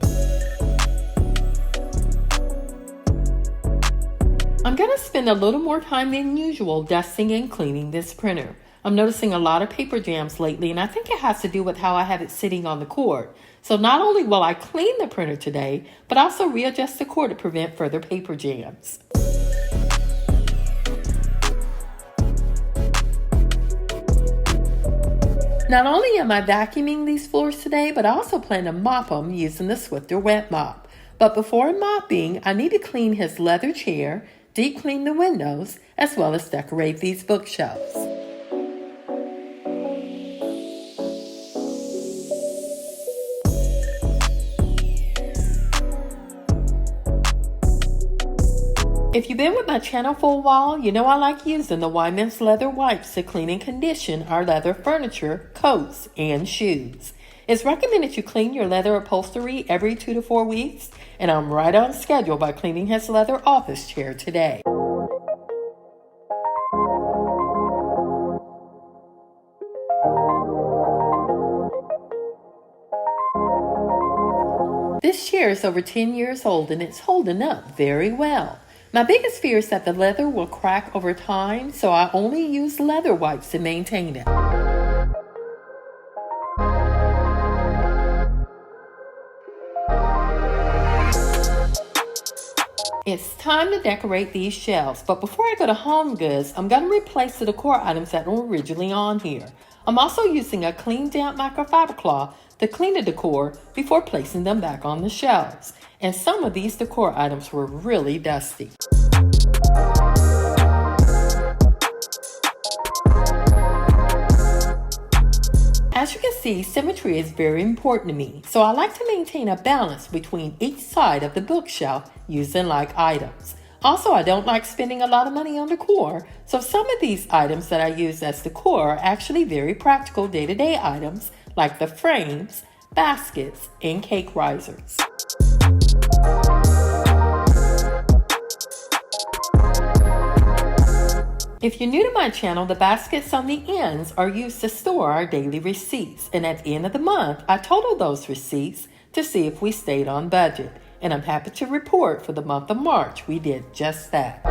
I'm going to spend a little more time than usual dusting and cleaning this printer. I'm noticing a lot of paper jams lately, and I think it has to do with how I have it sitting on the cord. So not only will I clean the printer today, but also readjust the cord to prevent further paper jams. Not only am I vacuuming these floors today, but I also plan to mop them using the Swiffer wet mop. But before mopping, I need to clean his leather chair, deep clean the windows, as well as decorate these bookshelves. If you've been with my channel for a while, you know I like using the Wyman's leather wipes to clean and condition our leather furniture, coats, and shoes. It's recommended you clean your leather upholstery every 2 to 4 weeks, and I'm right on schedule by cleaning his leather office chair today. This chair is over 10 years old and it's holding up very well. My biggest fear is that the leather will crack over time, so I only use leather wipes to maintain it. It's time to decorate these shelves, but before I go to Home Goods, I'm going to replace the decor items that were originally on here. I'm also using a clean damp microfiber cloth to clean the decor before placing them back on the shelves. And some of these decor items were really dusty. As you can see, symmetry is very important to me, so I like to maintain a balance between each side of the bookshelf using like items. Also, I don't like spending a lot of money on decor, so some of these items that I use as decor are actually very practical day-to-day items like the frames, baskets, and cake risers. If you're new to my channel, the baskets on the ends are used to store our daily receipts, and at the end of the month, I total those receipts to see if we stayed on budget. And I'm happy to report for the month of March, we did just that.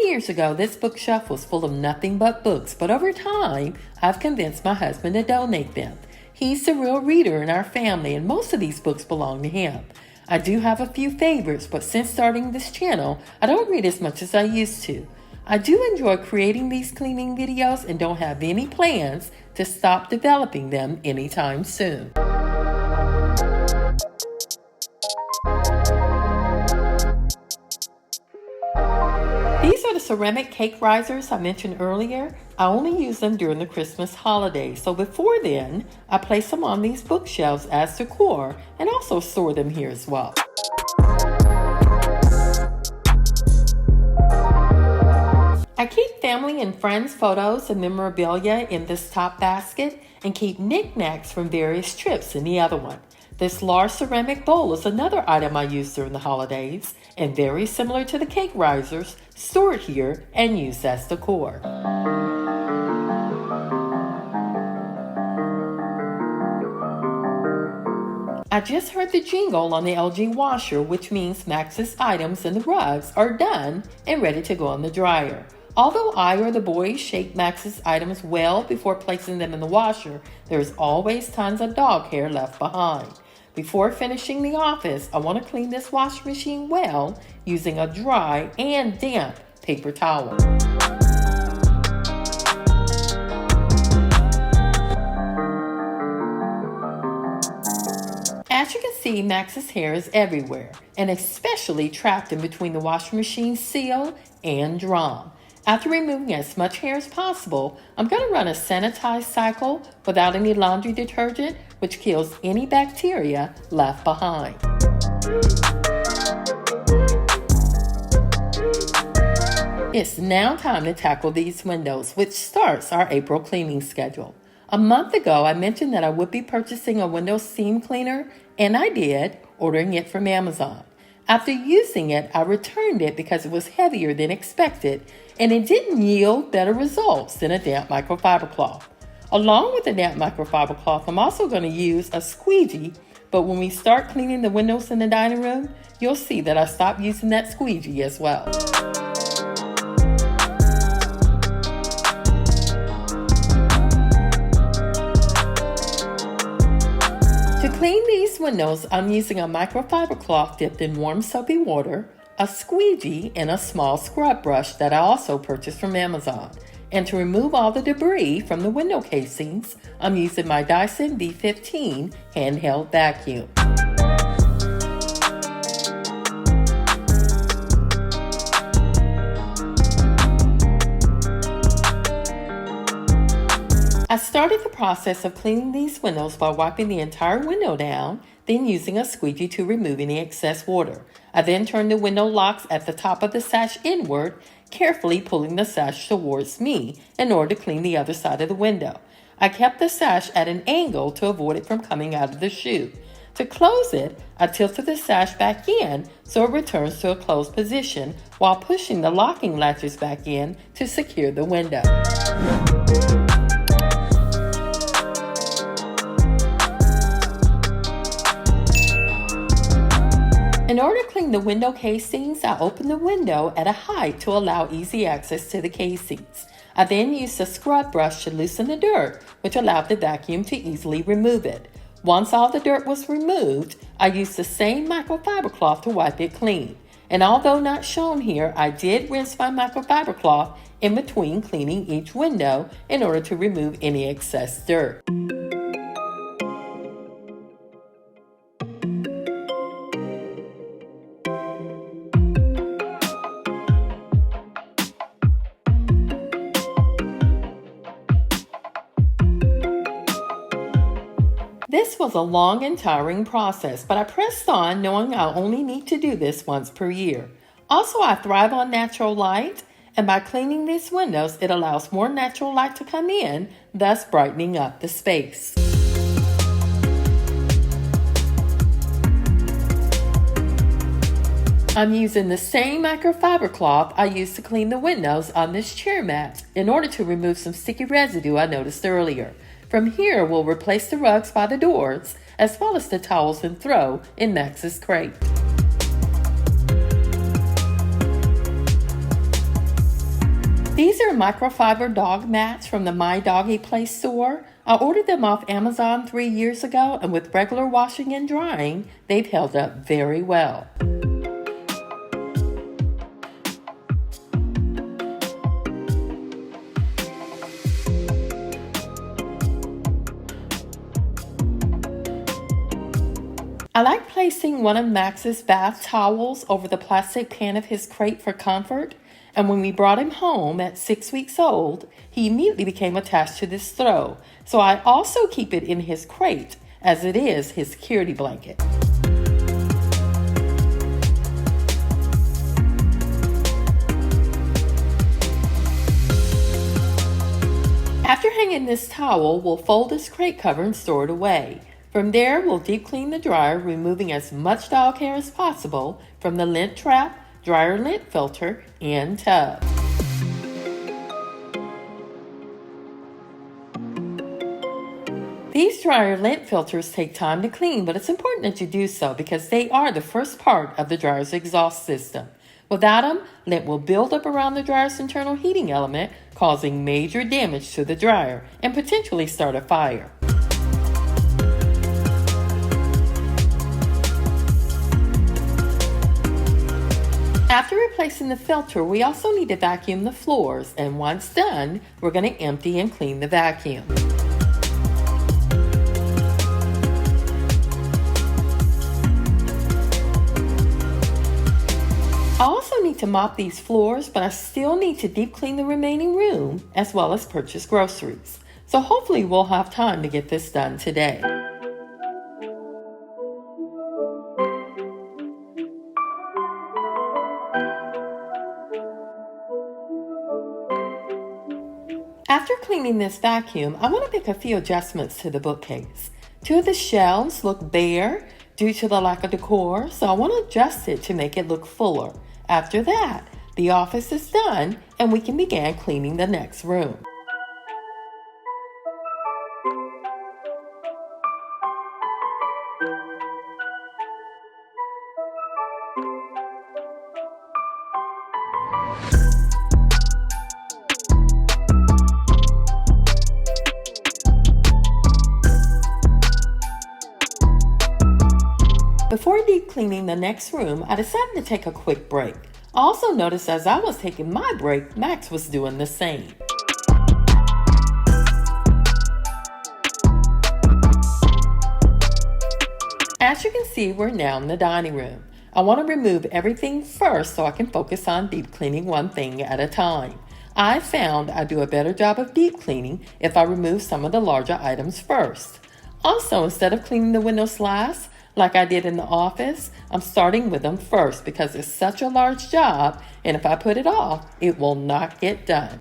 Years ago, this bookshelf was full of nothing but books, but over time, I've convinced my husband to donate them. He's the real reader in our family, and most of these books belong to him. I do have a few favorites, but since starting this channel, I don't read as much as I used to. I do enjoy creating these cleaning videos and don't have any plans to stop developing them anytime soon. These are the ceramic cake risers I mentioned earlier. I only use them during the Christmas holidays, so before then, I place them on these bookshelves as decor and also store them here as well. I keep family and friends photos and memorabilia in this top basket and keep knickknacks from various trips in the other one. This large ceramic bowl is another item I use during the holidays and very similar to the cake risers, stored here and used as decor. I just heard the jingle on the LG washer, which means Max's items and the rugs are done and ready to go on the dryer. Although I or the boys shake Max's items well before placing them in the washer, there is always tons of dog hair left behind. Before finishing the office, I want to clean this washing machine well using a dry and damp paper towel. As you can see, Max's hair is everywhere, and especially trapped in between the washing machine seal and drum. After removing as much hair as possible, I'm going to run a sanitized cycle without any laundry detergent, which kills any bacteria left behind. It's now time to tackle these windows, which starts our April cleaning schedule. A month ago, I mentioned that I would be purchasing a window seam cleaner, and I did, ordering it from Amazon. After using it, I returned it because it was heavier than expected, and it didn't yield better results than a damp microfiber cloth. Along with the damp microfiber cloth, I'm also going to use a squeegee, but when we start cleaning the windows in the dining room, you'll see that I stopped using that squeegee as well. To clean these windows, I'm using a microfiber cloth dipped in warm soapy water, a squeegee, and a small scrub brush that I also purchased from Amazon. And to remove all the debris from the window casings, I'm using my Dyson V15 handheld vacuum. I started the process of cleaning these windows by wiping the entire window down, then using a squeegee to remove any excess water. I then turned the window locks at the top of the sash inward, carefully pulling the sash towards me in order to clean the other side of the window. I kept the sash at an angle to avoid it from coming out of the shoe. To close it, I tilted the sash back in so it returns to a closed position while pushing the locking latches back in to secure the window. In order to clean the window casings, I opened the window at a height to allow easy access to the casings. I then used a scrub brush to loosen the dirt, which allowed the vacuum to easily remove it. Once all the dirt was removed, I used the same microfiber cloth to wipe it clean. And although not shown here, I did rinse my microfiber cloth in between cleaning each window in order to remove any excess dirt. This was a long and tiring process, but I pressed on knowing I only need to do this once per year. Also, I thrive on natural light, and by cleaning these windows, it allows more natural light to come in, thus brightening up the space. I'm using the same microfiber cloth I used to clean the windows on this chair mat in order to remove some sticky residue I noticed earlier. From here, we'll replace the rugs by the doors, as well as the towels and throw in Max's crate. These are microfiber dog mats from the My Doggy Place store. I ordered them off Amazon 3 years ago, and with regular washing and drying, they've held up very well. I like placing one of Max's bath towels over the plastic pan of his crate for comfort, and when we brought him home at 6 weeks old, he immediately became attached to this throw, so I also keep it in his crate, as it is his security blanket. After hanging this towel, we'll fold his crate cover and store it away. From there, we'll deep clean the dryer, removing as much dog hair as possible from the lint trap, dryer lint filter, and tub. These dryer lint filters take time to clean, but it's important that you do so because they are the first part of the dryer's exhaust system. Without them, lint will build up around the dryer's internal heating element, causing major damage to the dryer and potentially start a fire. After replacing the filter, we also need to vacuum the floors, and once done, we're going to empty and clean the vacuum. I also need to mop these floors, but I still need to deep clean the remaining room as well as purchase groceries. So hopefully we'll have time to get this done today. After cleaning this vacuum, I want to make a few adjustments to the bookcase. Two of the shelves look bare due to the lack of decor, so I want to adjust it to make it look fuller. After that, the office is done and we can begin cleaning the next room. Before deep cleaning the next room, I decided to take a quick break. I also noticed as I was taking my break, Max was doing the same. As you can see, we're now in the dining room. I want to remove everything first so I can focus on deep cleaning one thing at a time. I found I do a better job of deep cleaning if I remove some of the larger items first. Also, instead of cleaning the windows last, like I did in the office, I'm starting with them first because it's such a large job, and if I put it off, it will not get done.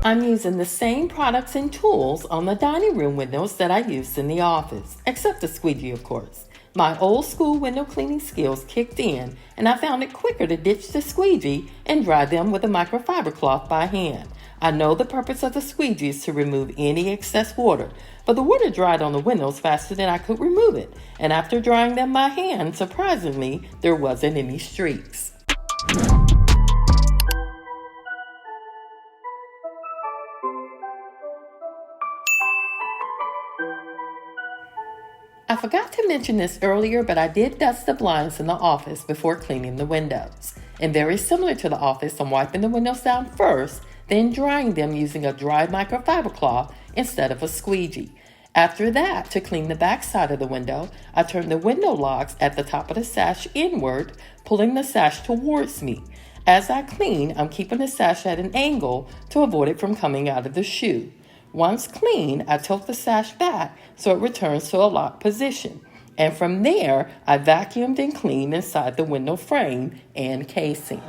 I'm using the same products and tools on the dining room windows that I used in the office, except the squeegee, of course. My old school window cleaning skills kicked in, and I found it quicker to ditch the squeegee and dry them with a microfiber cloth by hand. I know the purpose of the squeegee is to remove any excess water, but the water dried on the windows faster than I could remove it, and after drying them by hand, surprisingly, there wasn't any streaks. I forgot to mention this earlier, but I did dust the blinds in the office before cleaning the windows. And very similar to the office, I'm wiping the windows down first, then drying them using a dry microfiber cloth instead of a squeegee. After that, to clean the back side of the window, I turn the window locks at the top of the sash inward, pulling the sash towards me. As I clean, I'm keeping the sash at an angle to avoid it from coming out of the shoe. Once clean, I tilt the sash back so it returns to a locked position. And from there, I vacuumed and cleaned inside the window frame and casing.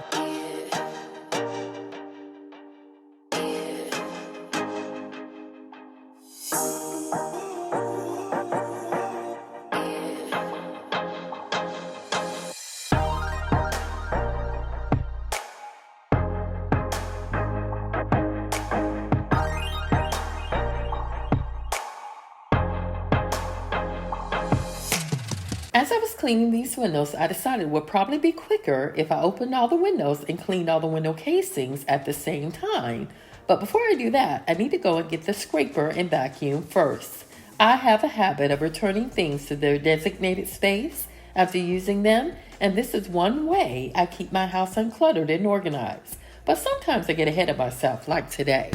As I was cleaning these windows, I decided it would probably be quicker if I opened all the windows and cleaned all the window casings at the same time. But before I do that, I need to go and get the scraper and vacuum first. I have a habit of returning things to their designated space after using them, and this is one way I keep my house uncluttered and organized. But sometimes I get ahead of myself, like today.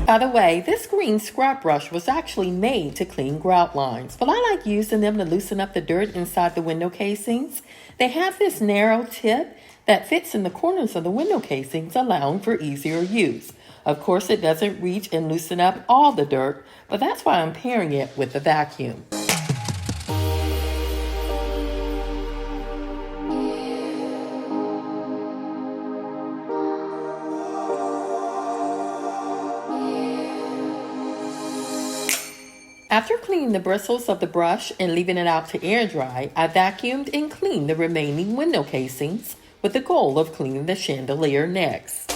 By the way, this green scrap brush was actually made to clean grout lines, but I like using them to loosen up the dirt inside the window casings. They have this narrow tip that fits in the corners of the window casings, allowing for easier use. Of course, it doesn't reach and loosen up all the dirt, but that's why I'm pairing it with the vacuum. After cleaning the bristles of the brush and leaving it out to air dry, I vacuumed and cleaned the remaining window casings with the goal of cleaning the chandelier next.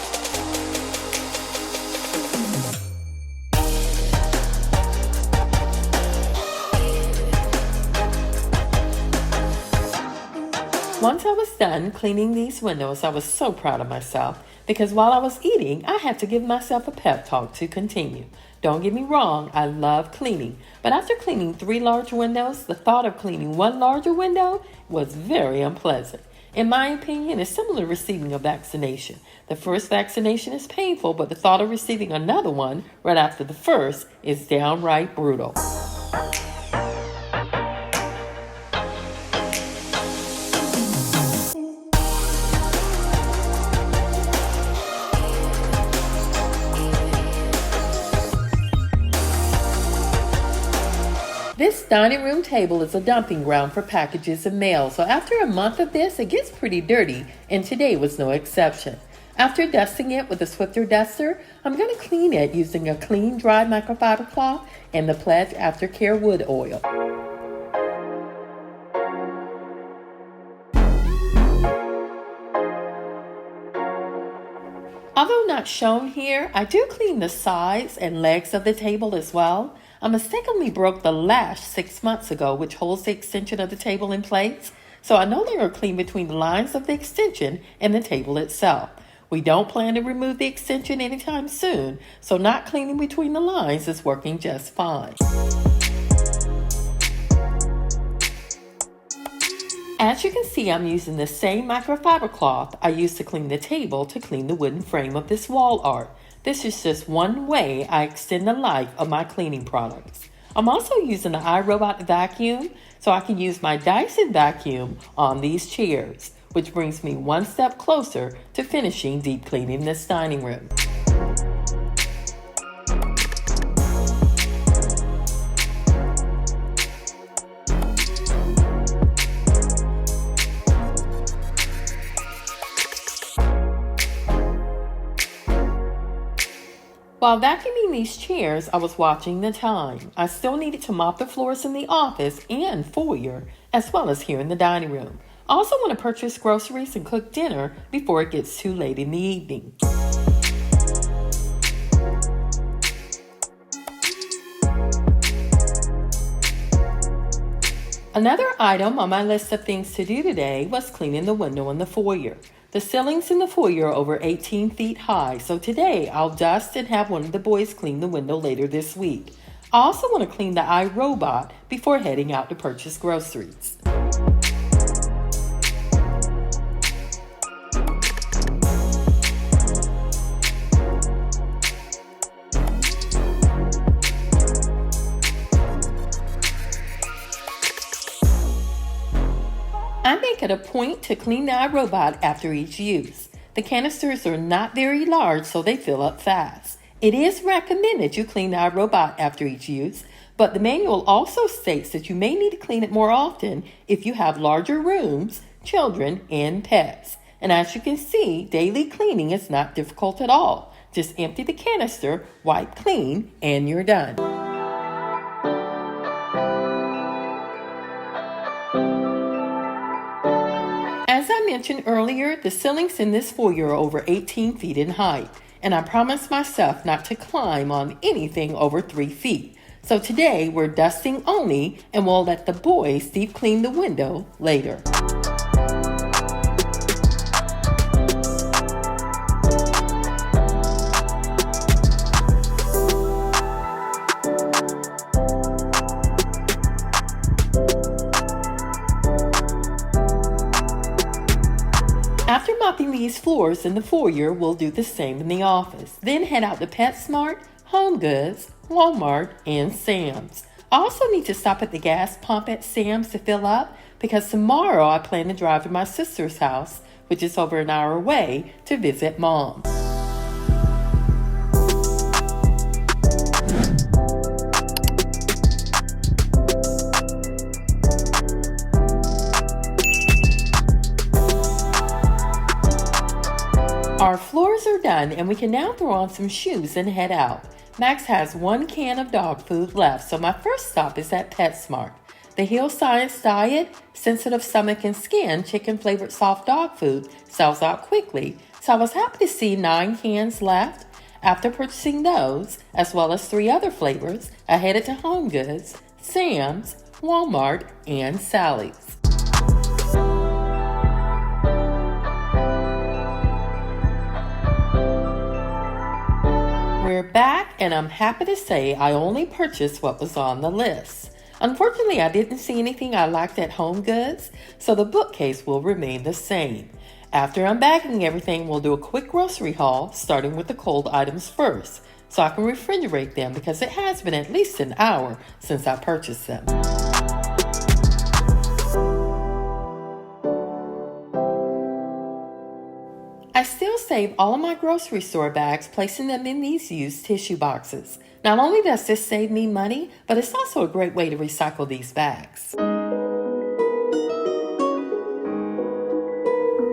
Once I was done cleaning these windows, I was so proud of myself because while I was eating, I had to give myself a pep talk to continue. Don't get me wrong, I love cleaning, but after cleaning 3 large windows, the thought of cleaning 1 larger window was very unpleasant. In my opinion, it's similar to receiving a vaccination. The first vaccination is painful, but the thought of receiving another one right after the first is downright brutal. This dining room table is a dumping ground for packages and mail, so after a month of this, it gets pretty dirty, and today was no exception. After dusting it with a Swiffer duster, I'm going to clean it using a clean, dry microfiber cloth and the Pledge Aftercare wood oil. Although not shown here, I do clean the sides and legs of the table as well. I mistakenly broke the lash 6 months ago, which holds the extension of the table in place, so I no longer clean between the lines of the extension and the table itself. We don't plan to remove the extension anytime soon, so not cleaning between the lines is working just fine. As you can see, I'm using the same microfiber cloth I used to clean the table to clean the wooden frame of this wall art. This is just one way I extend the life of my cleaning products. I'm also using the iRobot vacuum so I can use my Dyson vacuum on these chairs, which brings me one step closer to finishing deep cleaning this dining room. While vacuuming these chairs, I was watching the time. I still needed to mop the floors in the office and foyer, as well as here in the dining room. I also want to purchase groceries and cook dinner before it gets too late in the evening. Another item on my list of things to do today was cleaning the window in the foyer. The ceilings in the foyer are over 18 feet high, so today I'll dust and have one of the boys clean the window later this week. I also want to clean the iRobot before heading out to purchase groceries. I make it a point to clean the iRobot after each use. The canisters are not very large, so they fill up fast. It is recommended you clean the iRobot after each use, but the manual also states that you may need to clean it more often if you have larger rooms, children, and pets. And as you can see, daily cleaning is not difficult at all. Just empty the canister, wipe clean, and you're done. As I mentioned earlier, the ceilings in this foyer are over 18 feet in height, and I promised myself not to climb on anything over 3 feet. So today we're dusting only, and we'll let the boys deep clean the window later. After mopping these floors in the foyer, we'll do the same in the office. Then head out to PetSmart, HomeGoods, Walmart, and Sam's. I also need to stop at the gas pump at Sam's to fill up because tomorrow I plan to drive to my sister's house, which is over an hour away, to visit Mom. Our floors are done and we can now throw on some shoes and head out. Max has 1 can of dog food left, so my first stop is at PetSmart. The Heal Science Diet, Sensitive Stomach and Skin, chicken-flavored soft dog food sells out quickly, so I was happy to see 9 cans left. After purchasing those, as well as 3 other flavors, I headed to HomeGoods, Sam's, Walmart, and Sally's. We're back, and I'm happy to say I only purchased what was on the list. Unfortunately, I didn't see anything I liked at HomeGoods, so the bookcase will remain the same. After unbagging everything, we'll do a quick grocery haul, starting with the cold items first, so I can refrigerate them because it has been at least an hour since I purchased them. I still save all of my grocery store bags, placing them in these used tissue boxes. Not only does this save me money, but it's also a great way to recycle these bags.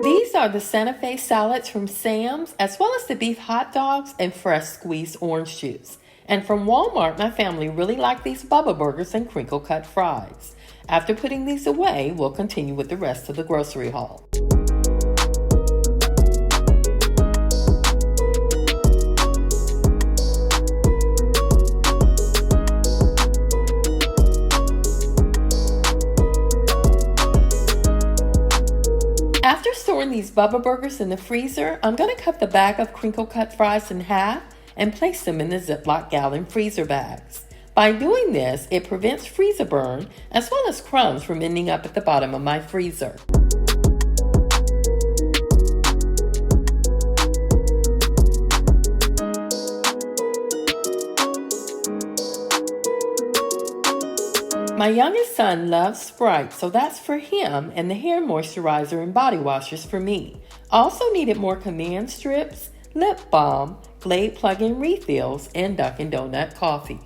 These are the Santa Fe salads from Sam's, as well as the beef hot dogs and fresh squeezed orange juice. And from Walmart, my family really liked these Bubba burgers and crinkle cut fries. After putting these away, we'll continue with the rest of the grocery haul. After storing these Bubba burgers in the freezer, I'm going to cut the bag of crinkle cut fries in half and place them in the Ziploc gallon freezer bags. By doing this, it prevents freezer burn as well as crumbs from ending up at the bottom of my freezer. My youngest son loves Sprite, so that's for him, and the hair moisturizer and body wash is for me. I also needed more command strips, lip balm, Glade plug-in refills, and Dunkin' Donut coffee.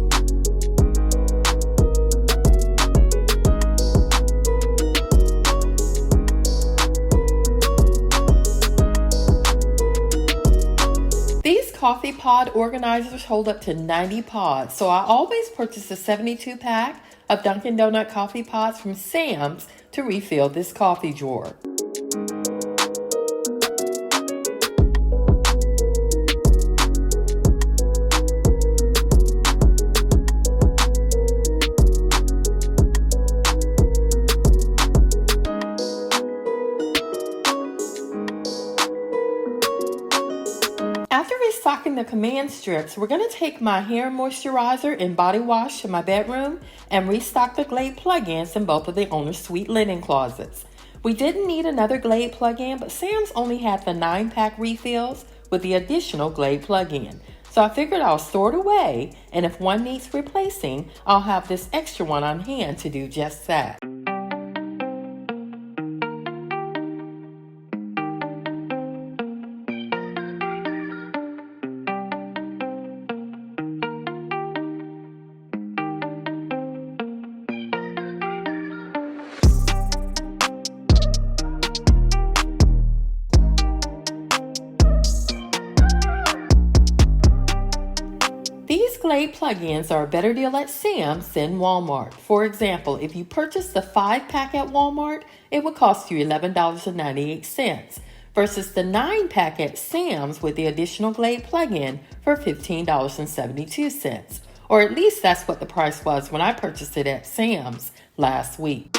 These coffee pod organizers hold up to 90 pods, so I always purchase a 72-pack of Dunkin' Donut coffee pods from Sam's to refill this coffee drawer. After restocking the command strips, we're going to take my hair moisturizer and body wash to my bedroom and restock the Glade plug-ins in both of the owner's suite linen closets. We didn't need another Glade plug-in, but Sam's only had the 9-pack refills with the additional Glade plug-in. So I figured I'll store it away, and if one needs replacing, I'll have this extra one on hand to do just that. These Glade plug-ins are a better deal at Sam's than Walmart. For example, if you purchase the 5-pack at Walmart, it would cost you $11.98 versus the 9-pack at Sam's with the additional Glade plug-in for $15.72. Or at least that's what the price was when I purchased it at Sam's last week.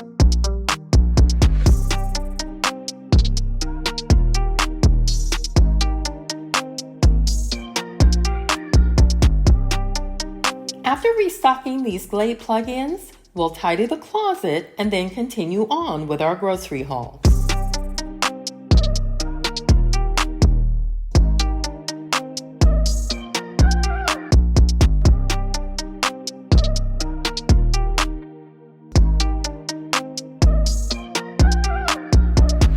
After restocking these Glade plug-ins, we'll tidy the closet and then continue on with our grocery haul.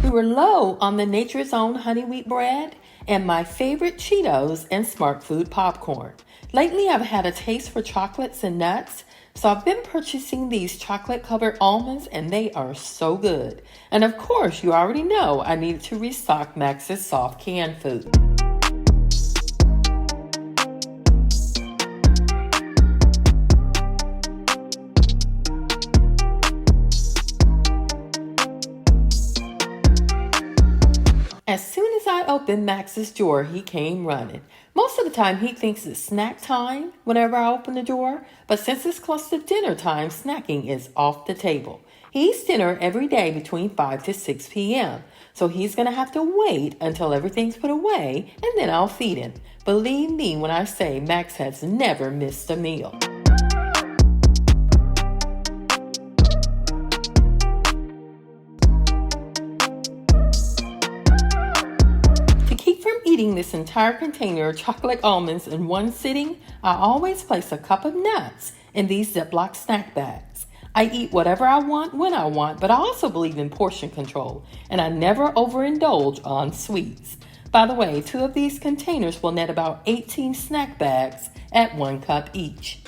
We were low on the Nature's Own honey wheat bread and my favorite Cheetos and Smart Food popcorn. Lately, I've had a taste for chocolates and nuts, so I've been purchasing these chocolate-covered almonds, and they are so good. And of course, you already know I needed to restock Max's soft canned food. opened Max's drawer, he came running. Most of the time, he thinks it's snack time whenever I open the drawer, but since it's close to dinner time, snacking is off the table. He eats dinner every day between 5 to 6 p.m., so he's going to have to wait until everything's put away, and then I'll feed him. Believe me when I say Max has never missed a meal. Eating this entire container of chocolate almonds in one sitting, I always place a cup of nuts in these Ziploc snack bags. I eat whatever I want when I want, but I also believe in portion control, and I never overindulge on sweets. By the way, 2 of these containers will net about 18 snack bags at 1 cup each.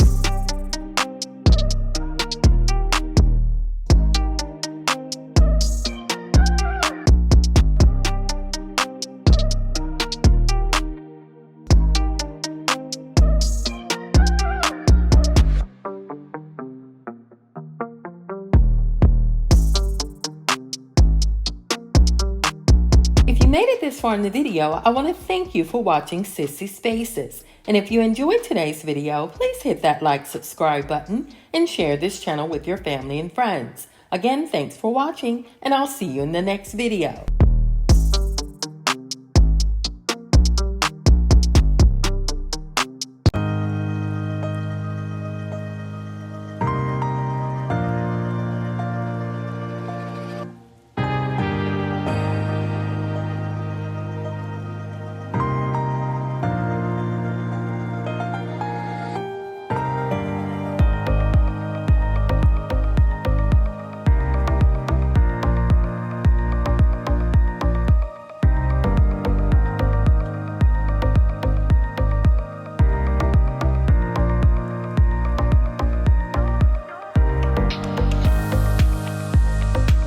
If you made it this far in the video, I want to thank you for watching Sissy Spaces. And if you enjoyed today's video, please hit that like, subscribe button and share this channel with your family and friends. Again, thanks for watching, and I'll see you in the next video.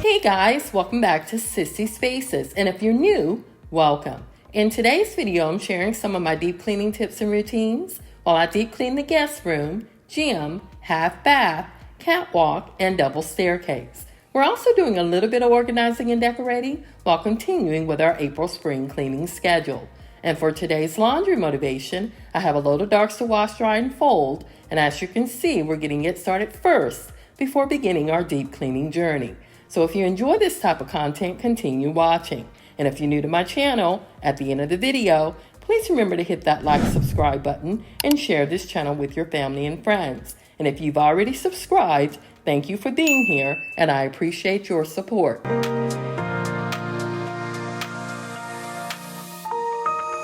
Hey guys, welcome back to Sissy Spaces, and if you're new, welcome. In today's video, I'm sharing some of my deep cleaning tips and routines while I deep clean the guest room, gym, half bath, catwalk, and double staircase. We're also doing a little bit of organizing and decorating while continuing with our April spring cleaning schedule. And for today's laundry motivation, I have a load of darks to wash, dry, and fold, and as you can see, we're getting it started first before beginning our deep cleaning journey. So if you enjoy this type of content, continue watching. And if you're new to my channel, at the end of the video, please remember to hit that like, subscribe button and share this channel with your family and friends. And if you've already subscribed, thank you for being here, and I appreciate your support.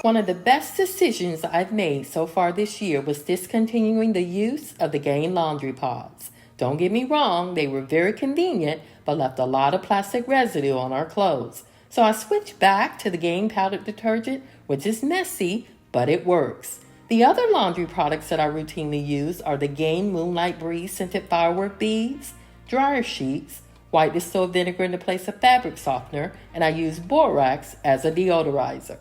One of the best decisions I've made so far this year was discontinuing the use of the Gain laundry pods. Don't get me wrong, they were very convenient, but left a lot of plastic residue on our clothes. So I switched back to the Gain powdered detergent, which is messy, but it works. The other laundry products that I routinely use are the Gain Moonlight Breeze scented firework beads, dryer sheets, white distilled vinegar in the place of fabric softener, and I use borax as a deodorizer.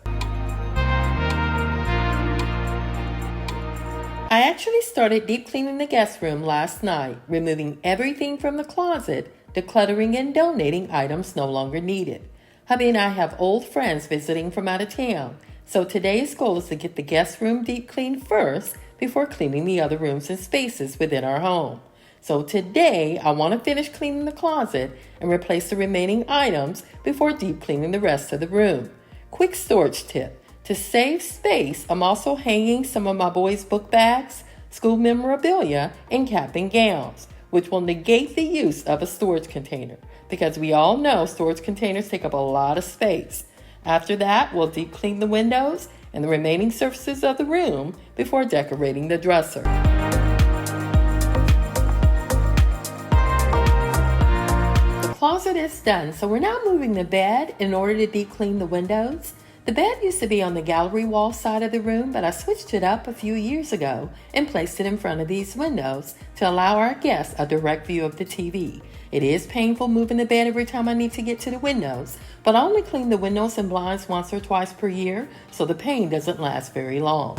I actually started deep cleaning the guest room last night, removing everything from the closet, decluttering and donating items no longer needed. Hubby and I have old friends visiting from out of town, so today's goal is to get the guest room deep cleaned first before cleaning the other rooms and spaces within our home. So today, I want to finish cleaning the closet and replace the remaining items before deep cleaning the rest of the room. Quick storage tip. To save space, I'm also hanging some of my boys' book bags, school memorabilia, and cap and gowns, which will negate the use of a storage container, because we all know storage containers take up a lot of space. After that, we'll deep clean the windows and the remaining surfaces of the room before decorating the dresser. The closet is done, so we're now moving the bed in order to deep clean the windows. The bed used to be on the gallery wall side of the room, but I switched it up a few years ago and placed it in front of these windows to allow our guests a direct view of the TV. It is painful moving the bed every time I need to get to the windows, but I only clean the windows and blinds once or twice per year, so the pain doesn't last very long.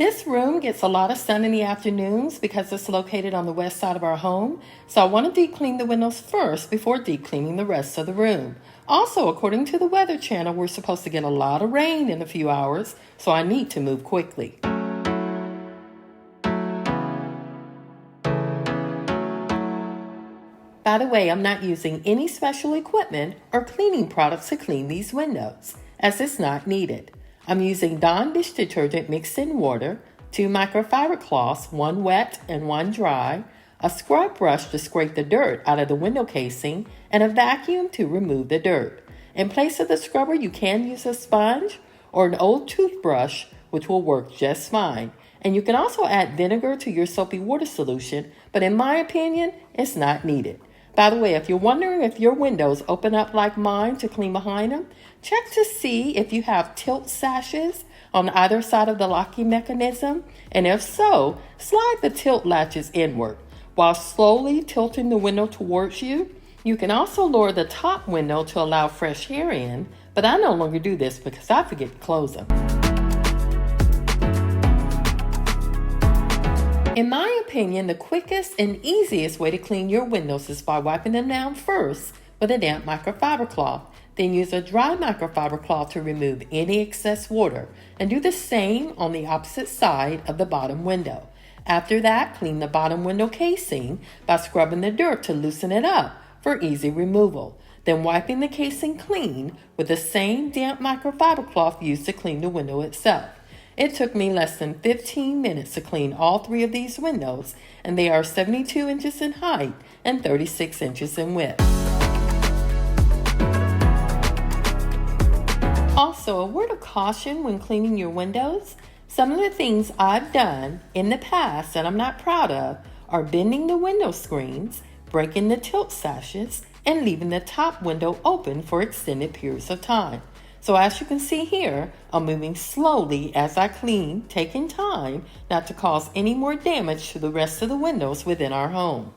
This room gets a lot of sun in the afternoons because it's located on the west side of our home, so I want to deep clean the windows first before deep cleaning the rest of the room. Also, according to the Weather Channel, we're supposed to get a lot of rain in a few hours, so I need to move quickly. By the way, I'm not using any special equipment or cleaning products to clean these windows, as it's not needed. I'm using Dawn dish detergent mixed in water, 2 microfiber cloths, 1 wet and 1 dry, a scrub brush to scrape the dirt out of the window casing, and a vacuum to remove the dirt. In place of the scrubber, you can use a sponge or an old toothbrush, which will work just fine. And you can also add vinegar to your soapy water solution, but in my opinion, it's not needed. By the way, if you're wondering if your windows open up like mine to clean behind them, check to see if you have tilt sashes on either side of the locking mechanism, and if so, slide the tilt latches inward while slowly tilting the window towards you. You can also lower the top window to allow fresh air in, but I no longer do this because I forget to close them. In my opinion, the quickest and easiest way to clean your windows is by wiping them down first with a damp microfiber cloth. Then use a dry microfiber cloth to remove any excess water, and do the same on the opposite side of the bottom window. After that, clean the bottom window casing by scrubbing the dirt to loosen it up for easy removal. Then wiping the casing clean with the same damp microfiber cloth used to clean the window itself. It took me less than 15 minutes to clean all 3 of these windows, and they are 72 inches in height and 36 inches in width. Also, a word of caution when cleaning your windows. Some of the things I've done in the past that I'm not proud of are bending the window screens, breaking the tilt sashes, and leaving the top window open for extended periods of time. So as you can see here, I'm moving slowly as I clean, taking time not to cause any more damage to the rest of the windows within our home.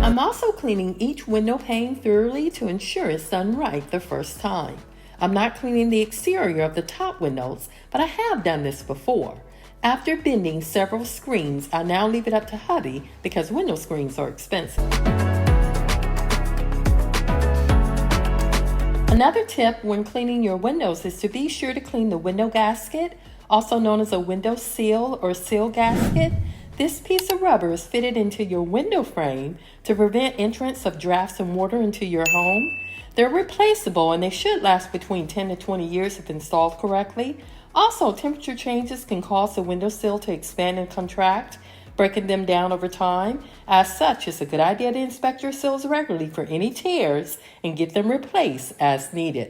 I'm also cleaning each window pane thoroughly to ensure it's done right the first time. I'm not cleaning the exterior of the top windows, but I have done this before. After bending several screens, I now leave it up to hubby because window screens are expensive. Another tip when cleaning your windows is to be sure to clean the window gasket, also known as a window seal or seal gasket. This piece of rubber is fitted into your window frame to prevent entrance of drafts and water into your home. They're replaceable and they should last between 10 to 20 years if installed correctly. Also, temperature changes can cause the window sill to expand and contract, breaking them down over time. As such, it's a good idea to inspect your sills regularly for any tears and get them replaced as needed.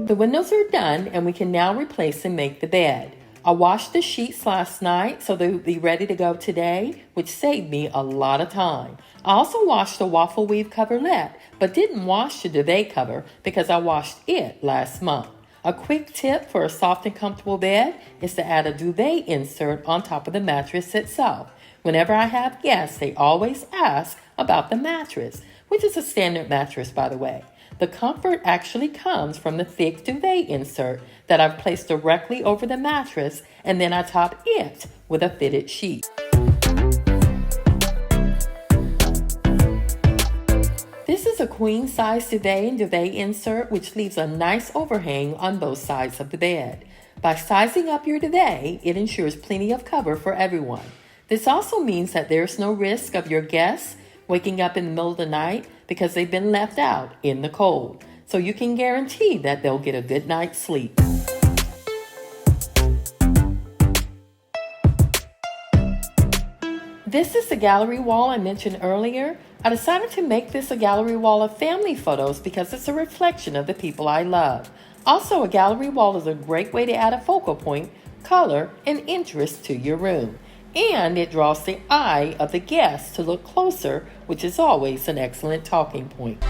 The windows are done and we can now replace and make the bed. I washed the sheets last night so they would be ready to go today, which saved me a lot of time. I also washed the waffle weave coverlet, but didn't wash the duvet cover because I washed it last month. A quick tip for a soft and comfortable bed is to add a duvet insert on top of the mattress itself. Whenever I have guests, they always ask about the mattress, which is a standard mattress, by the way. The comfort actually comes from the thick duvet insert that I've placed directly over the mattress, and then I top it with a fitted sheet. This is a queen-size duvet and duvet insert, which leaves a nice overhang on both sides of the bed. By sizing up your duvet, it ensures plenty of cover for everyone. This also means that there's no risk of your guests waking up in the middle of the night because they've been left out in the cold. So you can guarantee that they'll get a good night's sleep. This is the gallery wall I mentioned earlier. I decided to make this a gallery wall of family photos because it's a reflection of the people I love. Also, a gallery wall is a great way to add a focal point, color, and interest to your room. And it draws the eye of the guest to look closer, which is always an excellent talking point.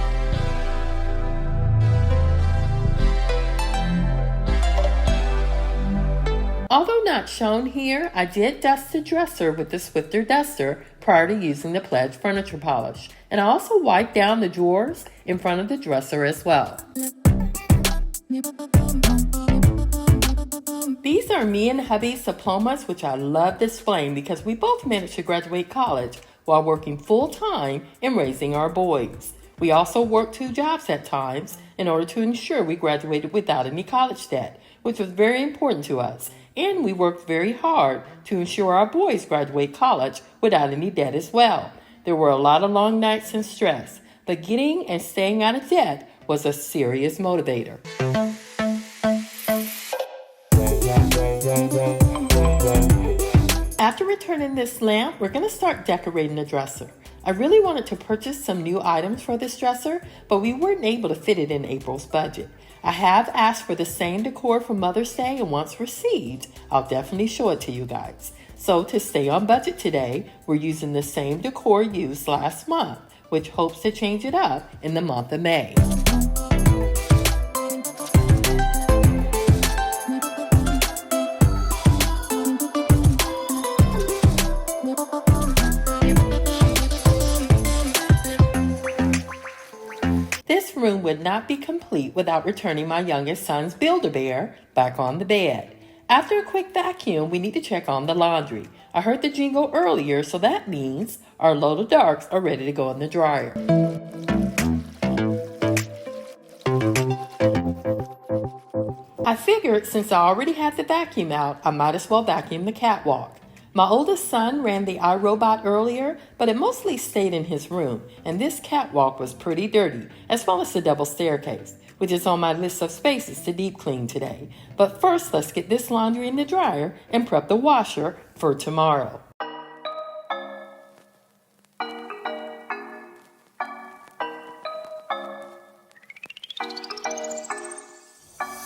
Although not shown here, I did dust the dresser with the Swiffer duster prior to using the Pledge furniture polish. And I also wiped down the drawers in front of the dresser as well. These are me and hubby's diplomas, which I love displaying because we both managed to graduate college while working full-time and raising our boys. We also worked 2 jobs at times in order to ensure we graduated without any college debt, which was very important to us. And we worked very hard to ensure our boys graduate college without any debt as well. There were a lot of long nights and stress, but getting and staying out of debt was a serious motivator. After returning this lamp, we're going to start decorating the dresser. I really wanted to purchase some new items for this dresser, but we weren't able to fit it in April's budget. I have asked for the same decor for Mother's Day, and once received, I'll definitely show it to you guys. So to stay on budget today, we're using the same decor used last month, which hopes to change it up in the month of May. This room would not be complete without returning my youngest son's Build-A-Bear back on the bed. After a quick vacuum, we need to check on the laundry. I heard the jingle earlier, so that means our load of darks are ready to go in the dryer. I figured since I already had the vacuum out, I might as well vacuum the catwalk. My oldest son ran the iRobot earlier, but it mostly stayed in his room, and this catwalk was pretty dirty, as well as the double staircase, which is on my list of spaces to deep clean today. But first, let's get this laundry in the dryer and prep the washer for tomorrow.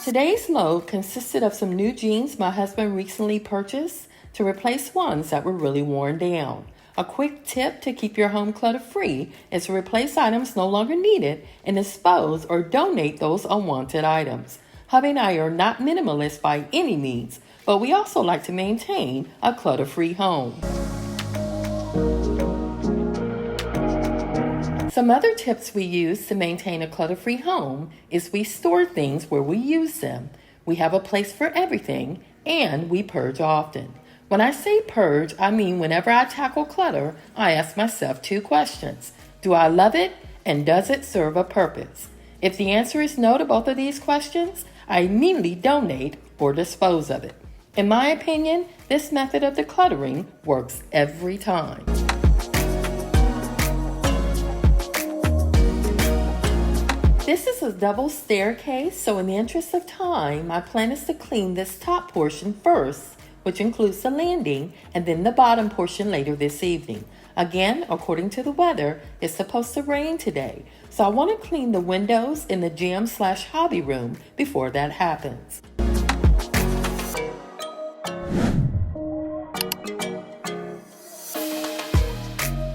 Today's load consisted of some new jeans my husband recently purchased to replace ones that were really worn down. A quick tip to keep your home clutter-free is to replace items no longer needed and dispose or donate those unwanted items. Hubby and I are not minimalists by any means, but we also like to maintain a clutter-free home. Some other tips we use to maintain a clutter-free home is we store things where we use them. We have a place for everything, and we purge often. When I say purge, I mean whenever I tackle clutter, I ask myself 2 questions. Do I love it, and does it serve a purpose? If the answer is no to both of these questions, I immediately donate or dispose of it. In my opinion, this method of decluttering works every time. This is a double staircase, so in the interest of time, my plan is to clean this top portion first, which includes the landing, and then the bottom portion later this evening. Again, according to the weather, it's supposed to rain today, so I want to clean the windows in the gym/hobby room before that happens.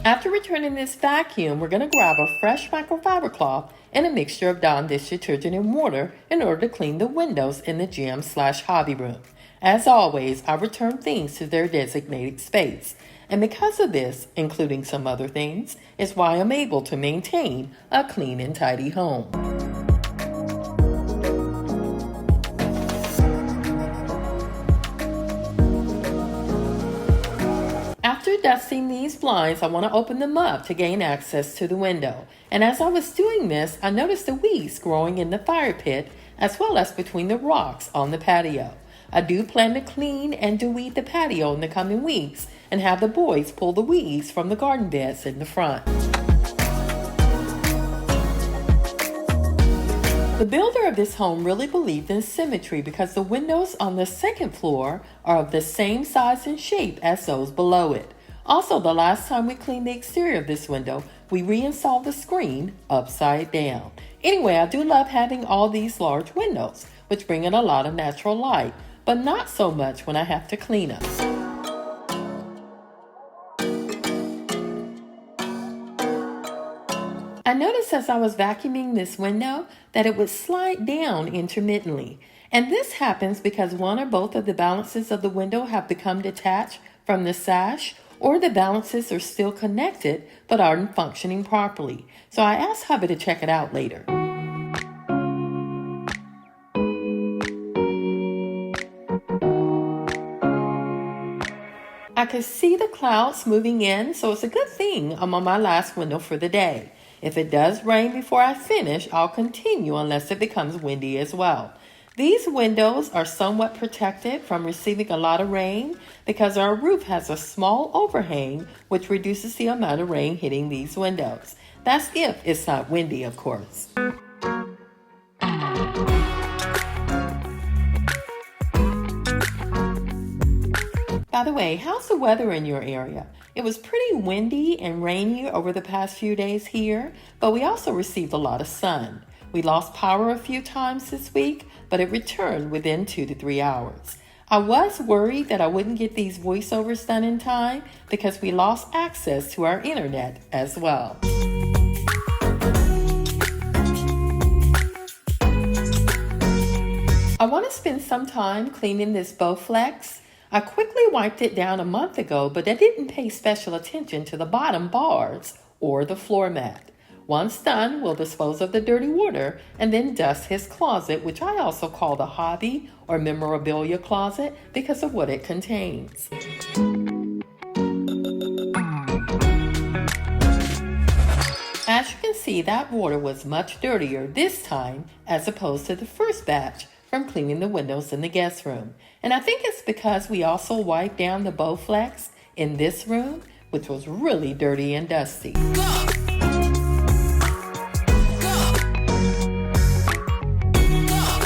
After returning this vacuum, we're going to grab a fresh microfiber cloth and a mixture of Dawn dish detergent and water in order to clean the windows in the gym/hobby room. As always, I return things to their designated space, and because of this, including some other things, is why I'm able to maintain a clean and tidy home. After dusting these blinds, I want to open them up to gain access to the window. And as I was doing this, I noticed the weeds growing in the fire pit as well as between the rocks on the patio. I do plan to clean and deweed the patio in the coming weeks and have the boys pull the weeds from the garden beds in the front. The builder of this home really believed in symmetry because the windows on the second floor are of the same size and shape as those below it. Also, the last time we cleaned the exterior of this window, we reinstalled the screen upside down. Anyway, I do love having all these large windows, which bring in a lot of natural light, but not so much when I have to clean up. I noticed as I was vacuuming this window that it would slide down intermittently, And this happens because one or both of the balances of the window have become detached from the sash, or the balances are still connected but aren't functioning properly. So I asked hubby to check it out later. I could see the clouds moving in, so it's a good thing I'm on my last window for the day. If it does rain before I finish, I'll continue unless it becomes windy as well. These windows are somewhat protected from receiving a lot of rain because our roof has a small overhang which reduces the amount of rain hitting these windows. That's if it's not windy, of course. By the way, how's the weather in your area? It was pretty windy and rainy over the past few days here, but we also received a lot of sun. We lost power a few times this week, but it returned within 2 to 3 hours. I was worried that I wouldn't get these voiceovers done in time because we lost access to our internet as well. I want to spend some time cleaning this Bowflex. I quickly wiped it down a month ago, but I didn't pay special attention to the bottom bars or the floor mat. Once done, we'll dispose of the dirty water and then dust his closet, which I also call the hobby or memorabilia closet because of what it contains. As you can see, that water was much dirtier this time as opposed to the first batch from cleaning the windows in the guest room. And I think it's because we also wiped down the Bowflex in this room, which was really dirty and dusty.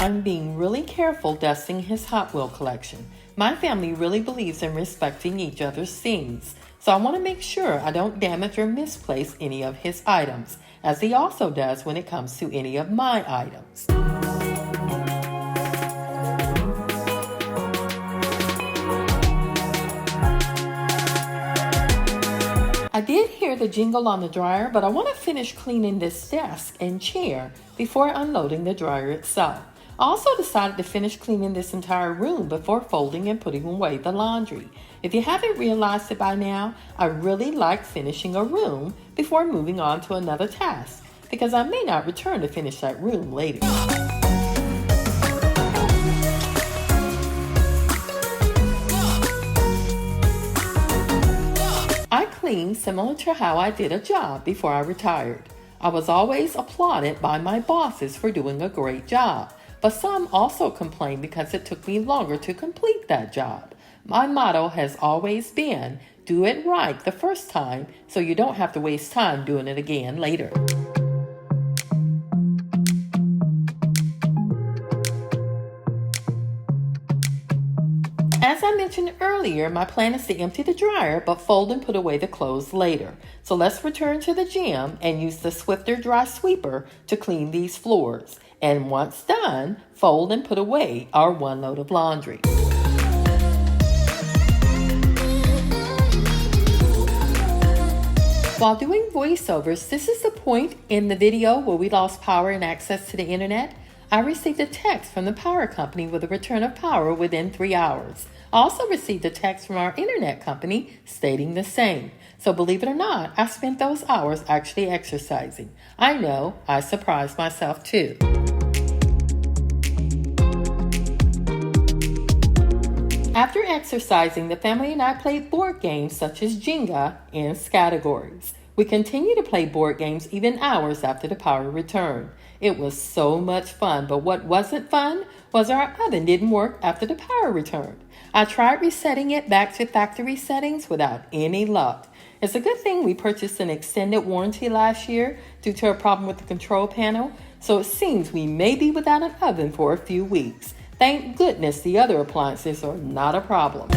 I'm being really careful dusting his Hot Wheel collection. My family really believes in respecting each other's things, so I want to make sure I don't damage or misplace any of his items, as he also does when it comes to any of my items. I did hear the jingle on the dryer, but I want to finish cleaning this desk and chair before unloading the dryer itself. I also decided to finish cleaning this entire room before folding and putting away the laundry. If you haven't realized it by now, I really like finishing a room before moving on to another task, because I may not return to finish that room later. I cleaned similar to how I did a job before I retired. I was always applauded by my bosses for doing a great job, but some also complained because it took me longer to complete that job. My motto has always been, do it right the first time so you don't have to waste time doing it again later. As I mentioned earlier, my plan is to empty the dryer but fold and put away the clothes later. So let's return to the gym and use the Swiffer dry sweeper to clean these floors. And once done, fold and put away our one load of laundry. While doing voiceovers, this is the point in the video where we lost power and access to the internet. I received a text from the power company with a return of power within 3 hours. I also received a text from our internet company stating the same. So believe it or not, I spent those hours actually exercising. I know, I surprised myself too. After exercising, the family and I played board games such as Jenga and categories. We continue to play board games even hours after the power returned. It was so much fun, but what wasn't fun was our oven didn't work after the power returned. I tried resetting it back to factory settings without any luck. It's a good thing we purchased an extended warranty last year due to a problem with the control panel, so it seems we may be without an oven for a few weeks. Thank goodness the other appliances are not a problem.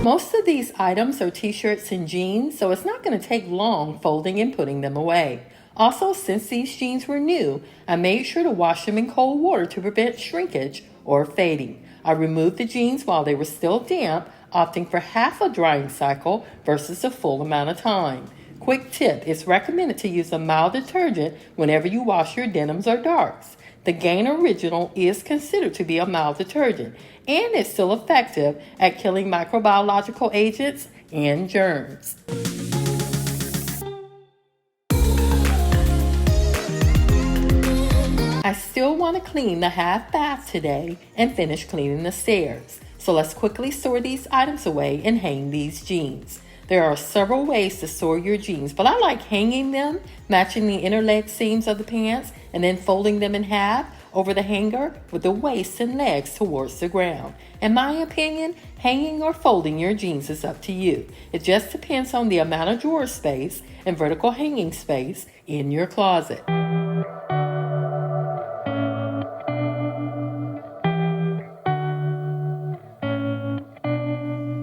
Most of these items are t-shirts and jeans, so it's not going to take long folding and putting them away. Also, since these jeans were new, I made sure to wash them in cold water to prevent shrinkage or fading. I removed the jeans while they were still damp, opting for half a drying cycle versus a full amount of time. Quick tip, it's recommended to use a mild detergent whenever you wash your denims or darks. The Gain Original is considered to be a mild detergent, and it's still effective at killing microbiological agents and germs. I still want to clean the half bath today and finish cleaning the stairs. So let's quickly store these items away and hang these jeans. There are several ways to store your jeans, but I like hanging them, matching the inner leg seams of the pants, and then folding them in half over the hanger with the waist and legs towards the ground. In my opinion, hanging or folding your jeans is up to you. It just depends on the amount of drawer space and vertical hanging space in your closet.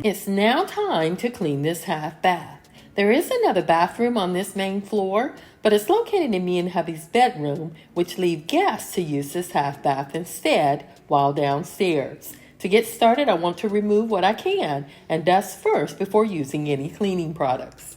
It's now time to clean this half bath. There is another bathroom on this main floor, but it's located in me and hubby's bedroom, which leave guests to use this half bath instead while downstairs. To get started, I want to remove what I can and dust first before using any cleaning products.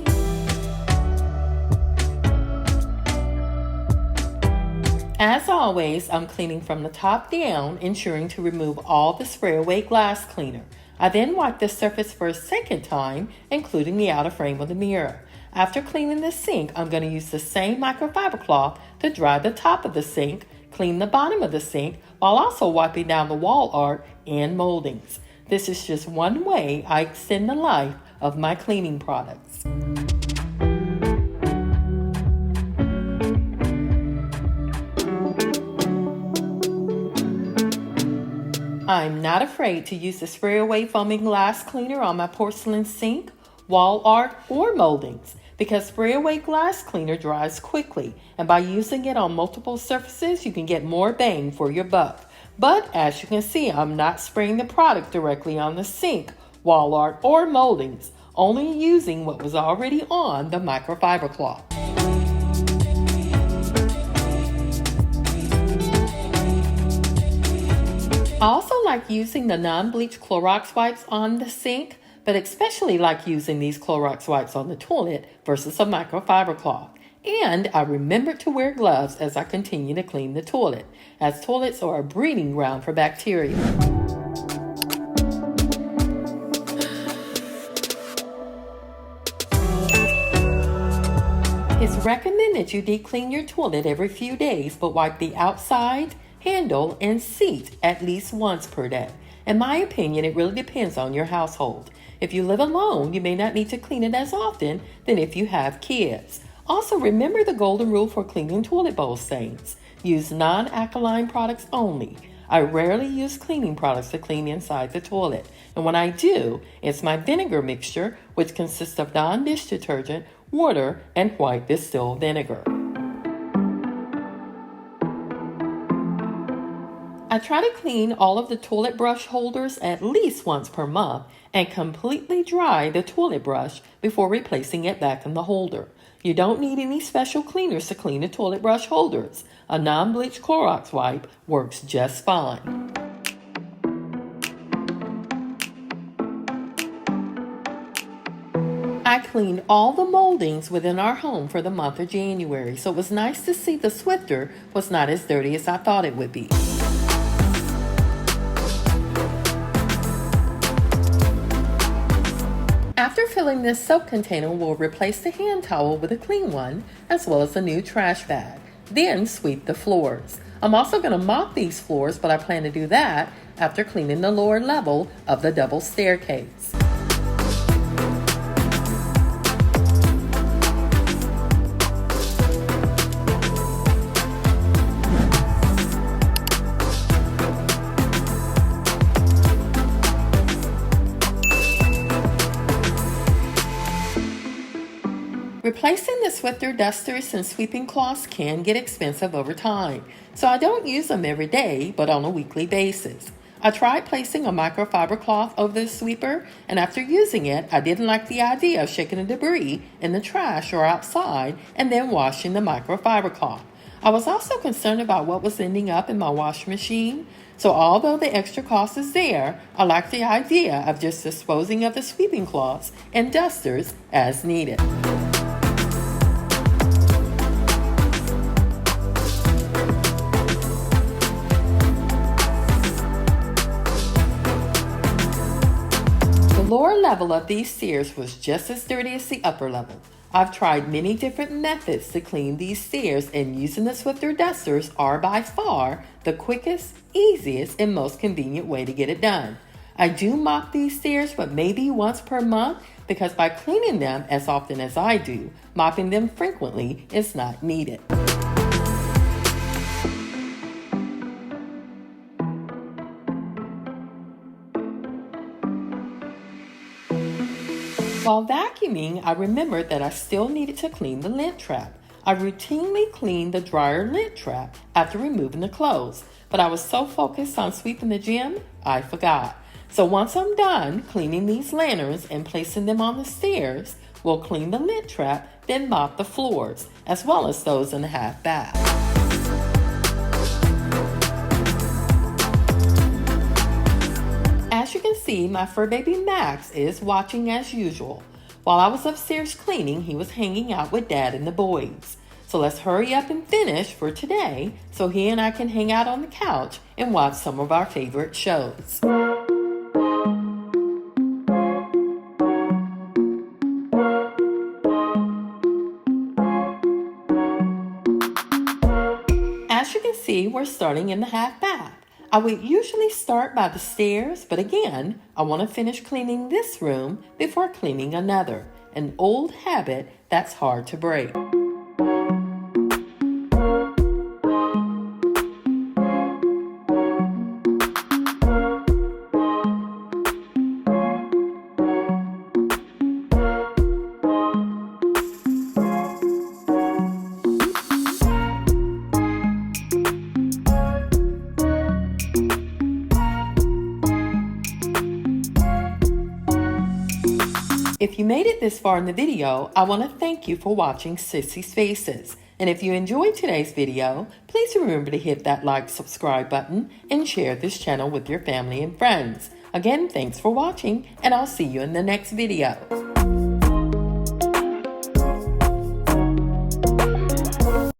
As always, I'm cleaning from the top down, ensuring to remove all the spray away glass cleaner. I then wipe the surface for a second time, including the outer frame of the mirror. After cleaning the sink, I'm going to use the same microfiber cloth to dry the top of the sink, clean the bottom of the sink, while also wiping down the wall art and moldings. This is just one way I extend the life of my cleaning products. I'm not afraid to use the spray away foaming glass cleaner on my porcelain sink, wall art, or moldings because spray away glass cleaner dries quickly, and by using it on multiple surfaces you can get more bang for your buck. But as you can see, I'm not spraying the product directly on the sink, wall art, or moldings, only using what was already on the microfiber cloth. I also like using the non-bleach Clorox wipes on the sink, but especially like using these Clorox wipes on the toilet versus a microfiber cloth. And I remembered to wear gloves as I continue to clean the toilet, as toilets are a breeding ground for bacteria. It's recommended you deep clean your toilet every few days, but wipe the outside, handle, and seat at least once per day. In my opinion, it really depends on your household. If you live alone, you may not need to clean it as often than if you have kids. Also, remember the golden rule for cleaning toilet bowl stains. Use non-alkaline products only. I rarely use cleaning products to clean inside the toilet. And when I do, it's my vinegar mixture, which consists of non-dish detergent, water, and white distilled vinegar. I try to clean all of the toilet brush holders at least once per month and completely dry the toilet brush before replacing it back in the holder. You don't need any special cleaners to clean the toilet brush holders. A non-bleach Clorox wipe works just fine. I cleaned all the moldings within our home for the month of January, so it was nice to see the Swifter was not as dirty as I thought it would be. After filling this soap container, we'll replace the hand towel with a clean one, as well as a new trash bag. Then sweep the floors. I'm also going to mop these floors, but I plan to do that after cleaning the lower level of the double staircase. Replacing the Swifter dusters and sweeping cloths can get expensive over time, so I don't use them every day, but on a weekly basis. I tried placing a microfiber cloth over the sweeper, and after using it, I didn't like the idea of shaking the debris in the trash or outside and then washing the microfiber cloth. I was also concerned about what was ending up in my washing machine, so although the extra cost is there, I like the idea of just disposing of the sweeping cloths and dusters as needed. level of these stairs was just as dirty as the upper level. I've tried many different methods to clean these stairs, and using the Swiffer dusters are by far the quickest, easiest, and most convenient way to get it done. I do mop these stairs, but maybe once per month, because by cleaning them as often as I do, mopping them frequently is not needed. While vacuuming, I remembered that I still needed to clean the lint trap. I routinely clean the dryer lint trap after removing the clothes, but I was so focused on sweeping the gym, I forgot. So once I'm done cleaning these lanterns and placing them on the stairs, we'll clean the lint trap, then mop the floors, as well as those in the half bath. As you can see, my fur baby Max is watching as usual. While I was upstairs cleaning, he was hanging out with Dad and the boys. So let's hurry up and finish for today so he and I can hang out on the couch and watch some of our favorite shows. As you can see, we're starting in the half bath. I would usually start by the stairs, but again, I want to finish cleaning this room before cleaning another, an old habit that's hard to break. If you made it this far in the video, I want to thank you for watching Sissy's Faces. And if you enjoyed today's video, please remember to hit that like, subscribe button and share this channel with your family and friends. Again, thanks for watching, and I'll see you in the next video.